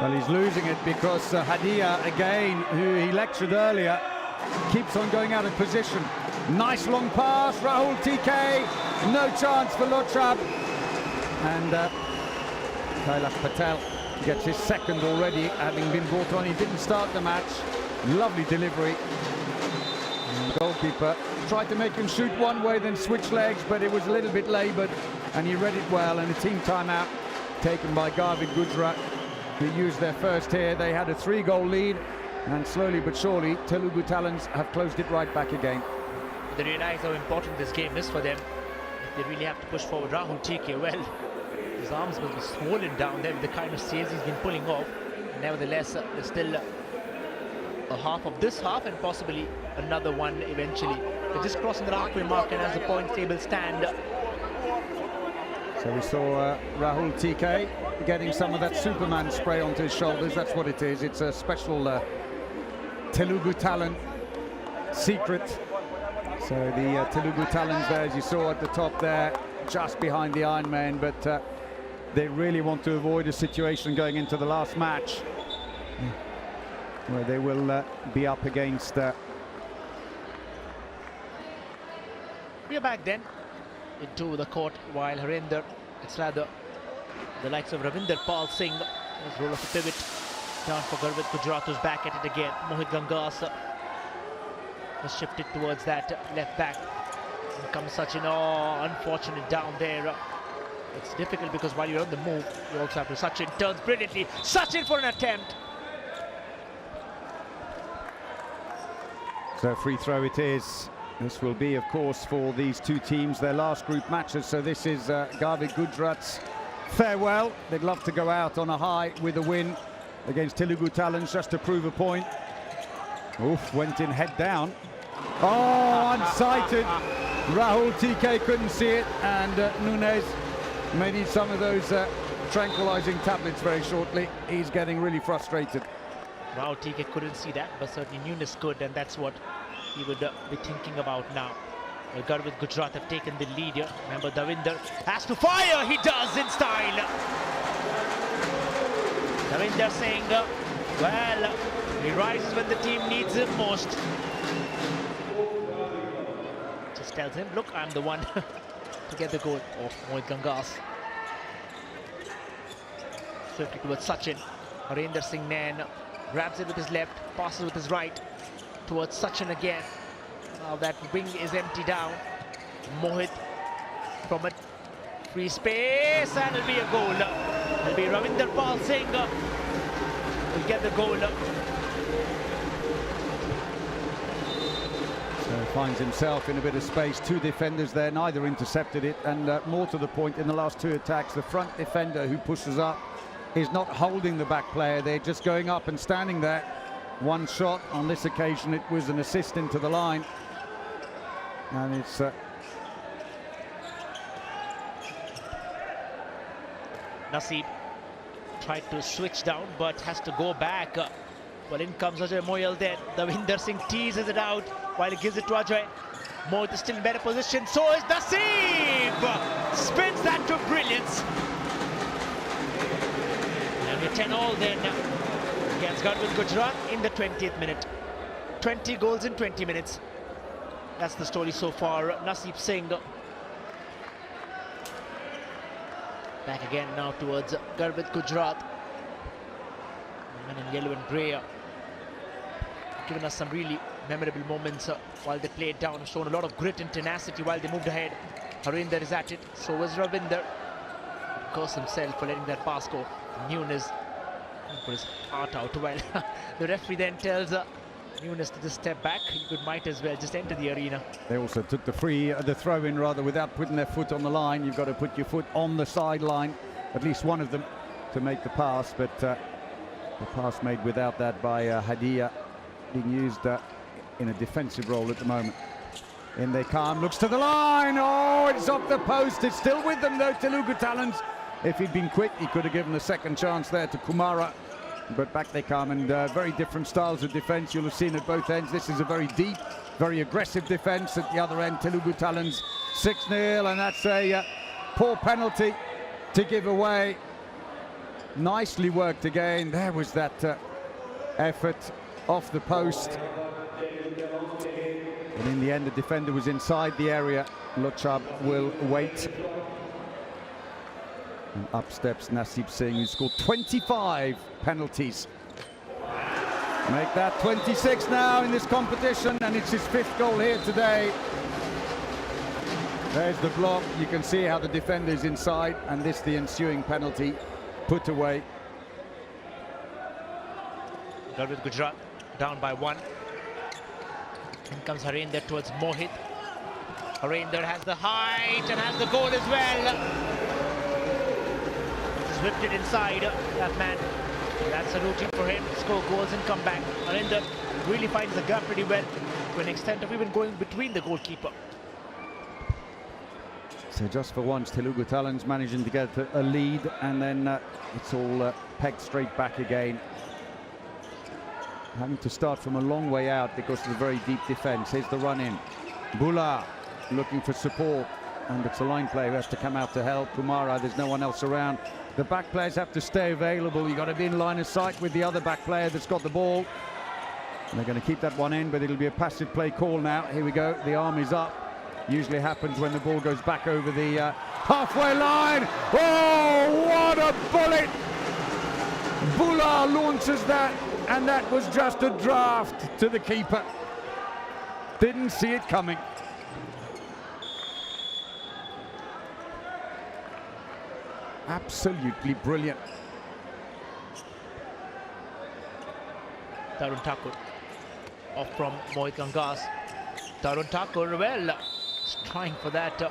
Speaker 1: Well, he's losing it because Hadia, again, who he lectured earlier, keeps on going out of position. Nice long pass, Rahul TK. No chance for Lotrab. and Kailash Patel gets his second already, having been brought on. He didn't start the match. Lovely delivery. And the goalkeeper tried to make him shoot one way, then switch legs, but it was a little bit laboured, and he read it well. And a team timeout taken by Garvin Gujarat, who used their first here. They had a 3-goal lead, and slowly but surely, Telugu Talents have closed it right back again.
Speaker 2: They realize how important this game is for them. If they really have to push forward, Rahul TK, well, his arms will be swollen down there with the kind of saves he's been pulling off. Nevertheless, there's still a half of this half and possibly another one eventually. They're just crossing the halfway mark, and as the point table stand.
Speaker 1: So we saw Rahul TK getting some of that Superman spray onto his shoulders. That's what it is. It's a special Telugu talent secret. So the Telugu talents there, as you saw at the top there, just behind the Iron Man, but they really want to avoid a situation going into the last match where they will be up against...
Speaker 2: We are back then into the court, while Harinder, it's rather the likes of Ravinder Pal Singh, his role of a pivot, down for Garvit Gujarat, who's back at it again. Mohit Gangas has shifted towards that left back. And comes Sachin, oh, unfortunate down there. It's difficult because while you're on the move, you also have to... Sachin turns brilliantly. Sachin for an attempt.
Speaker 1: So free throw it is. This will be, of course, for these two teams, their last group matches. So this is Garvit Gujarat's farewell. They'd love to go out on a high with a win against Telugu Talents just to prove a point. Oof, went in head down. Oh, unsighted. Rahul TK couldn't see it, and Nunez may need some of those tranquilizing tablets very shortly. He's getting really frustrated.
Speaker 2: Rahul TK couldn't see that, but certainly Nunez could, and that's what he would be thinking about now. Well, Garvit Gujarat have taken the lead here. Remember, Davinder has to fire. He does in style. Davinder saying, well, he rises when the team needs him most. Just tells him, look, I'm the one to get the goal. Oh, Mohit Gangas. Swiftly towards Sachin. Harinder Singh Nain grabs it with his left, passes with his right towards Sachin again. Now that wing is empty down. Mohit from a free space, and it'll be a goal. It'll be Ravinder Pal Singh will get the goal.
Speaker 1: So finds himself in a bit of space. Two defenders there, neither intercepted it, and more to the point, in the last two attacks, the front defender who pushes up is not holding the back player. They're just going up and standing there. One shot. On this occasion, it was an assist into the line. And it's...
Speaker 2: Naseeb tried to switch down, but has to go back. Well, in comes Ajay Moyal then. Davinder Singh teases it out while he gives it to Ajay. Mohit is still in better position. So is Naseeb! Spins that to brilliance. And we're 10-all then against Garvit Gujarat in the 20th minute. 20 goals in 20 minutes. That's the story so far. Naseeb Singh back again now towards Garvit Gujarat. The men in yellow and grey given us some really memorable moments while they played down, shown a lot of grit and tenacity while they moved ahead. Harinder is at it, so was Ravinder. Curse himself for letting that pass go. Nunez put his heart out. Well, the referee then tells Nunez to just step back. You might as well just enter the arena.
Speaker 1: They also took the throw-in rather, without putting their foot on the line. You've got to put your foot on the sideline, at least one of them, to make the pass. But the pass made without that by Hadia, being used in a defensive role at the moment. In they come, looks to the line. Oh, it's off the post. It's still with them though, Telugu Talents. If he'd been quick, he could have given a second chance there to Kumara. But back they come, and very different styles of defence. You'll have seen at both ends. This is a very deep, very aggressive defence. At the other end, Telugu Talents 6-0, and that's a poor penalty to give away. Nicely worked again. There was that effort off the post. And in the end, the defender was inside the area. Lochab will wait. And up steps Naseeb Singh, who scored 25 penalties. Make that 26 now in this competition, and it's his 5th goal here today. There's the block. You can see how the defender is inside, and this the ensuing penalty put away.
Speaker 2: Got with Gujarat, down by 1. In comes Harinder towards Mohit. Harinder has the height and has the goal as well. Whipped it inside, that man. That's a routine for him. Score goals and come back. Harinder really finds the gap pretty well, to an extent of even going between the goalkeeper.
Speaker 1: So just for once, Telugu Talents managing to get a lead, and then it's all pegged straight back again. Having to start from a long way out because of the very deep defence. Here's the run in. Bula looking for support, and it's a line player who has to come out to help. Kumara, there's no one else around. The back players have to stay available. You've got to be in line of sight with the other back player that's got the ball. And they're going to keep that one in, but it'll be a passive play call now. Here we go. The arm is up. Usually happens when the ball goes back over the halfway line. Oh, what a bullet! Bula launches that, and that was just a draft to the keeper. Didn't see it coming. Absolutely brilliant.
Speaker 2: Tarun Thakur off from Mohit Gangas. Tarun Thakur, well, trying for that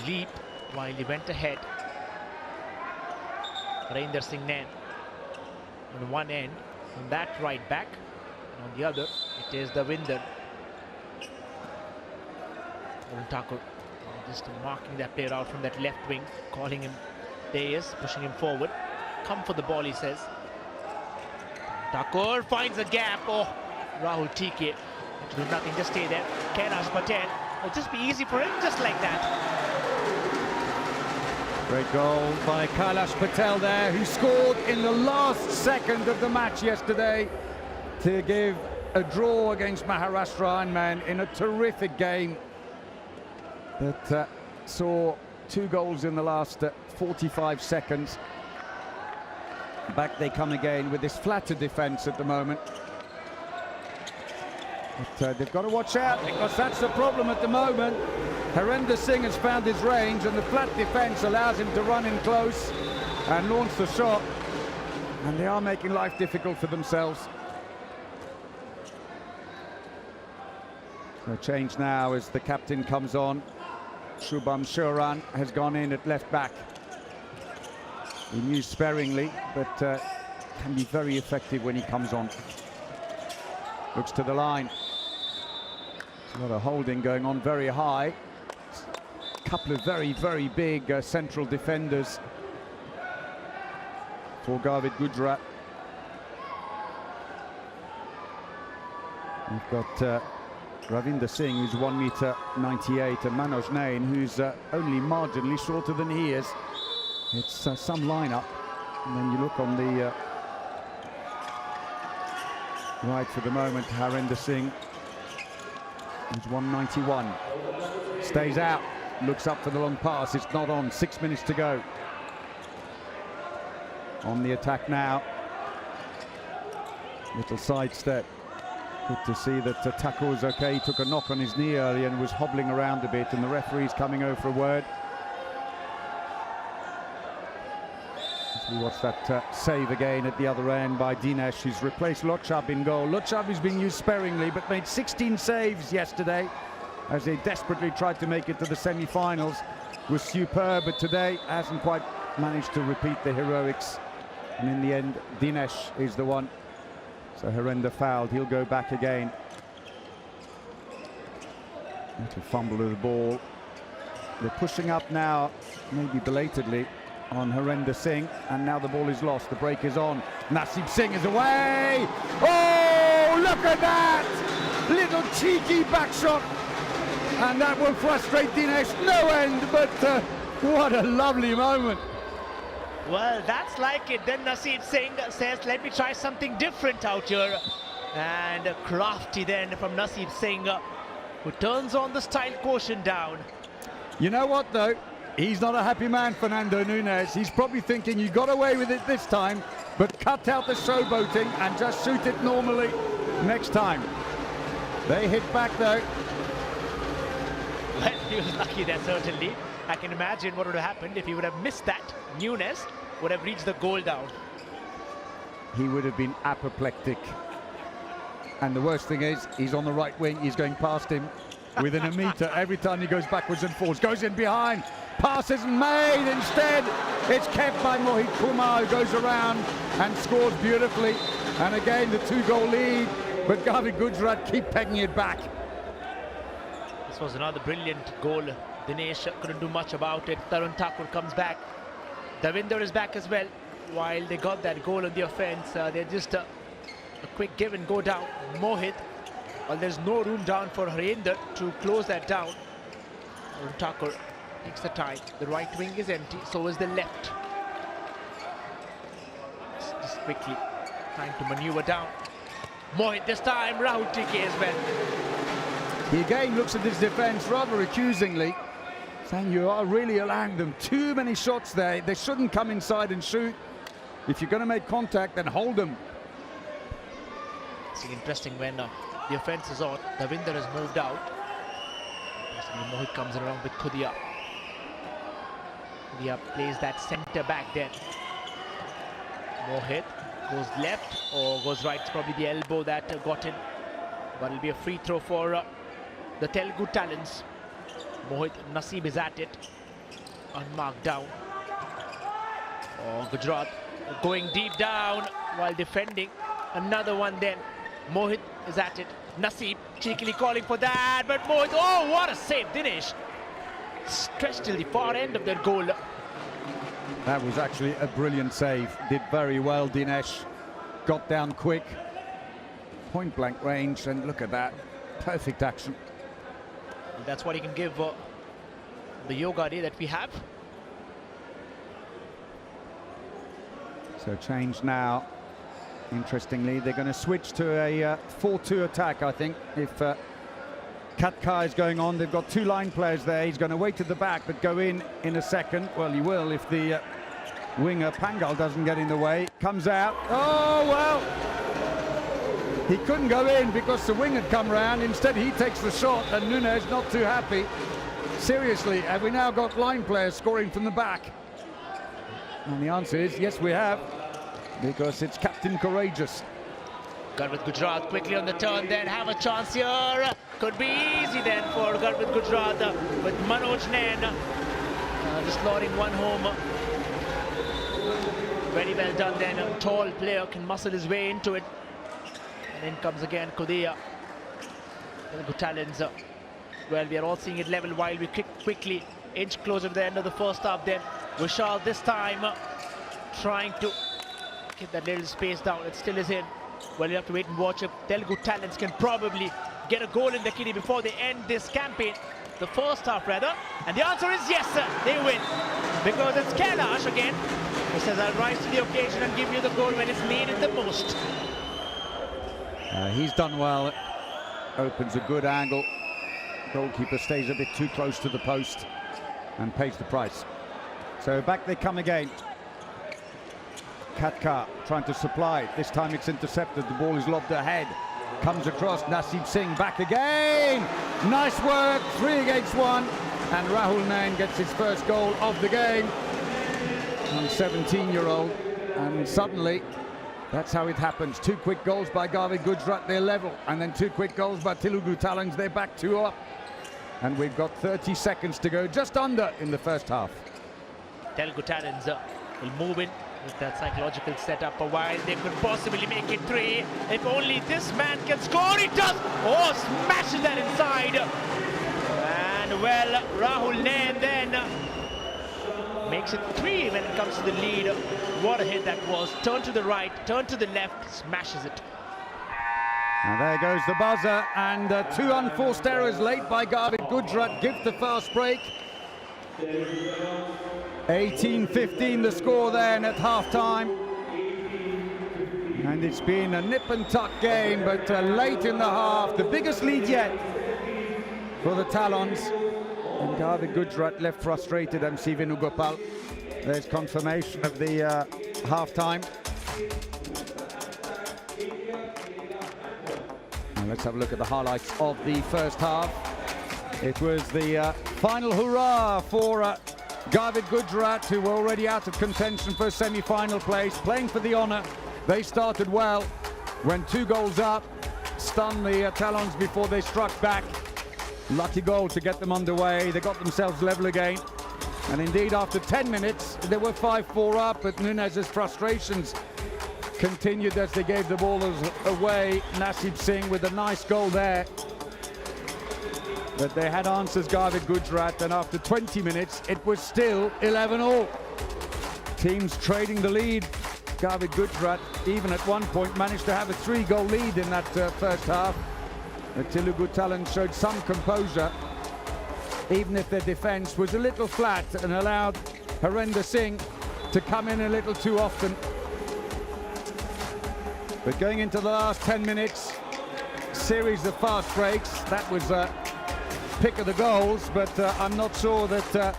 Speaker 2: leap while he went ahead. Harinder Singh Nain on one end, on that right back, and on the other it is the Winder. Tarun Thakur just marking that player out from that left wing, calling him Deyes, pushing him forward. Come for the ball, he says. Thakur finds a gap. Oh, Rahul TK to do nothing, just stay there. Kailash Patel, it'll just be easy for him, just like that.
Speaker 1: Great goal by Kailash Patel there, who scored in the last second of the match yesterday to give a draw against Maharashtra Ironman in a terrific game that saw 2 goals in the last 45 seconds. Back they come again with this flatter defence at the moment. But they've got to watch out, because that's the problem at the moment. Harinder Singh has found his range, and the flat defence allows him to run in close and launch the shot. And they are making life difficult for themselves. So change now as the captain comes on. Shubham Shuran has gone in at left back. He used sparingly, but can be very effective when he comes on. Looks to the line. There's a lot of holding going on very high. A couple of very, very big central defenders for Garvit Gujarat. We've got Ravinder Singh, who's 1.98 m, and Manoj Nain, who's only marginally shorter than he is. It's some lineup, and then you look on the right for the moment. Harinder Singh, who's 1.91, stays out, looks up for the long pass. It's not on. 6 minutes to go. On the attack now. Little sidestep. Good to see that Thakur was okay. He took a knock on his knee earlier and was hobbling around a bit, and the referee's coming over for a word. As we watch that save again at the other end by Dinesh, who's replaced Lochab in goal. Lochab has been used sparingly, but made 16 saves yesterday as they desperately tried to make it to the semi-finals. Was superb, but today hasn't quite managed to repeat the heroics. And in the end, Dinesh is the one. So Harinder fouled. He'll go back again. Little fumble of the ball. They're pushing up now, maybe belatedly, on Harinder Singh, and now the ball is lost. The break is on. Naseeb Singh is away. Oh, look at that! Little cheeky back shot, and that will frustrate Dinesh no end. But what a lovely moment.
Speaker 2: Well, that's like it. Then Naseeb Singh says, let me try something different out here. And crafty then from Naseeb Singh, who turns on the style quotient down.
Speaker 1: You know what, though? He's not a happy man, Fernando Nunes. He's probably thinking, you got away with it this time, but cut out the showboating and just shoot it normally next time. They hit back though.
Speaker 2: Well, he was lucky there, certainly. I can imagine what would have happened if he would have missed that. Nunes would have reached the goal down.
Speaker 1: He would have been apoplectic. And the worst thing is, he's on the right wing. He's going past him within a metre every time he goes backwards and forwards. Goes in behind. Pass isn't made. Instead, it's kept by Mohit Kumar, who goes around and scores beautifully. And again, the 2-goal lead. But Gavi Gujarat keep pegging it back.
Speaker 2: This was another brilliant goal. Dinesh couldn't do much about it. Tarun Thakur comes back. Davinder is back as well. While they got that goal on the offense, they're just a quick give and go down. Mohit, well, there's no room down for Harinder to close that down. Tarun Thakur takes the time. The right wing is empty, so is the left. Just quickly trying to maneuver down. Mohit this time, Rahul TK as well.
Speaker 1: He again looks at his defence rather accusingly, saying you are really allowing them too many shots there. They shouldn't come inside and shoot. If you're going to make contact, then hold them.
Speaker 2: It's interesting when the offence is on. Davinder has moved out. Mohit comes around with Khudia. Khudia plays that centre back then. Mohit goes left or goes right. It's probably the elbow that got in. But it'll be a free throw for the Telugu talents. Mohit Naseeb is at it. Unmarked down. Oh, Gujarat going deep down while defending. Another one then. Mohit is at it. Naseeb cheekily calling for that, but Mohit, oh, what a save, Dinesh. Stretched till the far end of their goal.
Speaker 1: That was actually a brilliant save. Did very well, Dinesh. Got down quick. Point blank range, and look at that. Perfect action.
Speaker 2: That's what he can give the yoga day that we have.
Speaker 1: So change now. Interestingly, they're going to switch to a 4-2 attack, I think. If Katkar is going on, they've got 2 line players there. He's going to wait at the back, but go in a second. Well, he will if the winger Pangal doesn't get in the way. Comes out. Oh, well. He couldn't go in because the wing had come round. Instead, he takes the shot, and Nunes not too happy. Seriously, have we now got line players scoring from the back? And the answer is yes, we have. Because it's Captain Courageous.
Speaker 2: Garvit Gujarat quickly on the turn, then have a chance here. Could be easy then for Garvit Gujarat with Manoj Nain just loading one home. Very well done then. A tall player can muscle his way into it. And in comes again Khudia. Good talents. Well, we are all seeing it level while we quickly inch closer to the end of the first half. Then Vishal this time trying to get that little space down. It still is in. Well, you have to wait and watch if Telugu talents can probably get a goal in the kitty before they end this campaign. The first half, rather. And the answer is yes, sir. They win. Because it's Kailash again who says, I'll rise to the occasion and give you the goal when it's needed the most.
Speaker 1: He's done well. Opens a good angle. Goalkeeper stays a bit too close to the post and pays the price. So back they come again. Katkar trying to supply. This time it's intercepted. The ball is lobbed ahead. Comes across. Naseeb Singh back again. Nice work. 3 against 1. And Rahul Nain gets his first goal of the game. On 17-year-old. And suddenly, that's how it happens. 2 quick goals by Gavi Gujarat, they're level. And then 2 quick goals by Telugu Talents, they're back 2 up. And we've got 30 seconds to go, just under in the first half.
Speaker 2: Telugu Talents will move in with that psychological setup a while. They could possibly make it 3. If only this man can score, it does! Oh, smashes that inside. And well, Rahul Nain then makes it 3 when it comes to the lead. What a hit that was. Turn to the right, turn to the left, smashes it.
Speaker 1: And there goes the buzzer, and 2 unforced errors late by Gavi Gujarat give the fast break. 18-15 the score then at half-time. And it's been a nip and tuck game, but late in the half, the biggest lead yet for the Talons. And Garvin Gujarat left frustrated, MC Venugopal. There's confirmation of the half-time. And let's have a look at the highlights of the first half. It was the final hurrah for Garvin Gujarat, who were already out of contention for a semi-final place, playing for the honour. They started well, went 2 goals up, stunned the Talons before they struck back. Lucky goal to get them underway. They got themselves level again. And indeed, after 10 minutes, they were 5-4 up, but Nunez's frustrations continued as they gave the ball away. Nasib Singh with a nice goal there. But they had answers, Garvin Gujarat, and after 20 minutes, it was still 11-all. Teams trading the lead. Garvin Gujarat, even at one point, managed to have a 3-goal lead in that first half. The Telugu Talents showed some composure, even if their defence was a little flat and allowed Harinder Singh to come in a little too often. But going into the last 10 minutes, series of fast breaks, that was pick of the goals, but I'm not sure that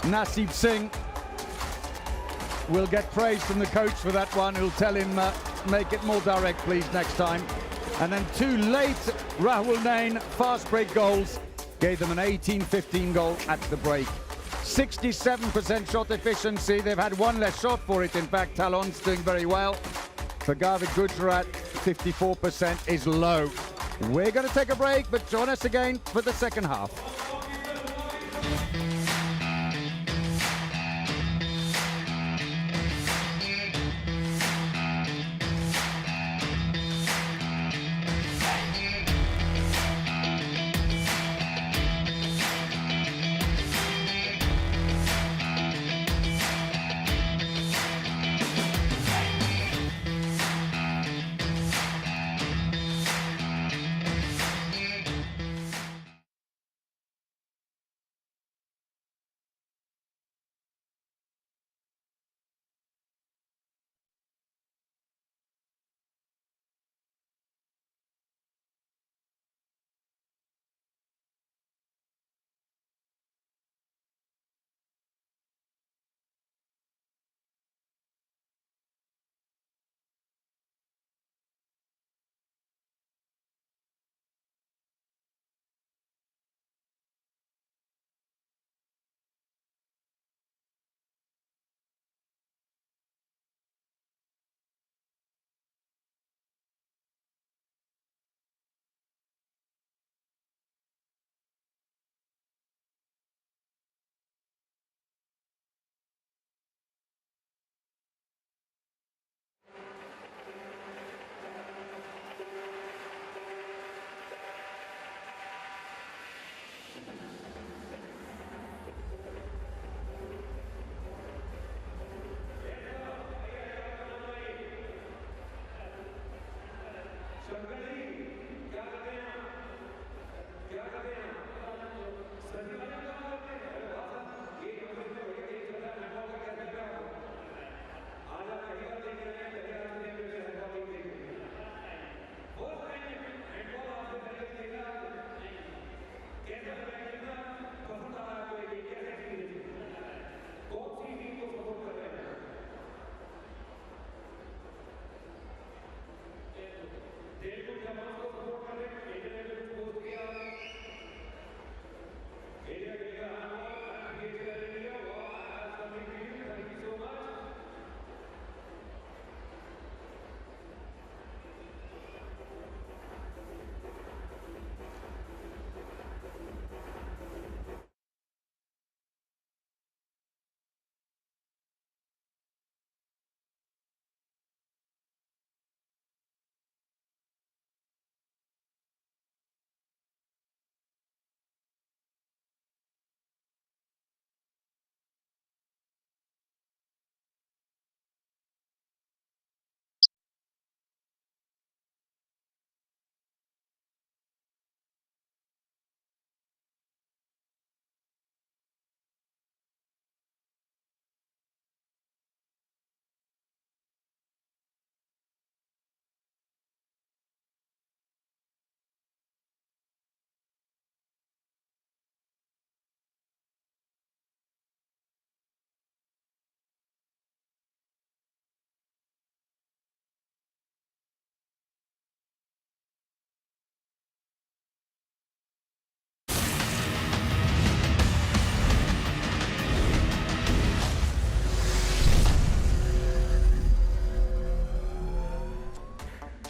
Speaker 1: Nasib Singh will get praise from the coach for that one. He'll tell him, make it more direct, please, next time. And then 2 late Rahul Nain fast break goals gave them an 18-15 goal at the break. 67% shot efficiency. They've had 1 less shot for it. In fact, Talon's doing very well. For Garvin Gujarat, 54% is low. We're going to take a break, but join us again for the second half.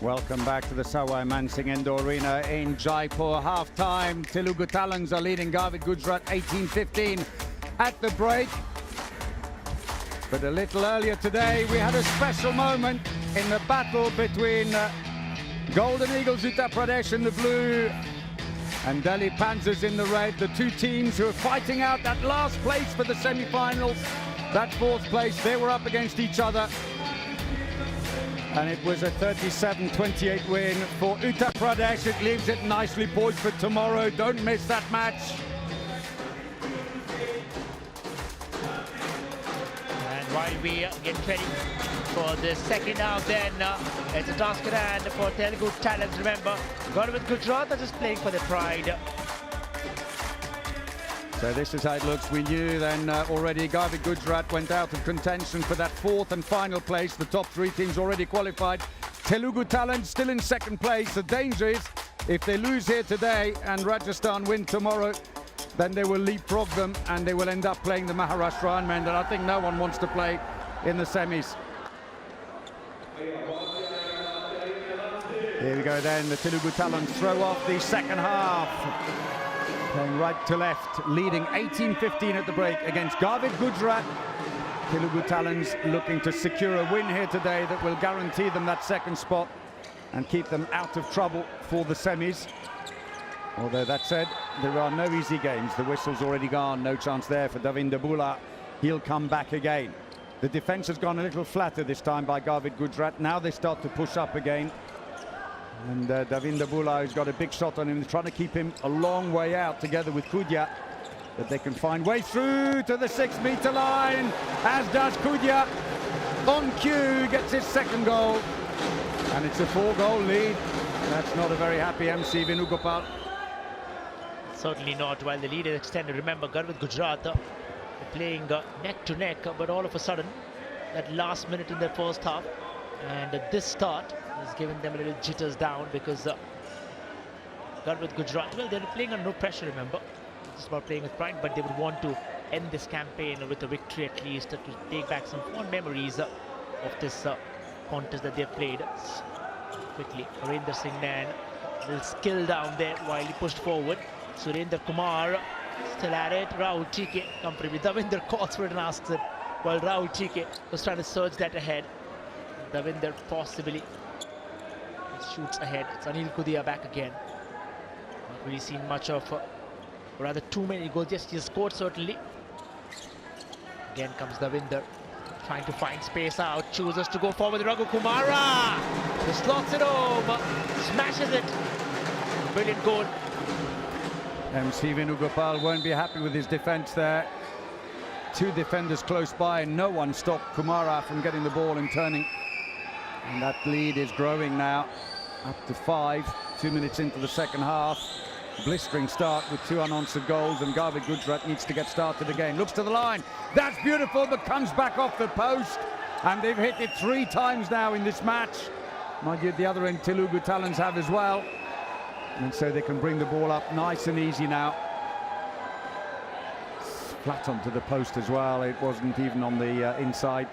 Speaker 1: Welcome back to the Sawai Mansingh Indoor Arena in Jaipur. Half-time, Telugu Talons are leading Garvit Gujarat 18-15 at the break. But a little earlier today, we had a special moment in the battle between Golden Eagles Uttar Pradesh in the blue and Delhi Panthers in the red. The two teams who are fighting out that last place for the semi-finals, that fourth place, they were up against each other. And it was a 37-28 win for Uttar Pradesh. It leaves it nicely poised for tomorrow. Don't miss that match.
Speaker 2: And while we get ready for the second half, then it's a task at hand for Telugu Talents. Remember, Garvit Gujarat are just playing for their pride.
Speaker 1: So this is how it looks. We knew then already Garvit Gujarat went out of contention for that fourth and final place. The top three teams already qualified. Telugu Talents still in second place. The danger is if they lose here today and Rajasthan win tomorrow, then they will leapfrog them and they will end up playing the Maharashtra Ironmen, and I think no one wants to play in the semis. Here we go then, the Telugu Talents throw off the second half. Playing right to left, leading 18-15 at the break against Garvit Gujarat. Telugu Talents looking to secure a win here today that will guarantee them that second spot and keep them out of trouble for the semis. Although that said, there are no easy games. The whistle's already gone, no chance there for Davinder Bula. He'll come back again. The defence has gone a little flatter this time by Garvit Gujarat. Now they start to push up again. And Davinder Bula, who's got a big shot on him, is trying to keep him a long way out together with Kudya. But they can find way through to the 6-meter line, as does Kudya. On cue, gets his second goal. And it's a 4-goal lead. That's not a very happy MC Venugopal.
Speaker 2: Certainly not, while the lead is extended. Remember, Garvit Gujarat playing neck to neck, but all of a sudden, that last minute in their first half, and this start has given them a little jitters down because Garvit Gujarat, well, they're playing under no pressure, remember. It's about playing with pride, but they would want to end this campaign with a victory at least, to take back some fond memories of this contest that they've played. Quickly, Harinder Singh Nain, a little skill down there while he pushed forward. Surendra Kumar still at it. Rahul TK company with Davinder calls for it and asks it, while Rahul TK was trying to surge that ahead. Davinder possibly shoots ahead. It's Anil Kudia back again. Not really seen much of, or rather too many goals. Yes, he has scored certainly. Again comes Davinder, trying to find space out. Chooses to go forward. Raghu Kumara, he slots it home, smashes it. Brilliant goal.
Speaker 1: MC Venugopal won't be happy with his defence there. Two defenders close by, and no one stopped Kumara from getting the ball and turning. And that lead is growing now, up to 5, 2 minutes into the second half. Blistering start with 2 unanswered goals, and Garvit Gujarat needs to get started again. Looks to the line, that's beautiful, but comes back off the post. And they've hit it 3 times now in this match. Mind you, at the other end, Telugu Talents have as well. And so they can bring the ball up nice and easy now. Flat onto the post as well, it wasn't even on the inside.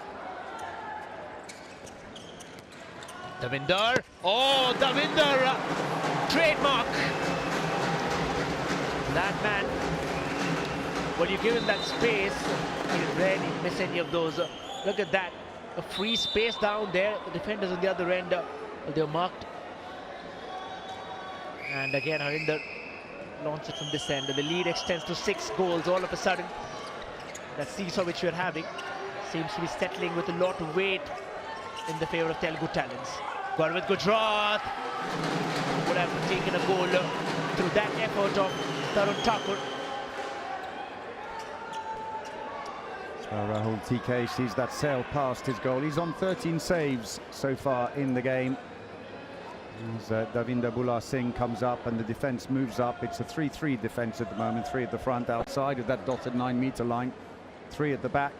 Speaker 2: Davinder, oh, Davinder, trademark. That man, when you give him that space, he rarely miss any of those. Look at that, a free space down there. The defenders on the other end, they're marked. And again, Harinder launches it from this end. The lead extends to 6 goals all of a sudden. That seesaw which we're having seems to be settling with a lot of weight in the favour of Telugu Talents. Garvit Gujarat would have taken a goal through that effort of Tarun Thakur.
Speaker 1: So Rahul TK sees that sail past his goal. He's on 13 saves so far in the game. As Davinder Bula Singh comes up and the defence moves up. It's a 3-3 defence at the moment. 3 at the front outside of that dotted 9-meter line. 3 at the back.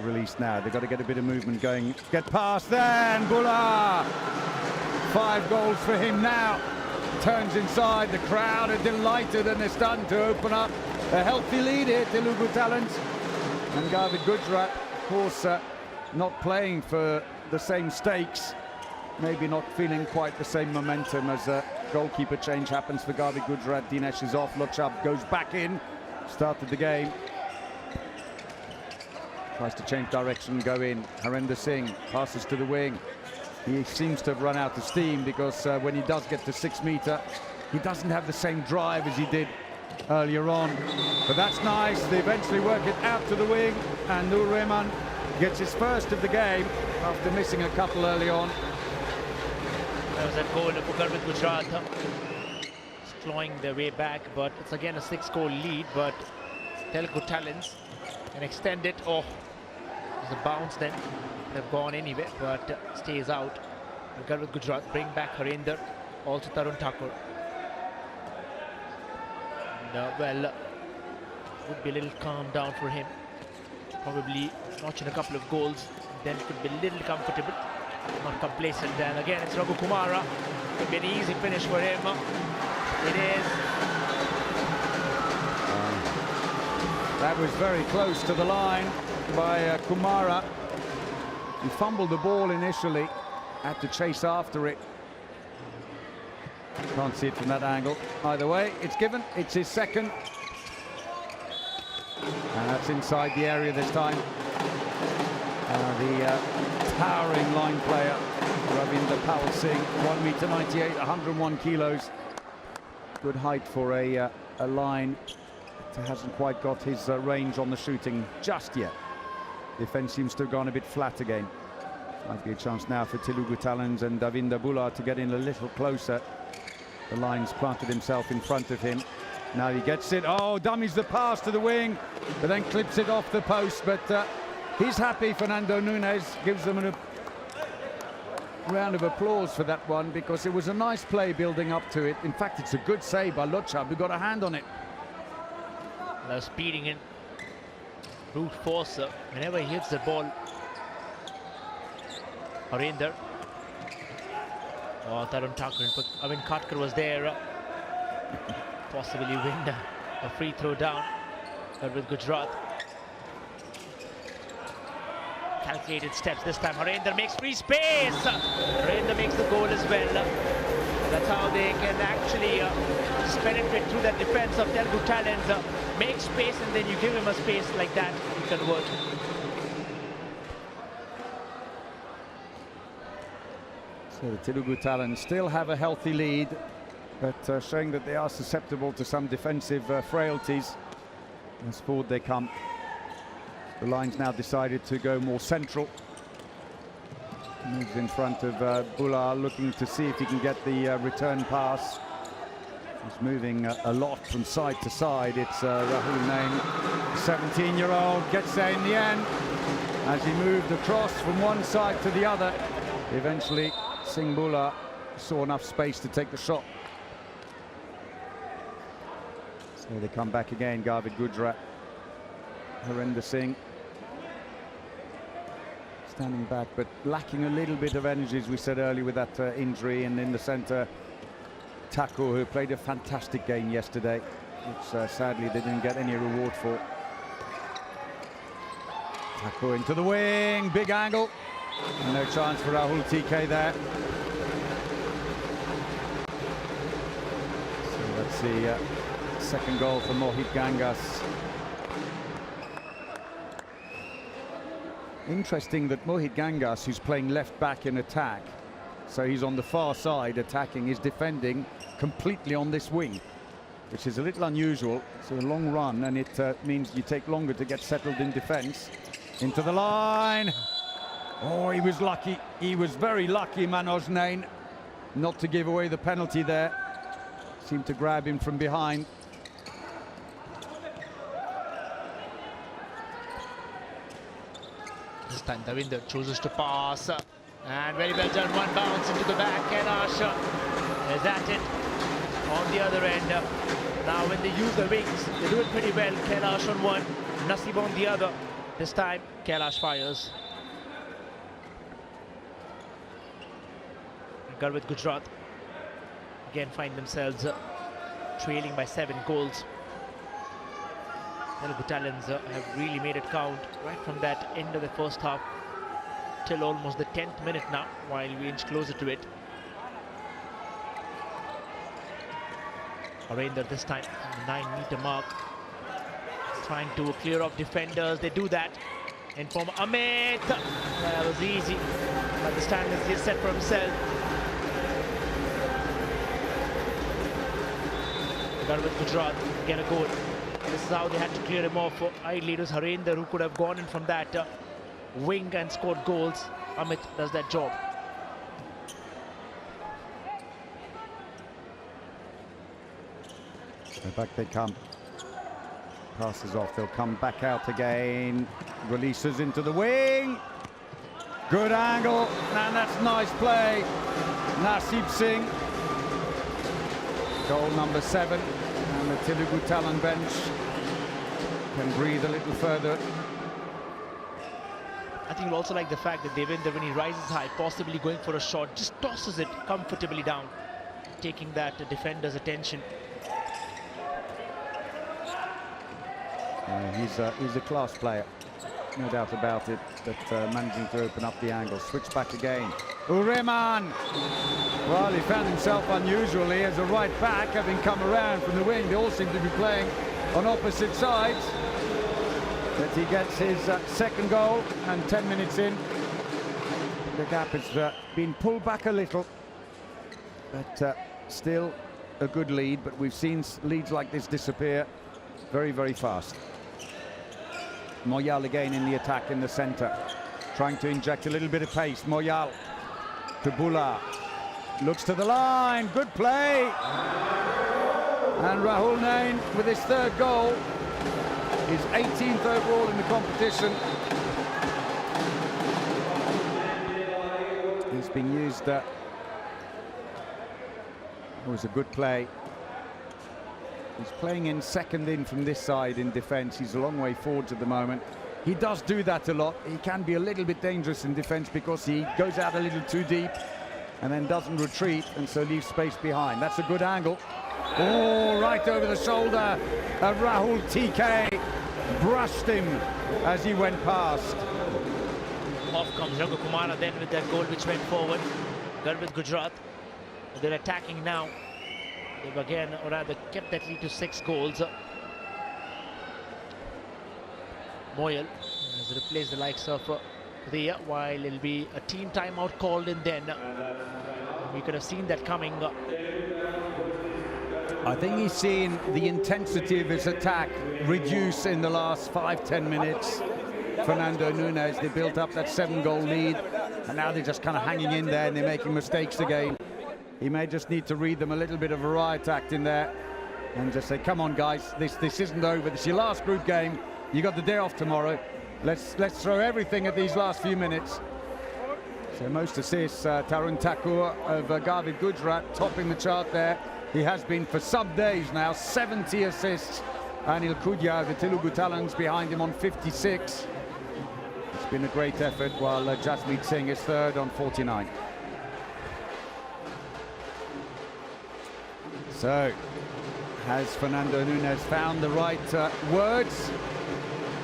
Speaker 1: Released now. They've got to get a bit of movement going. Get past there, and Bula. 5 goals for him now. Turns inside. The crowd are delighted and they're starting to open up a healthy lead here, Telugu Talents. And Garvit Gujarat, of course, not playing for the same stakes. Maybe not feeling quite the same momentum as a goalkeeper change happens for Garvey Gujarat. Dinesh is off. Lochab goes back in. Started the game. Tries to change direction, go in. Harinder Singh passes to the wing. He seems to have run out of steam because when he does get to 6 metre, he doesn't have the same drive as he did earlier on. But that's nice. They eventually work it out to the wing, and Nur Rehman gets his first of the game after missing a couple early on.
Speaker 2: There was that goal for Garvey Gujarat. It's clawing their way back, but it's again a 6-goal lead. But Telugu Talents can extend it. Oh, there's a bounce then. They've gone anyway, but stays out. Garvey Gujarat bring back Harinder, also Tarun Thakur. And, well, would be a little calm down for him. Probably notching a couple of goals, then could be a little comfortable. Not complacent. Then again, it's Raghu Kumara. Could be an easy finish for him. It is.
Speaker 1: That was very close to the line by Kumara. He fumbled the ball initially, had to chase after it. Can't see it from that angle. Either way, it's given. It's his second. And that's inside the area this time. The towering line player, Ravinder Pal Singh, 1 metre 98, 101 kilos. Good height for a line that hasn't quite got his range on the shooting just yet. Defence seems to have gone a bit flat again. Might be a chance now for Telugu Talents and Davinder Bula to get in a little closer. The line's planted himself in front of him. Now he gets it. Oh, dummies the pass to the wing, but then clips it off the post. But he's happy. Fernando Nunes gives them a round of applause for that one, because it was a nice play building up to it. In fact, it's a good save by Lochab, who got a hand on it.
Speaker 2: Now speeding in. Brute force whenever he hits the ball. Harinder. Oh, Tarun Thakur. I mean, Katkar was there. Possibly win a free throw down. But with Gujarat. Calculated steps this time. Harinder makes free space. Harinder makes the goal as well. That's how they can actually just penetrate through that defense of Telugu Talents. Make space, and then you give him a space like that, he can work.
Speaker 1: So the Telugu Talents still have a healthy lead, but showing that they are susceptible to some defensive frailties. As forward they come. The line's now decided to go more central. Moves in front of Bula, looking to see if he can get the return pass. He's moving a lot from side to side. It's Rahul Nain, 17-year-old, gets there in the end. As he moved across from one side to the other, eventually Singh Bula saw enough space to take the shot. So they come back again, Garvey Gujarat. Harinder Singh standing back, but lacking a little bit of energy, as we said earlier, with that injury. And in the centre, Thakur, who played a fantastic game yesterday, which sadly they didn't get any reward for. Thakur into the wing, big angle. No chance for Rahul TK there. So that's the second goal for Mohit Gangas. Interesting that Mohit Gangas, who's playing left back in attack, so he's on the far side attacking, is defending completely on this wing, which is a little unusual. It's a long run, and it means you take longer to get settled in defense. Into the line. Oh, he was lucky. He was very lucky, Manoj Nain, not to give away the penalty there. Seemed to grab him from behind.
Speaker 2: This time Davinder chooses to pass, and very well done. One bounce into the back. Kailash is at it on the other end. Now when they use the wings, they do it pretty well. Kailash on one, Nasib on the other. This time Kailash fires. Garvey Gujarat again find themselves trailing by 7 goals. Telugu Talents have really made it count right from that end of the first half. till almost the 10th minute now, while we inch closer to it. Harinder this time on the 9-meter mark, trying to clear off defenders. They do that. In from Amit. That was easy, but the standards he set for himself. Garvit Gujarat get a goal. This is how they had to clear him off. Ideally, it was Harinder who could have gone in from that wing and scored goals. Amit does that job.
Speaker 1: So back they come. Passes off, they'll come back out again. Releases into the wing. Good angle, and that's nice play. Nasib Singh. Goal number 7. And the Telugu Talent bench can breathe a little further.
Speaker 2: I think you'll also like the fact that Devinder, when he rises high, possibly going for a shot, just tosses it comfortably down, taking that defender's attention.
Speaker 1: He's a class player, no doubt about it, but managing to open up the angle. Switch back again. Ureman! Well, he found himself unusually as a right back, having come around from the wing. They all seem to be playing on opposite sides. But he gets his second goal, and 10 minutes in, the gap has been pulled back a little, but still a good lead. But we've seen leads like this disappear very, very fast. Moyal again in the attack in the centre, trying to inject a little bit of pace. Moyal to Bula, looks to the line, good play. And Rahul Nain with his 3rd goal, his 18th overall in the competition. He's been used, it was a good play. He's playing in second in from this side in defence. He's a long way forwards at the moment. He does do that a lot. He can be a little bit dangerous in defence because he goes out a little too deep and then doesn't retreat, and so leaves space behind. That's a good angle. Oh, right over the shoulder of Rahul. TK brushed him as he went past.
Speaker 2: Off comes Raghu Kumara then with that goal which went forward. Garvit Gujarat, they're attacking now. They've again, or rather, kept that lead to 6 goals. Moyal has replaced the likes of Riya, while it'll be a team timeout called in then. We could have seen that coming.
Speaker 1: I think he's seen the intensity of his attack reduce in the last 5-10 minutes. Fernando Nunes, they built up that 7-goal lead, and now they're just kind of hanging in there and they're making mistakes again. He may just need to read them a little bit of a riot act in there and just say, come on guys, this isn't over. This is your last group game. You got the day off tomorrow. Let's throw everything at these last few minutes. So most assists, Tarun Thakur of Garvit Gujarat topping the chart there. He has been for some days now, 70 assists. Anil Kudya, the Telugu Talents, behind him on 56. It's been a great effort, while Jasmeet Singh is 3rd on 49. So, has Fernando Nunes found the right words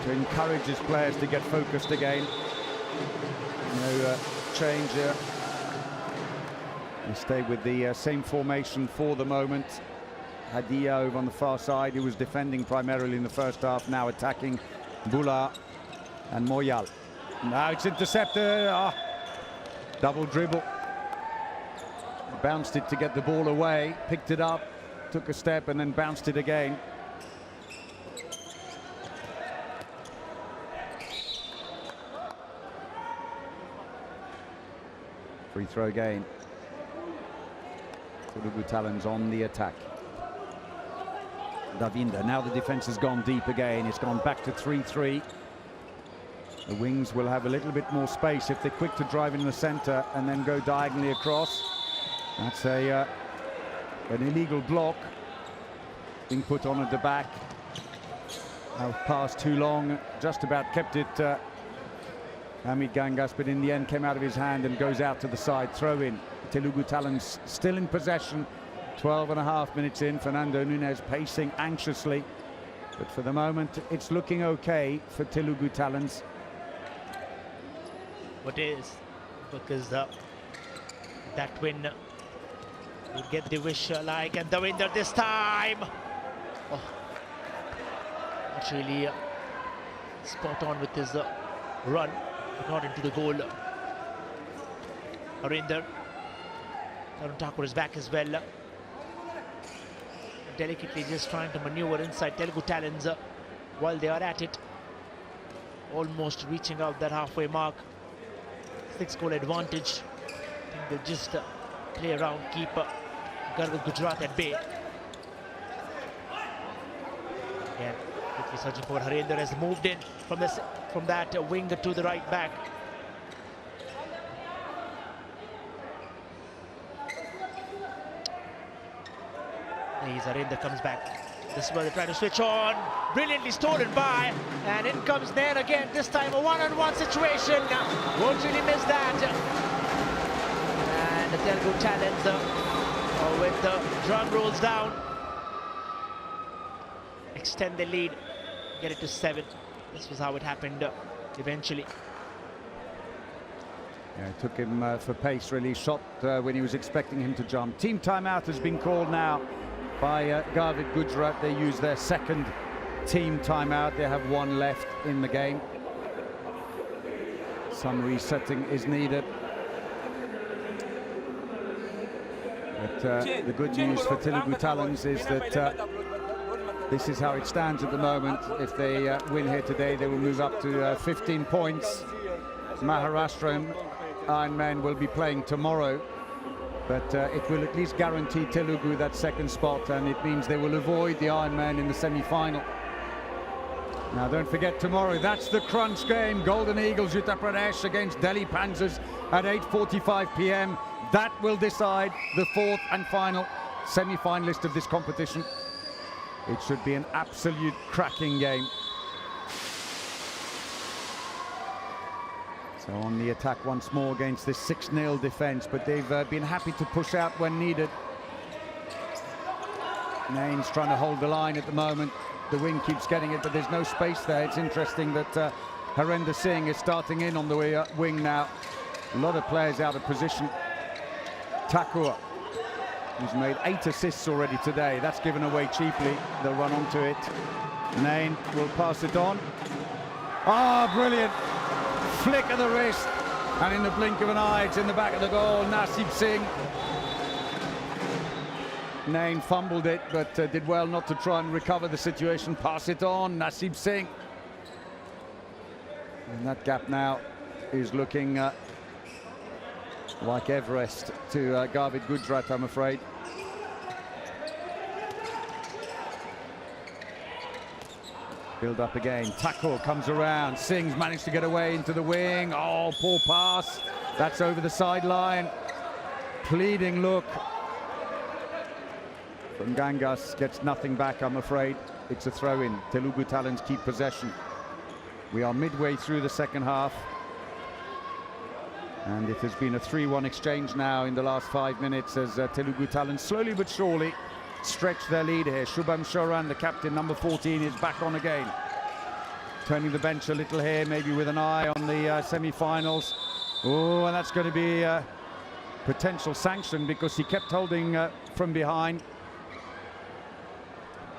Speaker 1: to encourage his players to get focused again? No change here. We stay with the same formation for the moment. Hadia over on the far side, who was defending primarily in the first half, now attacking. Bula and Moyal. Now it's intercepted. Double dribble. Bounced it to get the ball away, picked it up, took a step and then bounced it again. Free throw again. Telugu Talents on the attack. Davinder, now the defense has gone deep again. It's gone back to 3-3. The wings will have a little bit more space if they're quick to drive in the center and then go diagonally across. That's an illegal block being put on at the back. Pass too long, just about kept it Hamid Gangas, but in the end came out of his hand and goes out to the side. Throw in. Telugu Talents still in possession. 12.5 minutes in. Fernando Nunes pacing anxiously, but for the moment it's looking okay for Telugu Talents.
Speaker 2: what is, because that win will get the wish like, and the winner this time. Oh, not really spot on with his run, but not into the goal. Harinder, Tarun Thakur is back as well. Delicately just trying to maneuver inside Telugu Talons while they are at it. Almost reaching out that halfway mark. 6-goal advantage. I think they'll just play around, keep Garvat Gujarat at bay. Again, quickly searching for Harinder, has moved in from that wing to the right back. Harinder comes back. This is where they try to switch on. Brilliantly stolen by, and in comes Nair again. This time a one-on-one situation. Won't really miss that. And the Telugu Talons with the drum rolls down, extend the lead, get it to 7. This was how it happened eventually.
Speaker 1: Yeah, it took him for pace, really. Shot when he was expecting him to jump. Team timeout has been called now by Garvat Gujarat. They use their second team timeout. They have one left in the game. Some resetting is needed. But the good news for Telugu Talons is that this is how it stands at the moment. If they win here today, they will move up to 15 points. Maharashtra and Ironman will be playing tomorrow. But it will at least guarantee Telugu that second spot, and it means they will avoid the Ironman in the semi-final. Now, don't forget tomorrow, that's the crunch game. Golden Eagles, Uttar Pradesh against Delhi Panthers at 8:45 p.m. That will decide the fourth and final semi-finalist of this competition. It should be an absolute cracking game. So on the attack once more against this 6-0 defence, but they've been happy to push out when needed. Nain's trying to hold the line at the moment. The wing keeps getting it, but there's no space there. It's interesting that Harinder Singh is starting in on the wing now. A lot of players out of position. Thakur, who's made 8 assists already today. That's given away cheaply. They'll run onto it. Nain will pass it on. Ah, brilliant. Flick of the wrist, and in the blink of an eye, it's in the back of the goal. Nasib Singh. Nain fumbled it, but did well not to try and recover the situation. Pass it on, Nasib Singh. And that gap now is looking like Everest to Garvat Gujarat, I'm afraid. Build up again. Thakur comes around. Singh's managed to get away into the wing. Oh, poor pass. That's over the sideline. Pleading look from Gangas. Gets nothing back, I'm afraid. It's a throw-in. Telugu Talons keep possession. We are midway through the second half. And it has been a 3-1 exchange now in the last 5 minutes as Telugu Talons slowly but surely stretch their lead here. Shubham Shoran, the captain, number 14, is back on again. Turning the bench a little here, maybe with an eye on the semi-finals. Oh, and that's going to be a potential sanction because he kept holding from behind.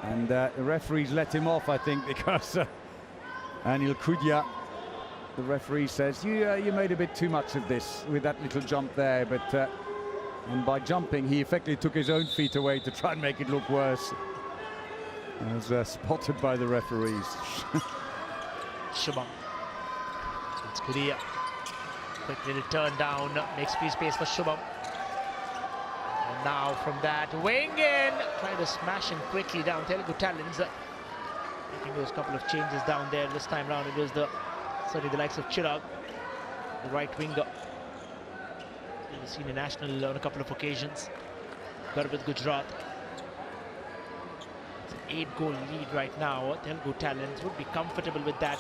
Speaker 1: And the referees let him off, I think, because Anil Kudya, the referee, says, you made a bit too much of this with that little jump there, but and by jumping, he effectively took his own feet away to try and make it look worse. As spotted by the referees.
Speaker 2: Shubham. It's Korea. Quickly return down, makes free space for Shubham. And now from that, wing in, trying to smash him quickly down. Telugu Talons making those couple of changes down there. This time round, it was certainly the likes of Chirag, the right winger. We've seen a national on a couple of occasions. Garvat Gujarat. It's an 8-goal lead right now. Telugu Talons would be comfortable with that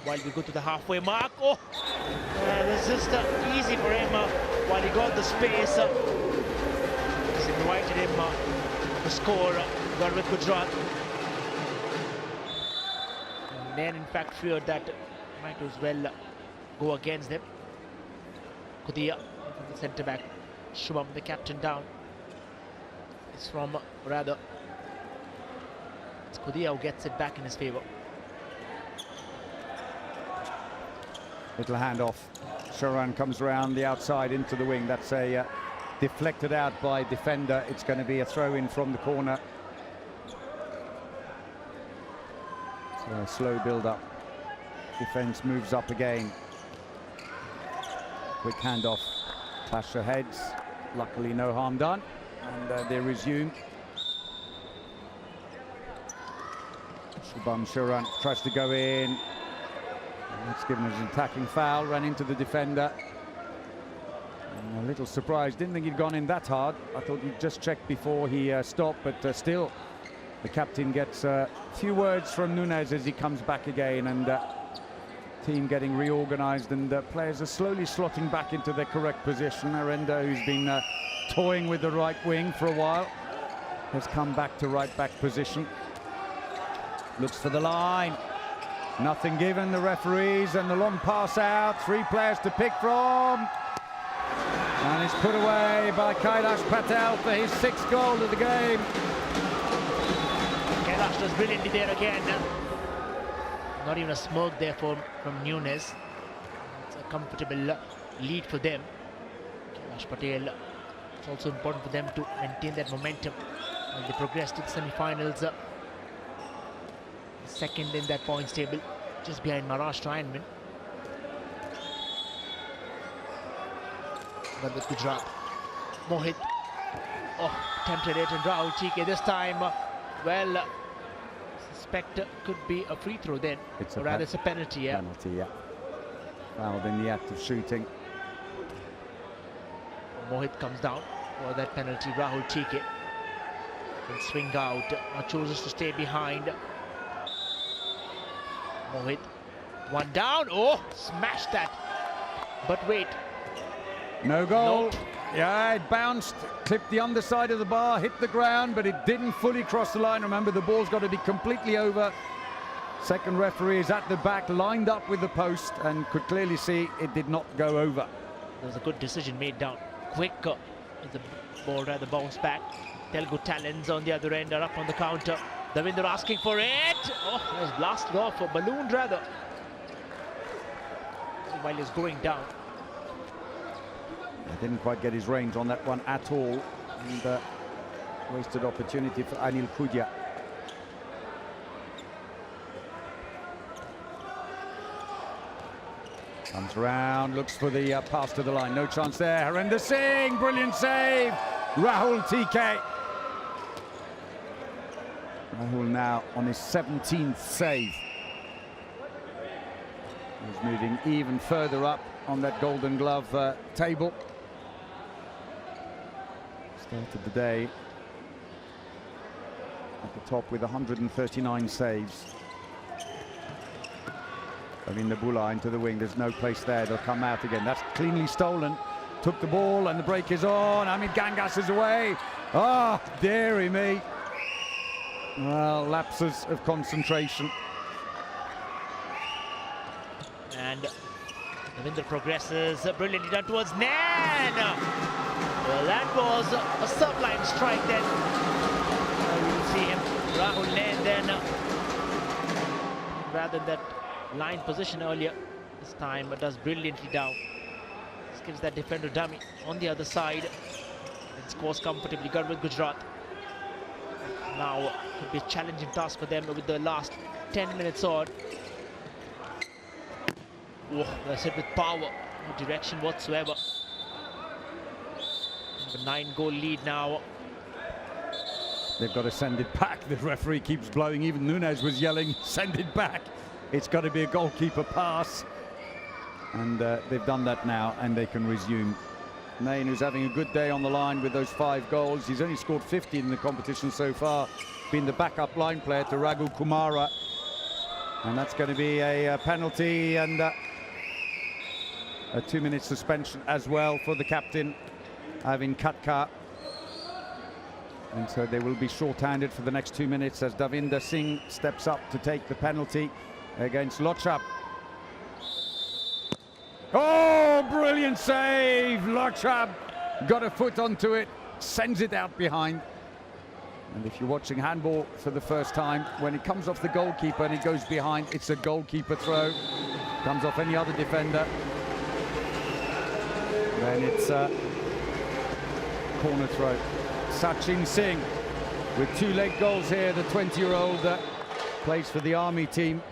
Speaker 2: while we go to the halfway mark. Oh, it's just easy for him while he got the space. Just invited him to score. Garvat Gujarat. And then, in fact, feared that might as well go against them. Kudia from the centre back. Shubham, the captain, down. It's from rather. It's Kudia who gets it back in his favour.
Speaker 1: Little handoff. Sharan comes around the outside into the wing. That's a deflected out by defender. It's going to be a throw in from the corner. So a slow build up. Defence moves up again. Quick handoff. Clash of heads. Luckily no harm done. And they resume. Shubham Sharan tries to go in. It's given us an attacking foul, ran into the defender. And a little surprised, didn't think he'd gone in that hard. I thought he'd just checked before he stopped, but still the captain gets a few words from Nunes as he comes back again, and team getting reorganized, and players are slowly slotting back into their correct position. Arenda, who's been toying with the right wing for a while, has come back to right back position. Looks for the line. Nothing given, the referees, and the long pass out. 3 players to pick from. And it's put away by Kailash Patel for his 6th goal of the game.
Speaker 2: Kailash does brilliantly there again. Not even a smoke there from Nunes. It's a comfortable lead for them. Kailash Patel, it's also important for them to maintain that momentum as they progress to the semi-finals. Second in that points table, just behind Maharashtra Ironman. But with Gujarat, Mohit, tempted it, and Rahul TK this time, well, suspect could be a free throw then, or rather it's a penalty, yeah.
Speaker 1: Penalty, yeah. Fouled in the act of shooting.
Speaker 2: Mohit comes down for that penalty. Rahul TK can swing out, chooses to stay behind. Mohit, one down. Oh, smashed that. But wait.
Speaker 1: No goal.
Speaker 2: Nope.
Speaker 1: Yeah, it bounced, clipped the underside of the bar, hit the ground, but it didn't fully cross the line. Remember, the ball's got to be completely over. Second referee is at the back, lined up with the post, and could clearly see it did not go over.
Speaker 2: There was a good decision made down. Quick, the ball rather bounced back. Telugu Talons on the other end are up on the counter. Davinder asking for it. Oh, it was blasted off, a balloon rather, while he's going down.
Speaker 1: He didn't quite get his range on that one at all, and wasted opportunity for Anil Kudia. Comes around, looks for the pass to the line. No chance there. Harinder Singh, brilliant save. Rahul TK. Rahul now on his 17th save. He's moving even further up on that Golden Glove table. Started the day at the top with 139 saves. Ravinder Bula into the wing. There's no place there. They'll come out again. That's cleanly stolen. Took the ball and the break is on. Amit Gangas is away. Ah, dearie me. Well, lapses of concentration.
Speaker 2: And Ravinder progresses brilliantly down towards Nan. Well, that was a sublime strike then. You will see him, Rahul Nan then, rather than that line position earlier, this time does brilliantly down. This gives that defender dummy on the other side. It scores comfortably good with Gujarat. Now could be a challenging task for them with the last 10 minutes on. Oh, that's it with power, no direction whatsoever. A 9-goal lead now.
Speaker 1: They've got to send it back. The referee keeps blowing. Even Nunes was yelling, send it back. It's got to be a goalkeeper pass. And they've done that now, and they can resume. Nain, who's having a good day on the line with those 5 goals. He's only scored 50 in the competition so far. Been the backup line player to Raghu Kumara. And that's going to be a penalty and a 2-minute suspension as well for the captain, Avin Katkar. And so they will be short-handed for the next 2 minutes as Davinder Singh steps up to take the penalty against Lochap. Oh! Oh, brilliant save! Lochab got a foot onto it, sends it out behind. And if you're watching handball for the first time, when it comes off the goalkeeper and it goes behind, it's a goalkeeper throw. Comes off any other defender, then it's corner throw. Sachin Singh with 2 late goals here, the 20-year-old plays for the Army team.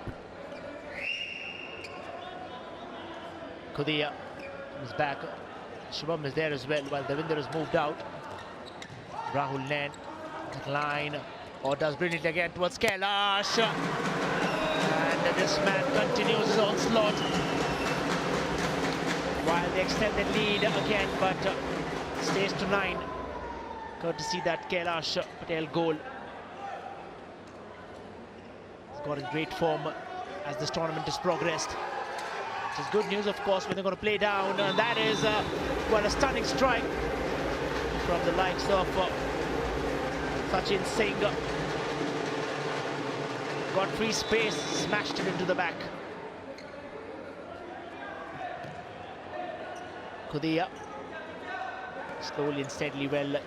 Speaker 2: Kudia is back. Shubham is there as well while Devinder has moved out. Rahul Nain, that line, does brilliantly again towards Kailash. And this man continues his onslaught while they extend the lead again, but stays to 9. Courtesy that Kailash Patel goal. He's got in great form as this tournament has progressed. Which is good news, of course, when they're going to play down. And that is, well, a stunning strike from the likes of Sachin Singh. Got free space, smashed it into the back. Kudia slowly and steadily well.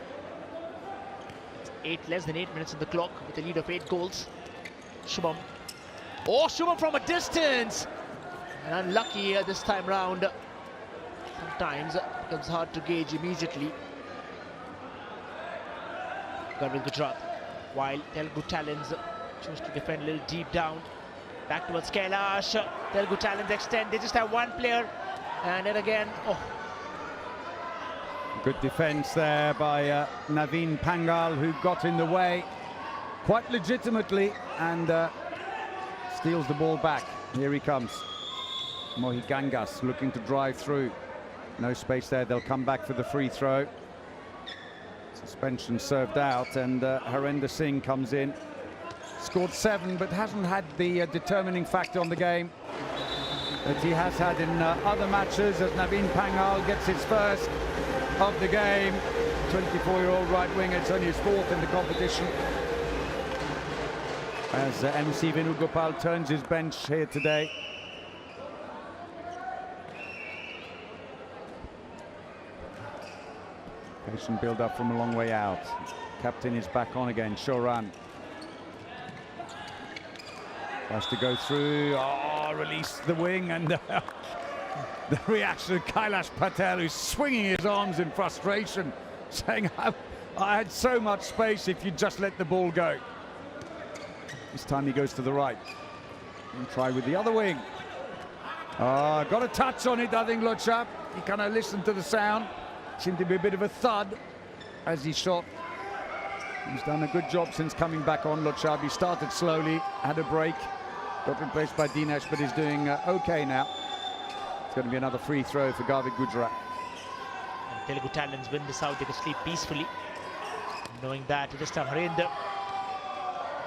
Speaker 2: It's less than 8 minutes in the clock with a lead of 8 goals. Shubham. Oh, Shubham from a distance! And unlucky this time round. Sometimes it becomes hard to gauge immediately. Garvin Gujarat, while Telugu Talents choose to defend a little deep down. Back towards Kailash. Telugu Talents extend. They just have one player. And then again,
Speaker 1: Good defence there by Naveen Pangal, who got in the way quite legitimately and steals the ball back. Here he comes. Mohigangas looking to drive through. No space there. They'll come back for the free throw. Suspension served out, and Harinder Singh comes in. Scored 7, but hasn't had the determining factor on the game that he has had in other matches, as Naveen Pangal gets his first of the game. 24-year-old right winger, it's only his 4th in the competition. As MC Venugopal turns his bench here today. Patient build-up from a long way out. Captain is back on again, Shoran. Tries to go through, release the wing, and the reaction of Kailash Patel, who's swinging his arms in frustration, saying, I had so much space if you just let the ball go. This time he goes to the right. And try with the other wing. Got a touch on it, I think, Lochab. He kind of listened to the sound. Seemed to be a bit of a thud as he shot. He's done a good job since coming back on, Lochab. He started slowly, had a break, got replaced by Dinesh, but he's doing okay now. It's going to be another free throw for Garvin Gujarat.
Speaker 2: And Telugu Talents win this out, they can sleep peacefully, knowing that this time Harinder,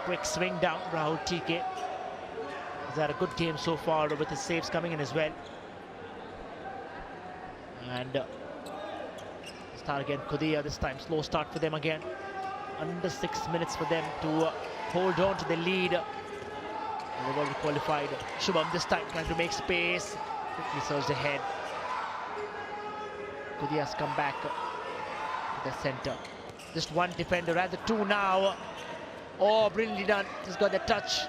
Speaker 2: quick swing down. Rahul TK has had a good game so far with his saves coming in as well. And start again, Kudia this time, slow start for them again. Under 6 minutes for them to hold on to the lead. And they've already qualified. Shubham this time trying to make space. Quickly surged ahead. Kudia's come back to the center. Just one defender, rather 2 now. Brilliantly done. Just got the touch.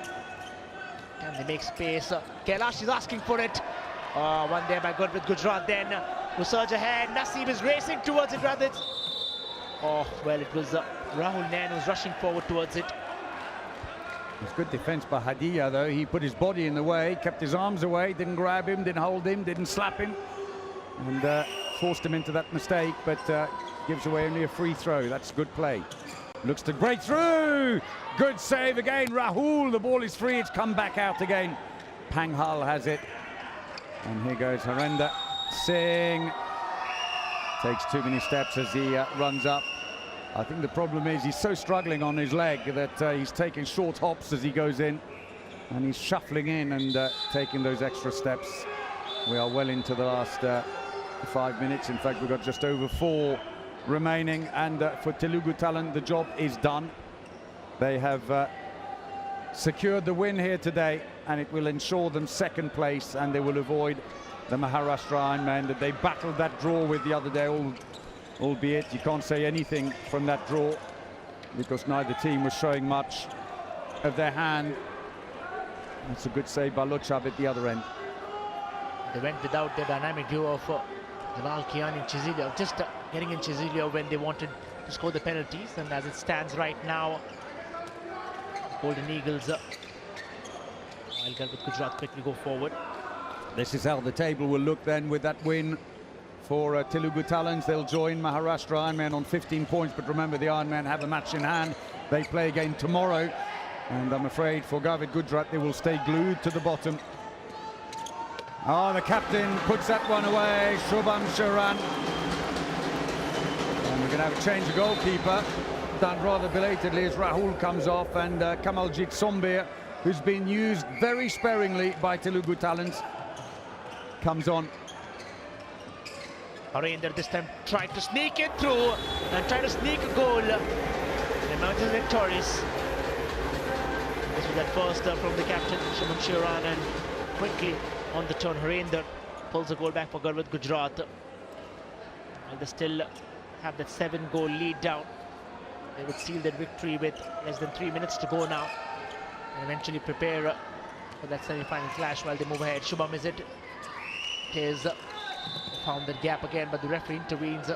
Speaker 2: Can they make space? Kailash is asking for it. One there by Gujarat then. Who surge ahead. Naseem is racing towards it rather. Well, it was Rahul Nain who was rushing forward towards it.
Speaker 1: It's good defence by Hadia, though. He put his body in the way, kept his arms away, didn't grab him, didn't hold him, didn't slap him, and forced him into that mistake, but gives away only a free throw. That's good play. Looks to break through. Good save again, Rahul. The ball is free. It's come back out again. Panghal has it. And here goes Harinder Singh. Takes too many steps as he runs up. I think the problem is he's so struggling on his leg that he's taking short hops as he goes in. And he's shuffling in and taking those extra steps. We are well into the last 5 minutes. In fact, we've got just over 4 remaining. And for Telugu Talent, the job is done. They have secured the win here today, and it will ensure them 2nd place, and they will avoid the Maharashtra Ironman that they battled that draw with the other day, albeit you can't say anything from that draw because neither team was showing much of their hand. It's a good save by Luchab at the other end.
Speaker 2: They went without their dynamic duo of Jalal Kiani and Chizilia, just getting in Chizilia when they wanted to score the penalties. And as it stands right now, Golden Eagles, while Galvat Gujarat quickly go forward.
Speaker 1: This is how the table will look then with that win for Telugu Talents. They'll join Maharashtra Ironman on 15 points, but remember the Ironman have a match in hand. They play again tomorrow, and I'm afraid for Galvat Gujarat they will stay glued to the bottom. Oh, the captain puts that one away, Shubham Sharan. And we're going to have a change of goalkeeper, done rather belatedly as Rahul comes off, and Kamaljit Sombir, who's been used very sparingly by Telugu Talents, comes on.
Speaker 2: Harinder this time tried to sneak it through and try to sneak a goal. The Mountains victorious. This was that first from the captain, Shubham Sharan, and quickly on the turn, Harinder pulls a goal back for Galvat Gujarat. And they still have that 7-goal lead down. They would seal their victory with less than 3 minutes to go now, and eventually prepare for that semi-final clash while they move ahead. Shubham is it? It is. Found that gap again, but the referee intervenes.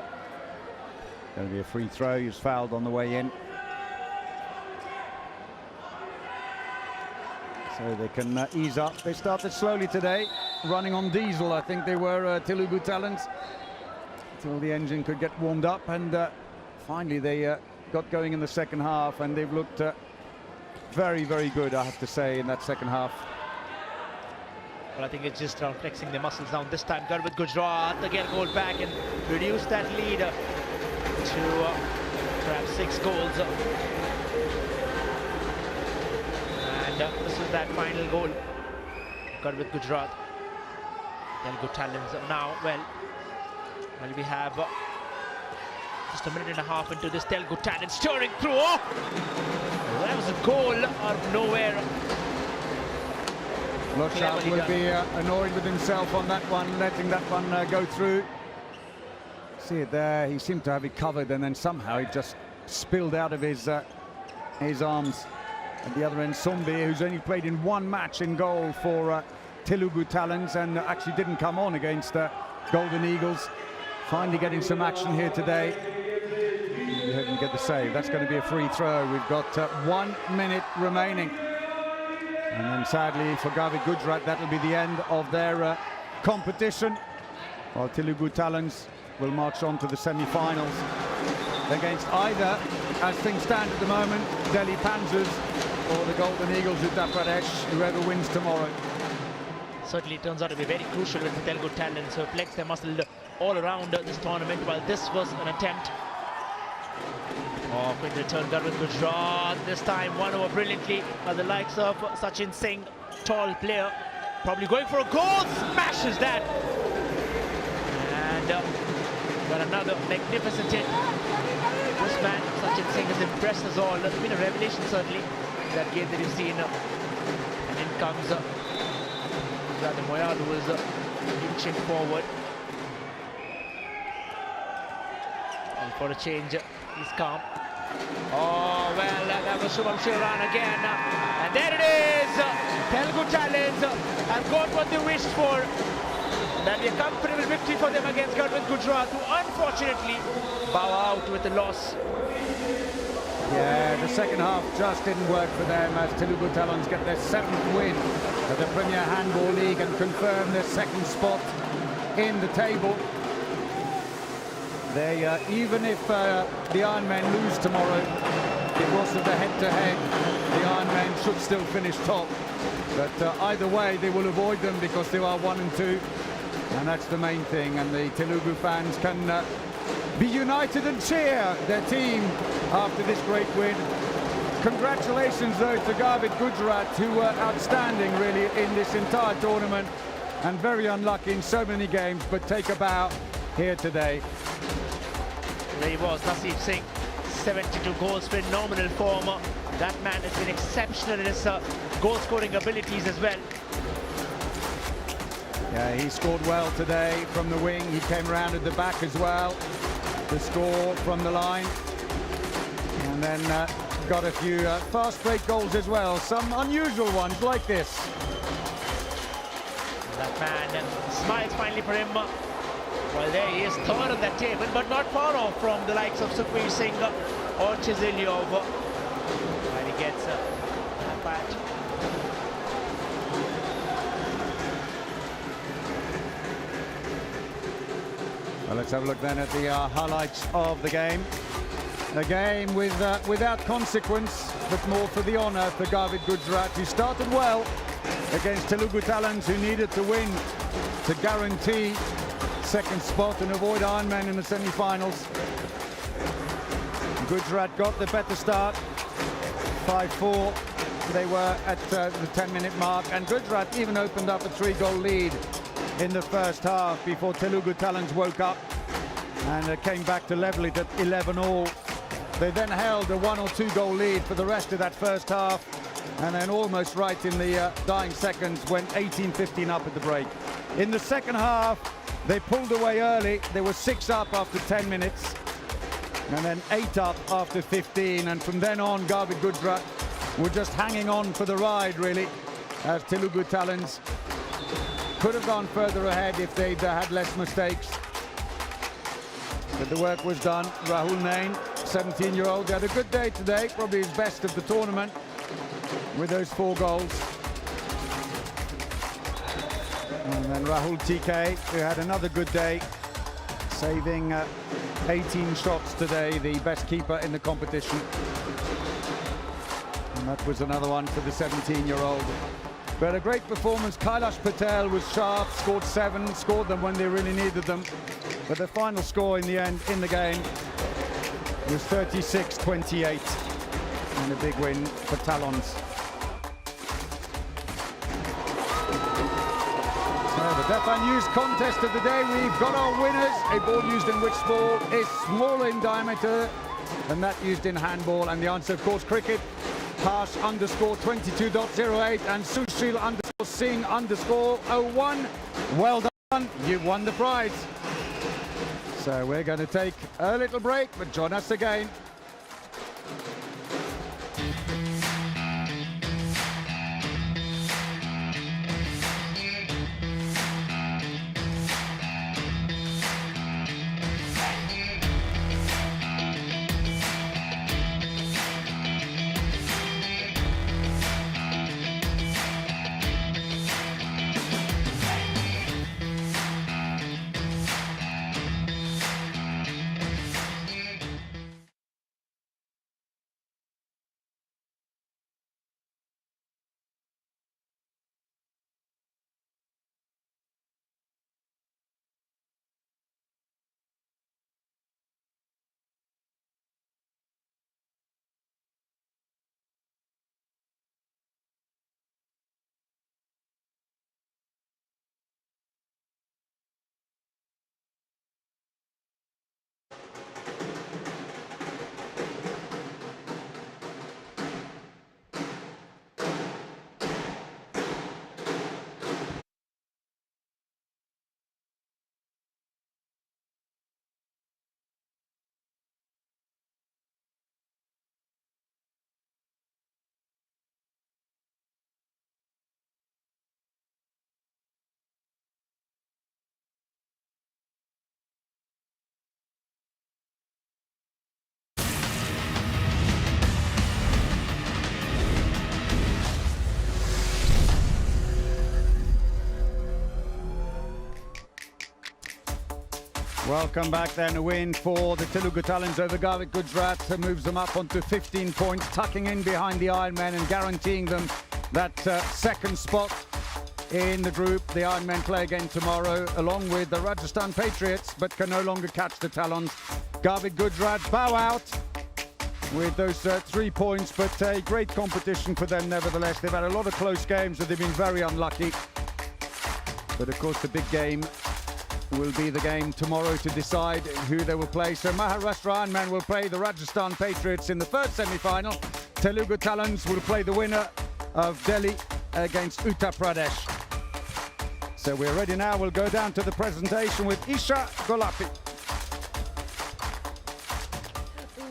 Speaker 1: Going to be a free throw. He was fouled on the way in. So they can ease up. They started slowly today, running on diesel. I think they were Telugu Talents, until the engine could get warmed up, and finally they got going in the second half, and they've looked very, very good, I have to say, in that second half.
Speaker 2: Well, I think it's just around flexing their muscles down. This time Galvat Gujarat again goal back and reduce that lead to perhaps 6 goals. And this is that final goal. Galvat Gujarat. Telugu Talents now, well, we have just a minute and a half into this. Telugu Talents steering through. Oh! That was a goal out of nowhere.
Speaker 1: Luchab will be annoyed with himself on that one, letting that one go through. See it there, he seemed to have it covered, and then somehow it just spilled out of his arms. At the other end, Sombi, who's only played in 1 match in goal for Telugu Talents and actually didn't come on against Golden Eagles. Finally getting some action here today. He didn't get the save. That's going to be a free throw. We've got 1 minute remaining. And then sadly for Galvat Gujarat, that'll be the end of their competition. While Telugu Talents will march on to the semi-finals against either, as things stand at the moment, Delhi Panthers or the Golden Eagles of Uttar Pradesh, whoever wins tomorrow.
Speaker 2: Certainly it turns out to be very crucial with the Telugu Talents, who flex their muscle all around this tournament, while this was an attempt. Oh, quick return, Galvat Gujarat. This time won over brilliantly by the likes of Sachin Singh, tall player, probably going for a goal, smashes that. And got another magnificent hit. This man, Sachin Singh, has impressed us all. It's been a revelation, certainly, that game that you've seen. And in comes Zada Moyal, who was inching forward. And for a change, he's calm. Oh, well, that was Shubham Sharan again. And there it is. Telugu Talents have got what they wished for. That'll be a comfortable victory for them against Galvat Gujarat, who unfortunately bow out with a loss.
Speaker 1: Yeah, the second half just didn't work for them as Telugu Talents get their 7th win of the Premier Handball League and confirm their 2nd spot in the table. They, even if the Ironmen lose tomorrow, because of the head-to-head, the Ironmen should still finish top. But either way, they will avoid them because they are 1 and 2, and that's the main thing. And the Telugu fans can be united and cheer their team after this great win. Congratulations, though, to Galvat Gujarat, who were outstanding, really, in this entire tournament, and very unlucky in so many games, but take a bow here today.
Speaker 2: There he was, Naseeb Singh, 72 goals, phenomenal form. That man has been exceptional in his goal-scoring abilities as well.
Speaker 1: Yeah, he scored well today from the wing. He came around at the back as well to score from the line. And then got a few fast break goals as well. Some unusual ones like this.
Speaker 2: That man smiles finally for him. Well, there he is, third on that table, but not far off from the likes of Sukhveer Singh or Chizilyov. And he gets a bat.
Speaker 1: Well, let's have a look then at the highlights of the game. A game without consequence, but more for the honour for Garvid Gujarat, who started well against Telugu Talents, who needed to win to guarantee second spot and avoid Ironman in the semi-finals. Gujarat got the better start, 5-4. They were at the 10-minute mark, and Gujarat even opened up a 3-goal lead in the first half before Telugu Talents woke up and came back to level it at 11-all. They then held a 1 or 2 goal lead for the rest of that first half, and then almost right in the dying seconds went 18-15 up at the break. In the second half, they pulled away early. They were 6 up after 10 minutes, and then 8 up after 15. And from then on, Garvid Gujarat were just hanging on for the ride, really, as Telugu Talents could have gone further ahead if they'd had less mistakes. But the work was done. Rahul Nain, 17-year-old, had a good day today, probably his best of the tournament with those 4 goals. And then Rahul TK, who had another good day, saving 18 shots today, the best keeper in the competition. And that was another one for the 17-year-old. But a great performance. Kailash Patel was sharp, scored 7, scored them when they really needed them. But the final score in the end, in the game, was 36-28. And a big win for Talons. The Deaf News contest of the day, we've got our winners. A ball used in which sport is smaller in diameter than that used in handball. And the answer, of course, cricket. Harsh _22.08 and Sushil _Singh _01. Well done, you've won the prize. So we're going to take a little break, but join us again. Welcome back then, a win for the Telugu Talents over Garvid Gujarat, moves them up onto 15 points, tucking in behind the Ironmen and guaranteeing them that second spot in the group. The Ironmen play again tomorrow along with the Rajasthan Patriots, but can no longer catch the Talons. Garvid Gujarat bow out with those 3 points, but a great competition for them nevertheless. They've had a lot of close games, but they've been very unlucky. But of course the big game will be the game tomorrow to decide who they will play. So Maharashtra Ironman will play the Rajasthan Patriots in the first semi-final. Telugu Talents will play the winner of Delhi against Uttar Pradesh. So we're ready now. We'll go down to the presentation with Isha Golapi.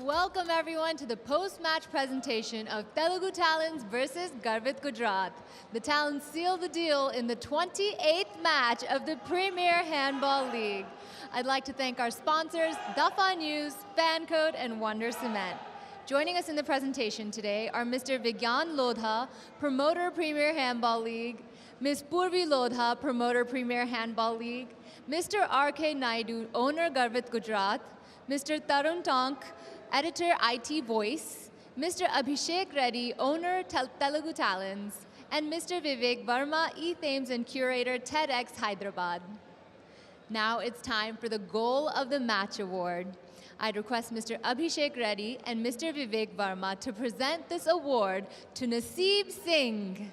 Speaker 7: Welcome everyone to the post-match presentation of Telugu Talents versus Garvit Gujarat. The Talents sealed the deal in the 28th match of the Premier Handball League. I'd like to thank our sponsors, Dafa News, Fan Code, and Wonder Cement. Joining us in the presentation today are Mr. Vigyan Lodha, Promoter Premier Handball League, Ms. Purvi Lodha, Promoter Premier Handball League, Mr. R.K. Naidu, Owner Garvit Gujarat, Mr. Tarun Tonk, Editor IT Voice, Mr. Abhishek Reddy, Owner Telugu Talents, and Mr. Vivek Verma, E-Thames and Curator TEDx Hyderabad. Now it's time for the Goal of the Match Award. I'd request Mr. Abhishek Reddy and Mr. Vivek Verma to present this award to Naseeb Singh.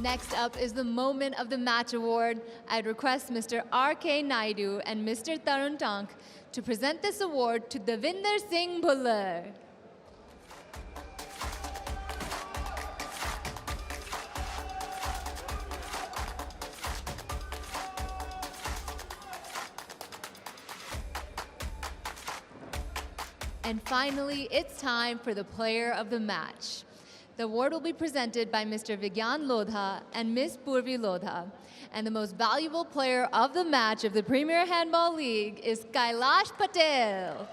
Speaker 7: Next up is the Moment of the Match Award. I'd request Mr. R.K. Naidu and Mr. Tarun Tonk to present this award to Devinder Singh Bhullar. And finally, it's time for the Player of the Match. The award will be presented by Mr. Vigyan Lodha and Ms. Purvi Lodha. And the most valuable player of the match of the Premier Handball League is Kailash Patel.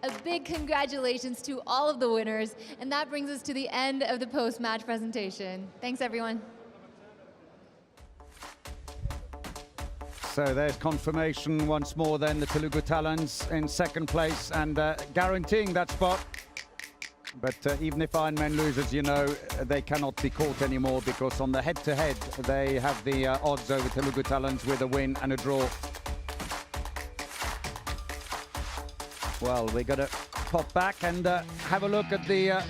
Speaker 7: A big congratulations to all of the winners, and that brings us to the end of the post-match presentation. Thanks, everyone.
Speaker 1: So there's confirmation once more then, the Telugu Talents in second place and guaranteeing that spot. But even if Ironmen lose, as you know, they cannot be caught anymore, because on the head-to-head, they have the odds over Telugu Talents with a win and a draw. Well, we're going to pop back and have a look at the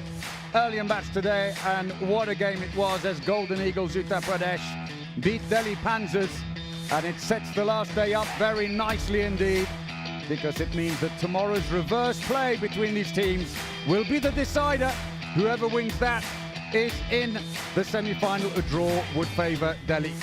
Speaker 1: earlier match today, and what a game it was as Golden Eagles Uttar Pradesh beat Delhi Panzers, and it sets the last day up very nicely indeed, because it means that tomorrow's reverse play between these teams will be the decider. Whoever wins that is in the semi-final. A draw would favour Delhi.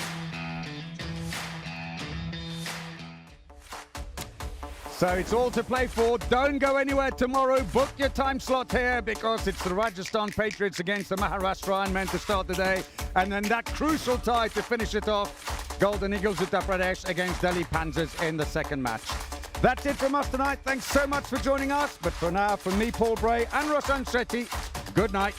Speaker 1: So it's all to play for. Don't go anywhere tomorrow. Book your time slot here, because it's the Rajasthan Patriots against the Maharashtra Ironmen to start the day. And then that crucial tie to finish it off. Golden Eagles Uttar Pradesh against Delhi Panzers in the second match. That's it from us tonight. Thanks so much for joining us. But for now, from me, Paul Bray, and Roshan Shetty, good night.